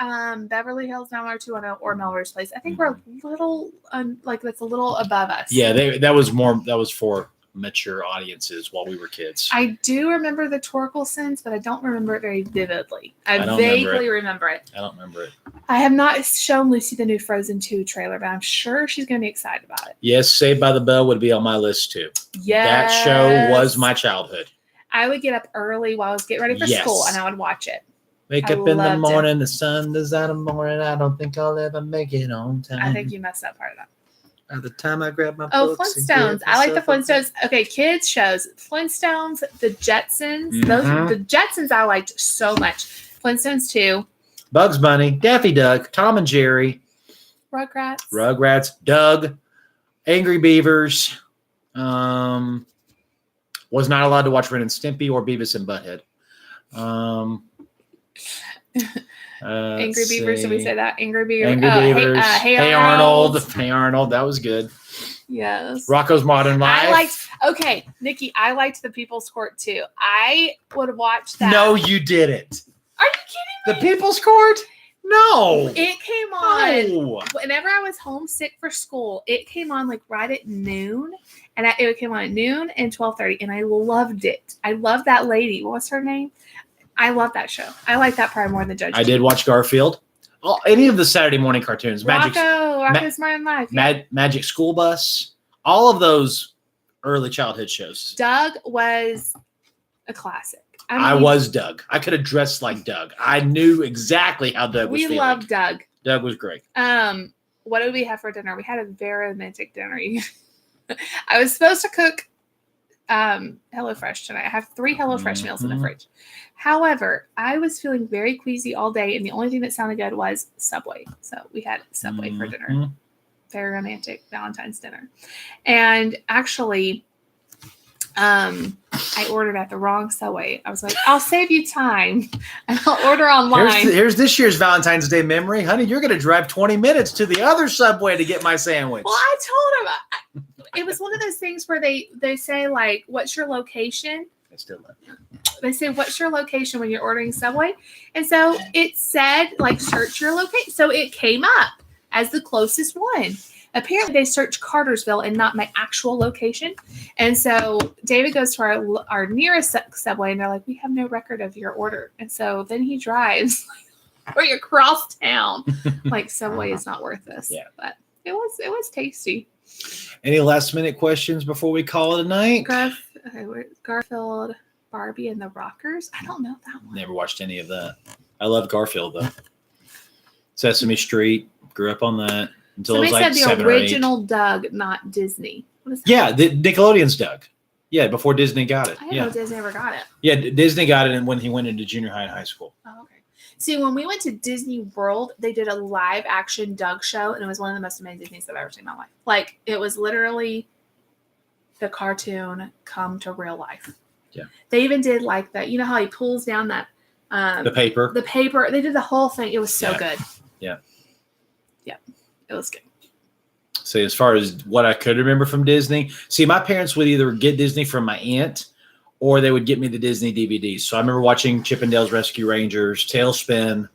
Beverly Hills 90210 or Melrose Place. I think we're a little that's a little above us. Yeah, that was for mature audiences while we were kids. I do remember the Torkelsons, but I don't remember it very vividly. I don't vaguely remember it. I don't remember it. I have not shown Lucy the new Frozen 2 trailer, but I'm sure she's going to be excited about it. Yes, Saved by the Bell would be on my list too. Yes. That show was my childhood. I would get up early while I was getting ready for school, and I would watch it. Wake up in the morning, the sun is out of the morning. I don't think I'll ever make it on time. I think you messed up part of that. By the time I grab my books. Flintstones. I like the Flintstones. Okay, kids shows. Flintstones, the Jetsons. The Jetsons I liked so much. Flintstones 2. Bugs Bunny, Daffy Duck, Tom and Jerry. Rugrats. Doug. Angry Beavers. Was not allowed to watch Ren and Stimpy or Beavis and Butthead. Angry Beavers, did we say that? Angry Beavers. Beavers. Hey Arnold. Hey Arnold, that was good. Yes. Rocco's Modern Life. Nikki, I liked the People's Court too. I would watch that. No, you didn't. Are you kidding me? The People's Court? No. It came on. Whenever I was homesick for school, it came on like right at noon. And it came on at noon and 12:30. And I loved it. I loved that lady. What's her name? I love that show. I like that part more than Judge. I did watch Garfield. Any of the Saturday morning cartoons. Rocco's Modern Life. Yeah. Magic School Bus. All of those early childhood shows. Doug was a classic. I was Doug. I could have dressed like Doug. I knew exactly how Doug was feeling. We loved Doug. Doug was great. What did we have for dinner? We had a very romantic dinner. I was supposed to cook HelloFresh tonight. I have 3 HelloFresh meals in the fridge. However, I was feeling very queasy all day, and the only thing that sounded good was Subway. So we had Subway for dinner. Very romantic Valentine's dinner. And actually, I ordered at the wrong Subway. I was like, I'll save you time, and I'll order online. Here's this year's Valentine's Day memory. Honey, you're going to drive 20 minutes to the other Subway to get my sandwich. Well, I told him. It was one of those things where they say, like, what's your location? I still love you. They say, what's your location when you're ordering Subway? And so it said, like, search your location. So it came up as the closest one. Apparently, they searched Cartersville and not my actual location. And so David goes to our nearest Subway, and they're like, we have no record of your order. And so then he drives like, across town. Like, Subway is not worth this. Yeah. But it was tasty. Any last minute questions before we call it a night? Garfield, Barbie, and the Rockers. I don't know that one. Never watched any of that. I love Garfield though. Sesame Street. Grew up on that until Somebody I was like said 7 the or 8. original Doug, not Disney. What is that? Yeah, the Nickelodeon's Doug. Yeah, before Disney got it. I didn't know Disney ever got it. Yeah, Disney got it when he went into junior high and high school. Oh, okay. See, when we went to Disney World, they did a live action Doug show, and it was one of the most amazing things I've ever seen in my life. Like, it was literally the cartoon come to real life. Yeah. They even did like that. You know how he pulls down that the paper. The paper. They did the whole thing. It was so good. Yeah. Yeah. It was good. So as far as what I could remember from Disney, see, my parents would either get Disney from my aunt or they would get me the Disney DVDs. So I remember watching Chip 'n Dale's Rescue Rangers, Tailspin,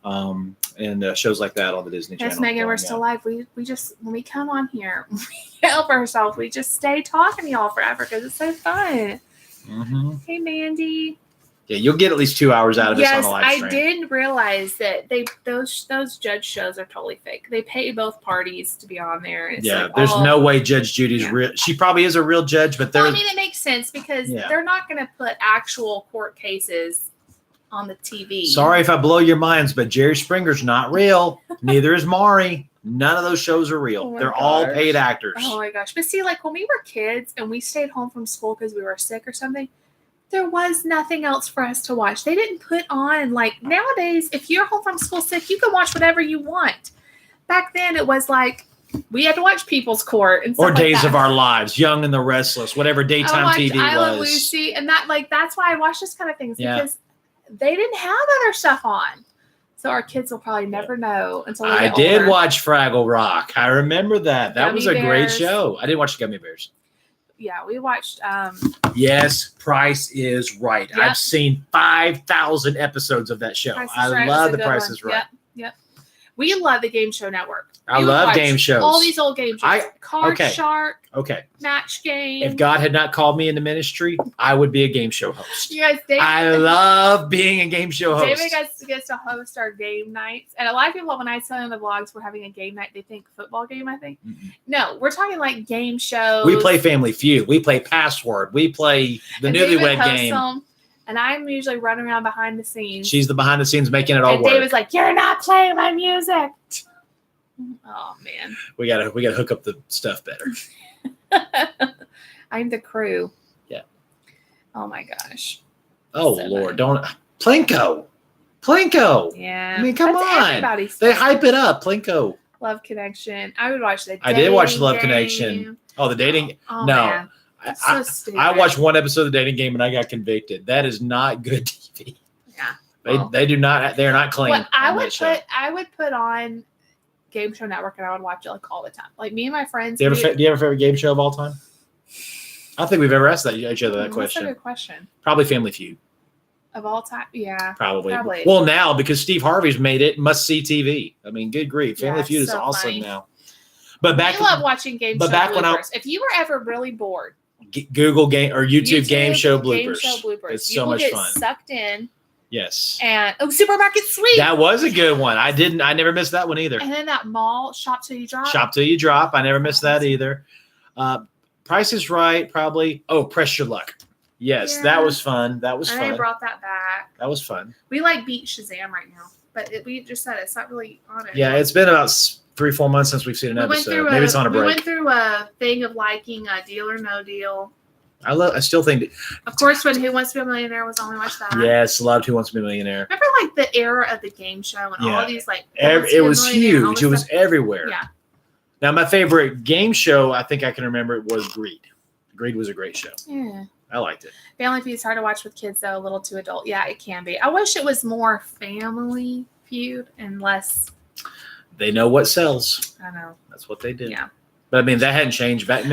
and shows like that on the Disney Channel. Yes, Megan, we're still live. We just, when we come on here, we help ourselves. We just stay talking to y'all forever because it's so fun. Mm-hmm. Hey, Mandy. Yeah, you'll get at least 2 hours out of this on a live stream. I did realize that those judge shows are totally fake. They pay both parties to be on there. It's there's no way Judge Judy's real. She probably is a real judge, but I mean, it makes sense because they're not going to put actual court cases on the TV. Sorry if I blow your minds, but Jerry Springer's not real. Neither is Maury. None of those shows are real. They're all paid actors. Oh my gosh. But see, like when we were kids and we stayed home from school because we were sick or something, there was nothing else for us to watch. They didn't put on, like nowadays, if you're home from school sick, you can watch whatever you want. Back then it was like we had to watch People's Court and stuff or Days like that. of Our Lives, Young and the Restless, whatever daytime TV I Love was. Lucy, and that's why I watch this kind of things because they didn't have other stuff on. So our kids will probably never know until they get I did older. watch Fraggle Rock. I remember that. That was a Gummy great Bears. show. I didn't watch Gummy Bears. Yeah, we watched. Yes, Price is Right. Yep. I've seen 5,000 episodes of that show. I love The Price is Right. Yep. We love the Game Show Network. I love game shows. All these old game shows. Card Shark. Okay. Match Game. If God had not called me into ministry, I would be a game show host. You guys, I love being a game show host. David gets to host our game nights. And a lot of people, when I tell them the vlogs, we're having a game night, they think football game, I think. Mm-hmm. No, we're talking like game shows. We play Family Feud. We play Password. We play the Newlywed Game. And I'm usually running around behind the scenes. She's the behind the scenes making it all work. And David's like, "You're not playing my music." Oh man. We gotta hook up the stuff better. I'm the crew. Yeah. Oh my gosh. Oh so Lord, don't Plinko. Yeah. I mean, come on. They hype it up. Plinko. Love Connection. I would watch the. I did watch the Love Connection. Oh, the dating. Oh, no. Man. So stupid. I watched one episode of the dating game and I got convicted. That is not good TV. Yeah. They do not. They are not clean. Well, I would put on Game Show Network and I would watch it like all the time. Like me and my friends. Do you have a favorite game show of all time? I don't think we've ever asked each other that question. That's a good question. Probably Family Feud. Of all time, yeah. Probably. Well, now because Steve Harvey's made it must see TV. I mean, good grief, Family Feud is so awesome funny. Now. But back, I love watching game show bloopers. If you were ever really bored, Google game or YouTube game show bloopers. It's so much fun. Sucked in. Yes. And Supermarket Sweep. That was a good one. I never missed that one either. And then that mall Shop Till You Drop. Shop Till You Drop. I never missed that either. Price is Right, probably. Oh, Press Your Luck. Yes, that was fun. That was fun. I brought that back. That was fun. We beat Shazam right now, but we just said it's not really on it. Yeah, it's been about 3-4 months since we've seen an episode. Maybe it's on a break. We went through a thing of liking Deal or No Deal. I still think. Of course, when Who Wants to Be a Millionaire was on, we watched that. Yes, loved Who Wants to Be a Millionaire. Remember, like the era of the game show and all of these it was huge. It was everywhere. Yeah. Now, my favorite game show, I think I can remember, was Greed. Greed was a great show. Yeah. I liked it. Family Feud is hard to watch with kids, though, a little too adult. Yeah, it can be. I wish it was more Family Feud and less. They know what sells. I know. That's what they do. Yeah. But I mean, that hadn't changed back. When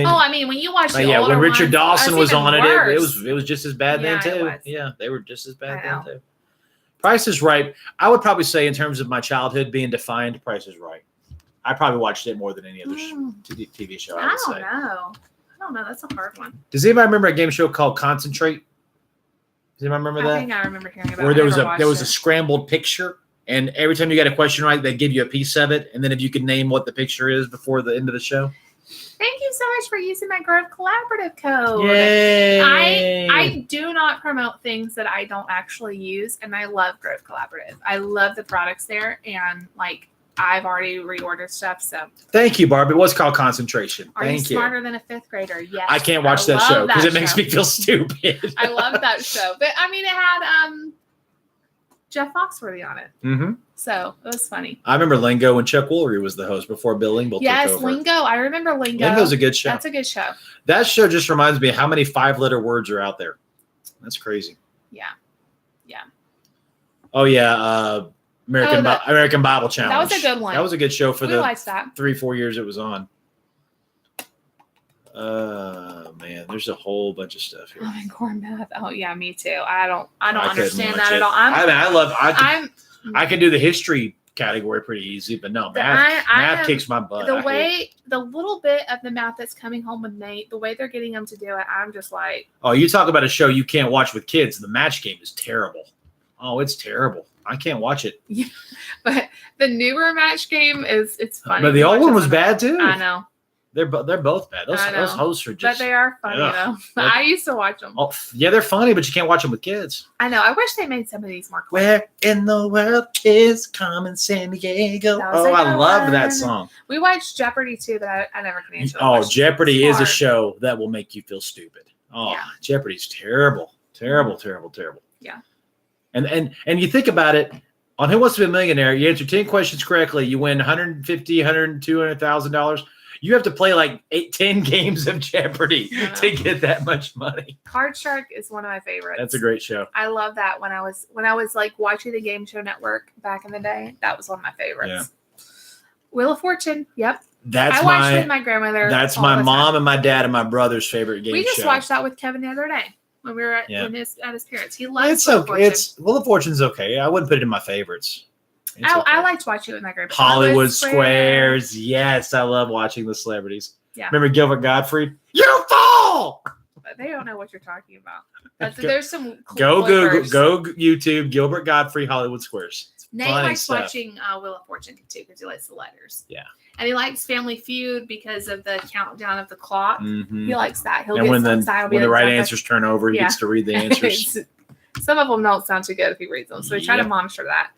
you watch the older when Richard Dawson was on it, it was just as bad then too. Yeah, they were just as bad then too. Price is Right. I would probably say in terms of my childhood being defined, Price is Right. I probably watched it more than any other TV show. I don't know. That's a hard one. Does anybody remember a game show called Concentrate? Does anybody remember that? I think I remember hearing about it. Where there was a scrambled picture, and every time you got a question right, they give you a piece of it, and then if you could name what the picture is before the end of the show. Thank you so much for using my Grove Collaborative code. Yay! I do not promote things that I don't actually use, and I love Grove Collaborative. I love the products there, and I've already reordered stuff. So thank you, Barb. It was called Concentration. Are you smarter than a fifth grader? Yes. I can't watch that show because it makes me feel stupid. I love that show, but I mean, it had Jeff Foxworthy on it. Mm-hmm. So it was funny. I remember Lingo when Chuck Woolery was the host before Bill Lingle took over. Yes, Lingo. I remember Lingo. Lingo's a good show. That's a good show. That show just reminds me of how many 5-letter words are out there. That's crazy. Yeah. Yeah. Oh, yeah. American Bible Challenge. That was a good one. That was a good show for the liked that. 3-4 years it was on. Man, there's a whole bunch of stuff here. Oh, and corn meth. Oh, yeah, me too. I don't understand that at all. I can do the history category pretty easy, but no, math kicks my butt. The little bit of the math that's coming home with Nate, the way they're getting him to do it, I'm just like, oh, you talk about a show you can't watch with kids. The Match Game is terrible. Oh, it's terrible. I can't watch it. Yeah, but the newer Match Game it's funny. But the old one was bad too. I know. They're both bad. Those hosts are just. But they are funny though. I used to watch them. Oh yeah, they're funny, but you can't watch them with kids. I know. I wish they made some of these more. Where in the world is Carmen San Diego? Oh, I love that song. We watched Jeopardy too, but I never can answer. Oh, Jeopardy is a show that will make you feel stupid. Oh, yeah. Jeopardy's terrible. Terrible. Yeah. And you think about it, on Who Wants to Be a Millionaire, you answer 10 questions correctly, you win $150,000, $200,000. You have to play like 10 games of Jeopardy to get that much money. Card Shark is one of my favorites. That's a great show. I love that when I was like watching the Game Show Network back in the day. That was one of my favorites. Yeah. Wheel of Fortune. Yep. I watched it with my grandmother. That's my mom and my dad and my brother's favorite game show. We just watched that with Kevin the other day when we were at his parents. He loves Wheel of Fortune. Wheel of Fortune's okay. I wouldn't put it in my favorites. I liked watching it with my grandpa. Hollywood Squares. Yes, I love watching the celebrities. Yeah. Remember Gilbert Gottfried? You fall! But they don't know what you're talking about. There's some cool Go YouTube, Gilbert Gottfried, Hollywood Squares. Nate likes watching Wheel of Fortune too because he likes the letters. Yeah. And he likes Family Feud because of the countdown of the clock. Mm-hmm. He likes that. When the right answers turn over, he gets to read the answers. Some of them don't sound too good if he reads them. So we try to monitor that.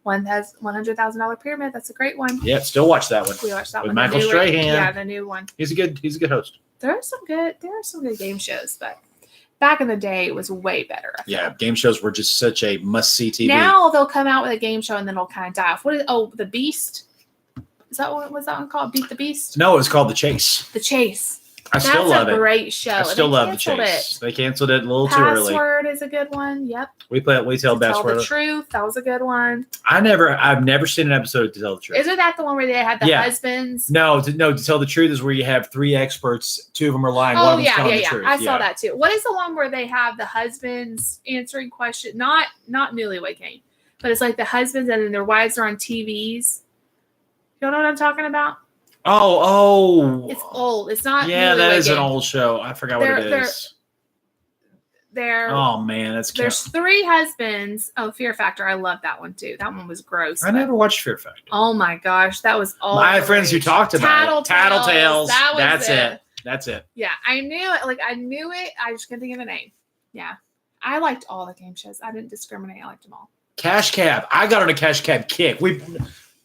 One has $100,000 Pyramid. That's a great one. Yeah, still watch that one. We watched that with one. Michael Strahan. Yeah, the new one. He's a good host. There are some good game shows, but back in the day it was way better. Yeah, game shows were just such a must-see TV. Now they'll come out with a game show and then it'll kind of die off. The Beast? Is that what was that one called? Beat the Beast? No, it was called The Chase. The Chase. I still love it. That's a great show. I still love The Chase. They canceled it a little too early. Password is a good one. Yep. We tell Password. Tell the Truth. That was a good one. I've never seen an episode To Tell the Truth. Isn't that the one where they had the husbands? No, To Tell the Truth is where you have 3 experts. 2 of them are lying. One of them's telling the truth. I saw that too. What is the one where they have the husbands answering questions? Not Newlywed Game, but it's like the husbands and then their wives are on TVs. You don't know what I'm talking about? Oh. It's old. It's not. Yeah, that is an old show. I forgot what it is. Oh man, there's 3 husbands. Oh, Fear Factor. I love that one too. That one was gross. I never watched Fear Factor. Oh my gosh, that was all. My friends who talked about Tattletales. That's it. Yeah, I knew it. I knew it. I just couldn't think of the name. Yeah, I liked all the game shows. I didn't discriminate. I liked them all. Cash Cab. I got on a Cash Cab kick.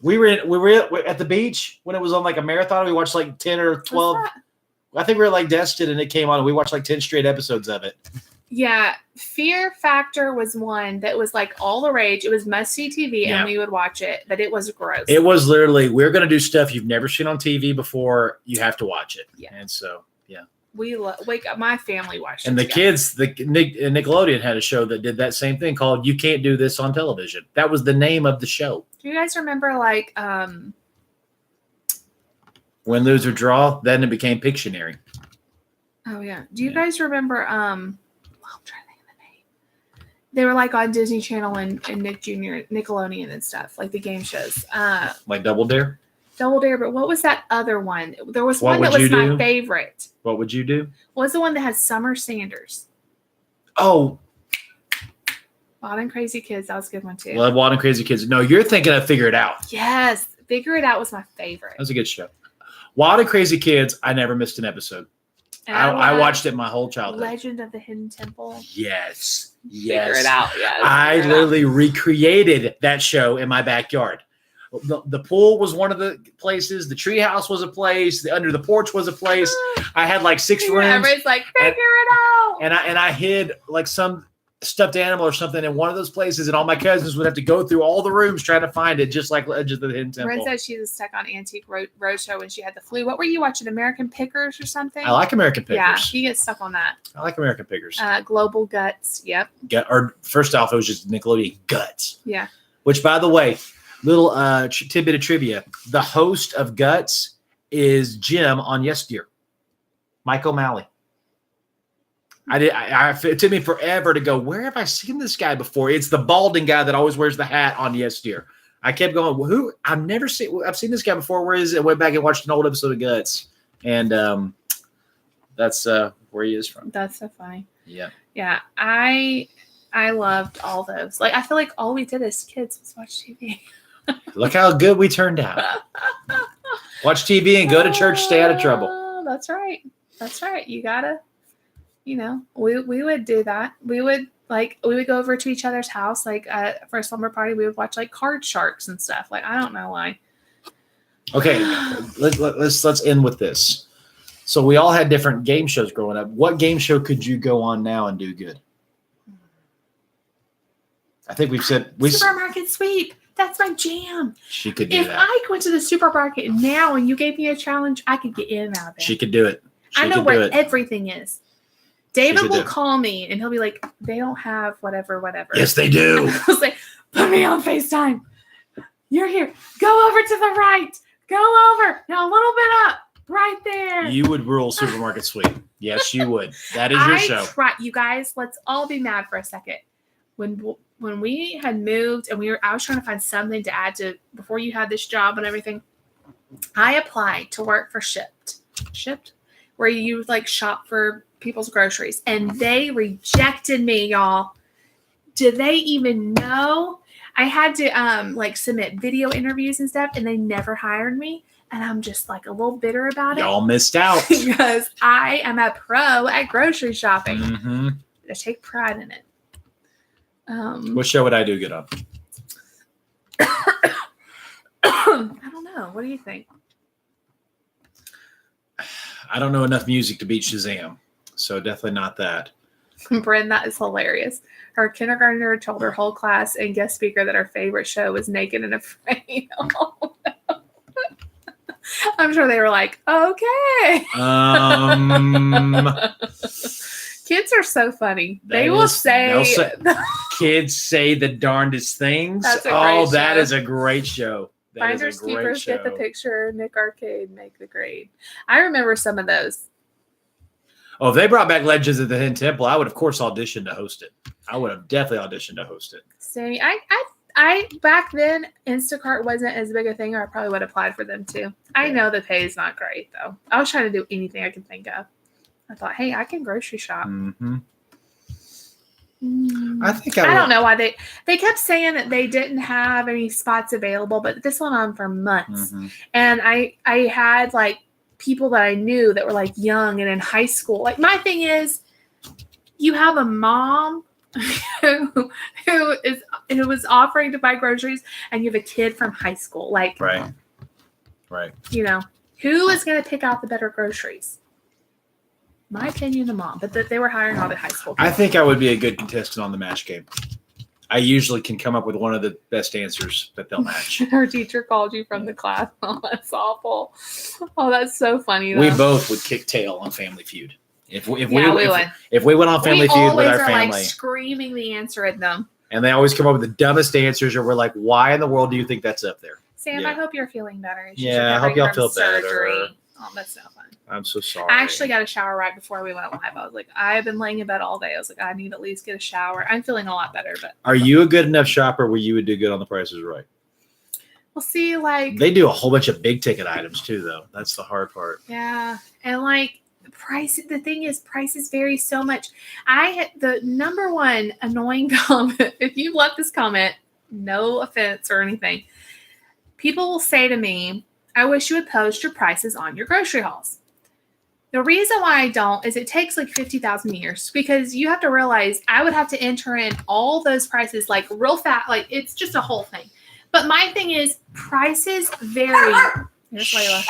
We were at the beach when it was on like a marathon. We watched like 10 or 12. I think we were like Destin and it came on and we watched like 10 straight episodes of it. Yeah. Fear Factor was one that was like all the rage. It was must-see TV and we would watch it, but it was gross. It was literally, we're going to do stuff you've never seen on TV before. You have to watch it. Yeah. And so, yeah. My family watched it. And the kids, Nickelodeon had a show that did that same thing called You Can't Do This on Television. That was the name of the show. Do you guys remember Win, Lose, or Draw? Then it became Pictionary. Oh yeah. Do you guys remember I'm trying to think of the name. They were like on Disney Channel and Nick Jr., Nickelodeon and stuff, like the game shows. Like Double Dare? Double Dare, but what was that other one? There was one that was my favorite. What would you do? What was the one that had Summer Sanders? Oh. Wild and Crazy Kids. That was a good one too. Love Wild and Crazy Kids. No, you're thinking of Figure It Out. Yes. Figure It Out was my favorite. That was a good show. Wild and Crazy Kids, I never missed an episode. I watched it my whole childhood. Legend of the Hidden Temple. Yes. Figure It Out. Yes. I literally recreated that show in my backyard. The pool was one of the places. The treehouse was a place. The under the porch was a place. I had like 6 rooms. Everybody's like, figure it out. And I hid like some stuffed animal or something in one of those places, and all my cousins would have to go through all the rooms trying to find it, just like Legend of the Hidden Temple. Brent said she was stuck on Antique Roadshow when she had the flu. What were you watching? American Pickers or something? I like American Pickers. Yeah, he gets stuck on that. I like American Pickers. Global Guts. Yep. Or first off, it was just Nickelodeon Guts. Yeah. Which, by the way, little tidbit of trivia: the host of Guts is Jim on Yes Dear, Mike O'Malley. It took me forever to go, where have I seen this guy before? It's the balding guy that always wears the hat on Yes Dear. I kept going. Who? I've seen this guy before. Where is it? I went back and watched an old episode of Guts, and that's where he is from. That's so funny. Yeah. Yeah, I loved all those. Like, I feel like all we did as kids was watch TV. Look how good we turned out. Watch TV and go to church. Stay out of trouble. That's right. That's right. You gotta, we would do that. We would go over to each other's house, like for a slumber party. We would watch like Card Sharks and stuff. Like, I don't know why. Okay, let's end with this. So we all had different game shows growing up. What game show could you go on now and do good? I think we've said Supermarket Sweep. That's my jam. She could do that. If I went to the supermarket now and you gave me a challenge, I could get in and out of it. She could do it. I know where everything is. David will call me and he'll be like, they don't have whatever. Yes, they do. I was like, put me on FaceTime. You're here. Go over to the right. Go over. Now a little bit up. Right there. You would rule Supermarket Sweep. Yes, you would. That is your show. You guys, let's all be mad for a second. When we had moved and I was trying to find something to add to before you had this job and everything, I applied to work for Shipped, where you like shop for people's groceries, and they rejected me, y'all. Do they even know? I had to submit video interviews and stuff, and they never hired me. And I'm just like a little bitter about it. Y'all missed out. Because I am a pro at grocery shopping. Mm-hmm. I take pride in it. What show would I do good on? I don't know. What do you think? I don't know enough music to beat Shazam. So definitely not that. Bryn, that is hilarious. Her kindergartner told her whole class and guest speaker that her favorite show was Naked and Afraid. Oh, no. I'm sure they were like, okay. Kids are so funny. Kids say the darndest things. That's a great show. Is a great show. Finders Keepers, Get the Picture, Nick Arcade, Make the Grade. I remember some of those. Oh, if they brought back Legends of the Hidden Temple, I would, of course, audition to host it. I would have definitely auditioned to host it. Sammy, I back then, Instacart wasn't as big a thing, or I probably would have applied for them too. I know the pay is not great, though. I was trying to do anything I could think of. I thought, hey, I can grocery shop. Mm-hmm. I don't know why they kept saying that they didn't have any spots available, but this went on for months. Mm-hmm. And I had like people that I knew that were like young and in high school. Like, my thing is, you have a mom who was offering to buy groceries, and you have a kid from high school. Like, right. Who is going to pick out the better groceries? My opinion, the mom, but they were hiring all the high school people. I think I would be a good contestant on the match game. I usually can come up with one of the best answers that they'll match. Her teacher called you from the class. Oh, that's awful. Oh, that's so funny, though. We both would kick tail on Family Feud. If we went on Family Feud with our family, like screaming the answer at them, and they always come up with the dumbest answers, or we're like, "Why in the world do you think that's up there?" Sam, I hope you're feeling better. I hope y'all feel surgery. better. Oh, that's no fun. I'm so sorry. I actually got a shower right before we went live. I was like, I've been laying in bed all day. I was like, I need to at least get a shower. I'm feeling a lot better. But are you a good enough shopper where you would do good on The Price is Right? Well, see, like, they do a whole bunch of big ticket items too, though. That's the hard part. Yeah, and like price. The thing is, prices vary so much. The number one annoying comment. If you left this comment, no offense or anything, people will say to me, I wish you would post your prices on your grocery hauls. The reason why I don't is it takes like 50,000 years, because you have to realize I would have to enter in all those prices like real fast. Like, it's just a whole thing. But my thing is, prices vary. Here's Layla.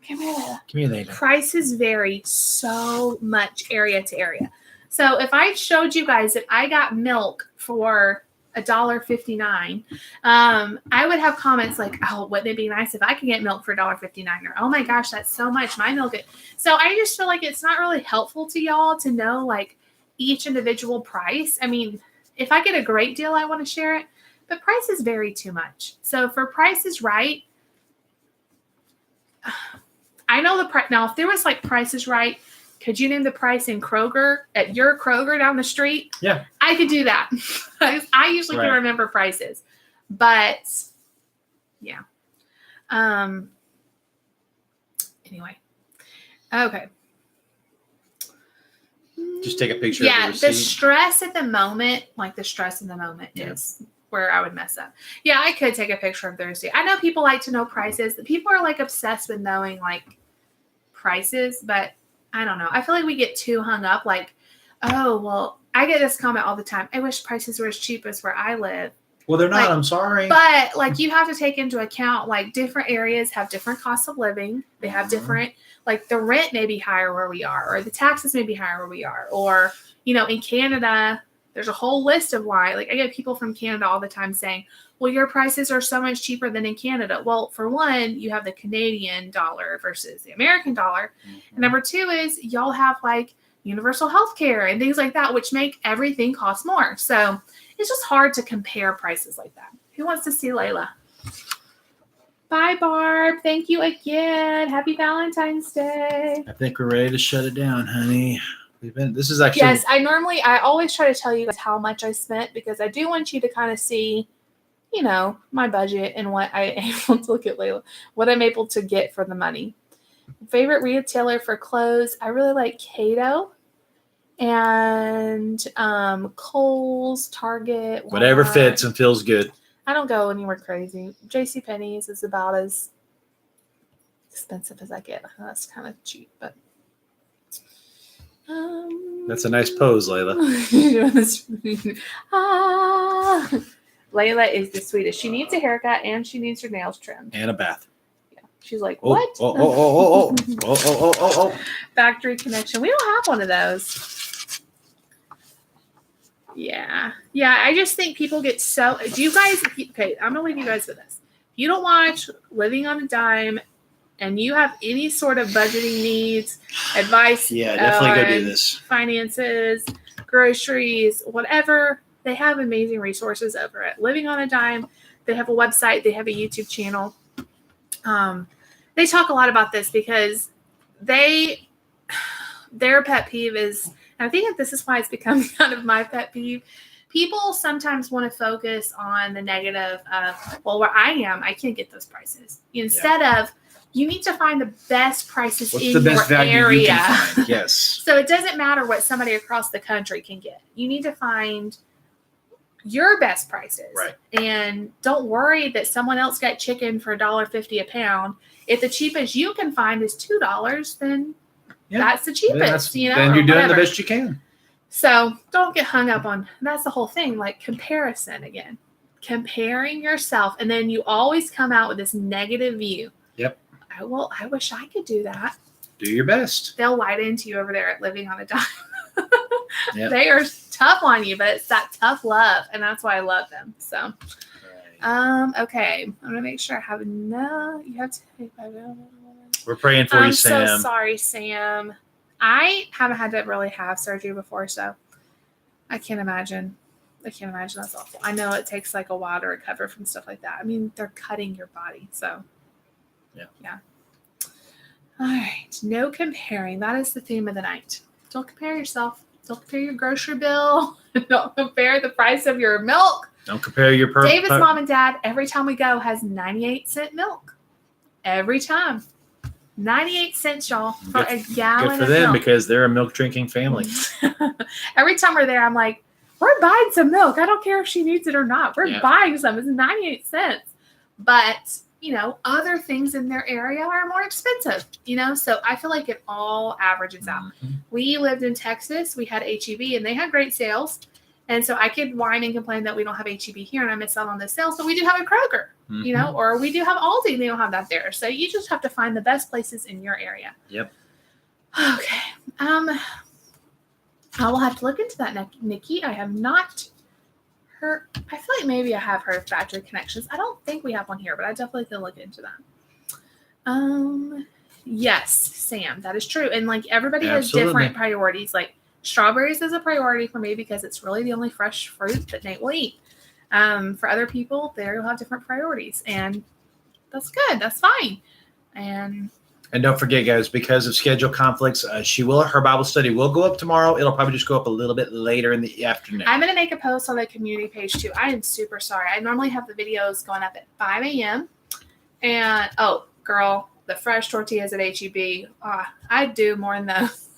Come here, Layla. Prices vary so much area to area. So if I showed you guys that I got milk for $1.59, I would have comments like, oh, wouldn't it be nice if I could get milk for $1.59? Or, oh my gosh, that's so much. My milk. So I just feel like it's not really helpful to y'all to know like each individual price. I mean, if I get a great deal, I want to share it, but prices vary too much. So for Price is Right, I know the price. Now, if there was like Price is Right, could you name the price in Kroger at your Kroger down the street? Yeah. I could do that. I usually can remember prices. But yeah. Anyway. Okay. Just take a picture Yeah, of the the receipt. stress at the moment, like the stress in the moment is where I would mess up. Yeah, I could take a picture of the receipt. I know people like to know prices. People are like obsessed with knowing like prices, but I don't know. I feel like we get too hung up like, oh, well, I get this comment all the time. I wish prices were as cheap as where I live. Well, they're not. Like, I'm sorry. But like you have to take into account like different areas have different costs of living. They have different, like the rent may be higher where we are, or the taxes may be higher where we are, or in Canada, there's a whole list of why. Like I get people from Canada all the time saying, well, your prices are so much cheaper than in Canada. Well, for one, you have the Canadian dollar versus the American dollar. And number two is y'all have like universal health care and things like that, which make everything cost more. So it's just hard to compare prices like that. Who wants to see Layla? Bye, Barb. Thank you again. Happy Valentine's Day. I think we're ready to shut it down, honey. This is actually. Yes, I always try to tell you guys how much I spent because I do want you to kind of see, my budget and what I am able to look at Layla, what I'm able to get for the money. Favorite retailer for clothes? I really like Cato and Kohl's, Target. Walmart. Whatever fits and feels good. I don't go anywhere crazy. JCPenney's is about as expensive as I get. That's kind of cheap, but that's a nice pose, Layla. Layla is the sweetest. She needs a haircut and she needs her nails trimmed. And a bath. Yeah. She's like, what? Oh. Factory connection. We don't have one of those. Yeah. I just think people get so. Do you guys? Okay, I'm gonna leave you guys with this. If you don't watch Living on a Dime, and you have any sort of budgeting needs, advice, definitely go do this. Finances, groceries, whatever. They have amazing resources over at Living on a Dime. They have a website. They have a YouTube channel. They talk a lot about this because their pet peeve is. And I think that this is why it's become kind of my pet peeve. People sometimes want to focus on the negative of, well, where I am, I can't get those prices. Instead of, you need to find the best prices in your area. You can find? Yes. So it doesn't matter what somebody across the country can get. You need to find your best prices. Right. And don't worry that someone else got chicken for $1.50 a pound. If the cheapest you can find is $2, then that's the cheapest, Then you're doing the best you can. So don't get hung up on, that's the whole thing, like comparison again. Comparing yourself, and then you always come out with this negative view. Yep. I wish I could do that. Do your best. They'll light into you over there at Living on a Dime. Yep. They are tough on you, but it's that tough love, and that's why I love them. So, okay. I'm going to make sure I have enough. You have to take my We're praying for you, Sam. I'm so sorry, Sam. I haven't had to really have surgery before, so I can't imagine. That's awful. I know it takes like a while to recover from stuff like that. I mean, they're cutting your body, so yeah. All right, no comparing. That is the theme of the night. Don't compare yourself. Don't compare your grocery bill. Don't compare the price of your milk. Don't compare your David's mom and dad, every time we go, has 98-cent milk. Every time. 98 cents, y'all, for a gallon of milk. Good for them because they're a milk-drinking family. Every time we're there, I'm like, we're buying some milk. I don't care if she needs it or not. We're buying some. It's 98 cents. But, other things in their area are more expensive, So I feel like it all averages out. Mm-hmm. We lived in Texas. We had H-E-B, and they had great sales. And so I could whine and complain that we don't have H-E-B here and I miss out on the sales, but we do have a Kroger, or we do have Aldi and they don't have that there. So you just have to find the best places in your area. Yep. Okay. I will have to look into that, Nikki. I have not heard. I feel like maybe I have heard of Factory Connections. I don't think we have one here, but I definitely can look into that. Yes, Sam, that is true. And like everybody has different priorities. Like strawberries is a priority for me because it's really the only fresh fruit that Nate will eat. For other people, they'll have different priorities, and that's good. That's fine. And And don't forget, guys, because of schedule conflicts, her Bible study will go up tomorrow. It'll probably just go up a little bit later in the afternoon. I'm going to make a post on the community page too. I am super sorry. I normally have the videos going up at 5 a.m. And, oh, girl, the fresh tortillas at HEB. I do more than those.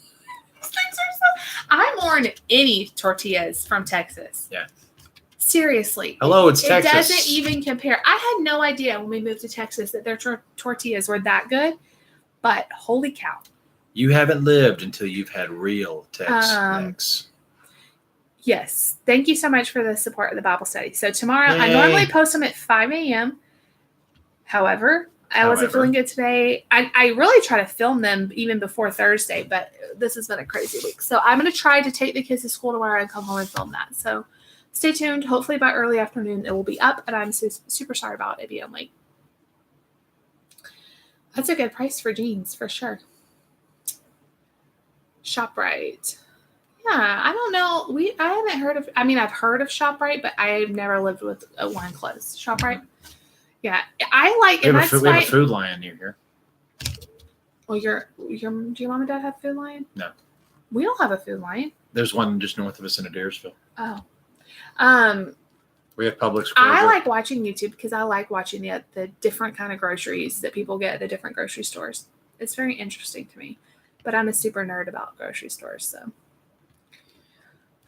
I'm more than any tortillas from Texas. Yeah. Seriously. Hello, it's Texas. It doesn't even compare. I had no idea when we moved to Texas that their tortillas were that good. But holy cow. You haven't lived until you've had real Tex-Mex. Yes. Thank you so much for the support of the Bible study. So tomorrow, I normally post them at 5 a.m. However, I wasn't feeling good today. I really try to film them even before Thursday, but this has been a crazy week. So I'm going to try to take the kids to school tomorrow and come home and film that. So stay tuned. Hopefully by early afternoon, it will be up, and I'm super sorry about it being late. That's a good price for jeans, for sure. ShopRite. Yeah, I don't know. I haven't heard of, I've heard of ShopRite, but I've never lived with one clothes. ShopRite. Yeah, I like, and that's why. We have a Food Lion near here. Well, do your mom and dad have Food Lion? No. We don't have a Food Lion. There's one just north of us in Adairsville. Oh. We have Publix. I like watching YouTube because I like watching the different kind of groceries that people get at the different grocery stores. It's very interesting to me. But I'm a super nerd about grocery stores, so.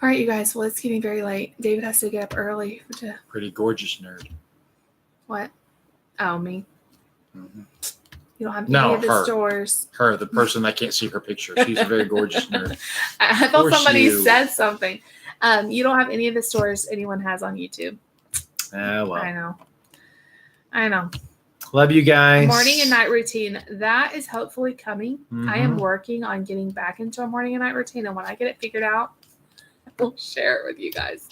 All right, you guys. Well, it's getting very late. David has to get up early. Pretty gorgeous nerd. What? Oh, me. Mm-hmm. You don't have any of the stores. Her, the person I can't see her picture. She's a very gorgeous nerd. I thought somebody said something. You don't have any of the stores anyone has on YouTube. Well. I know. Love you guys. Morning and night routine. That is hopefully coming. Mm-hmm. I am working on getting back into a morning and night routine. And when I get it figured out, I'll share it with you guys.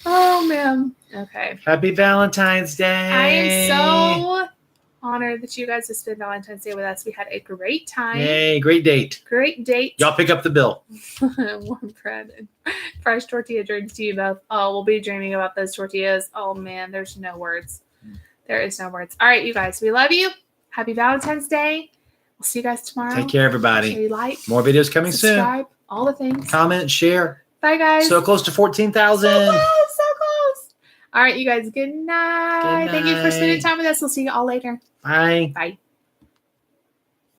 Oh, man. Okay. Happy Valentine's Day. I am so honored that you guys have spent Valentine's Day with us. We had a great time. Yay, great date. Great date. Y'all pick up the bill. Warm bread and fresh tortilla dreams to you both. Oh, we'll be dreaming about those tortillas. Oh, man, there's no words. There is no words. All right, you guys, we love you. Happy Valentine's Day. We'll see you guys tomorrow. Take care, everybody. Make sure you like. More videos coming subscribe, soon. All the things. Comment, share. Bye, guys. So close to 14,000. So close. All right, you guys, good night. Thank you for spending time with us. We'll see you all later. Bye. Bye.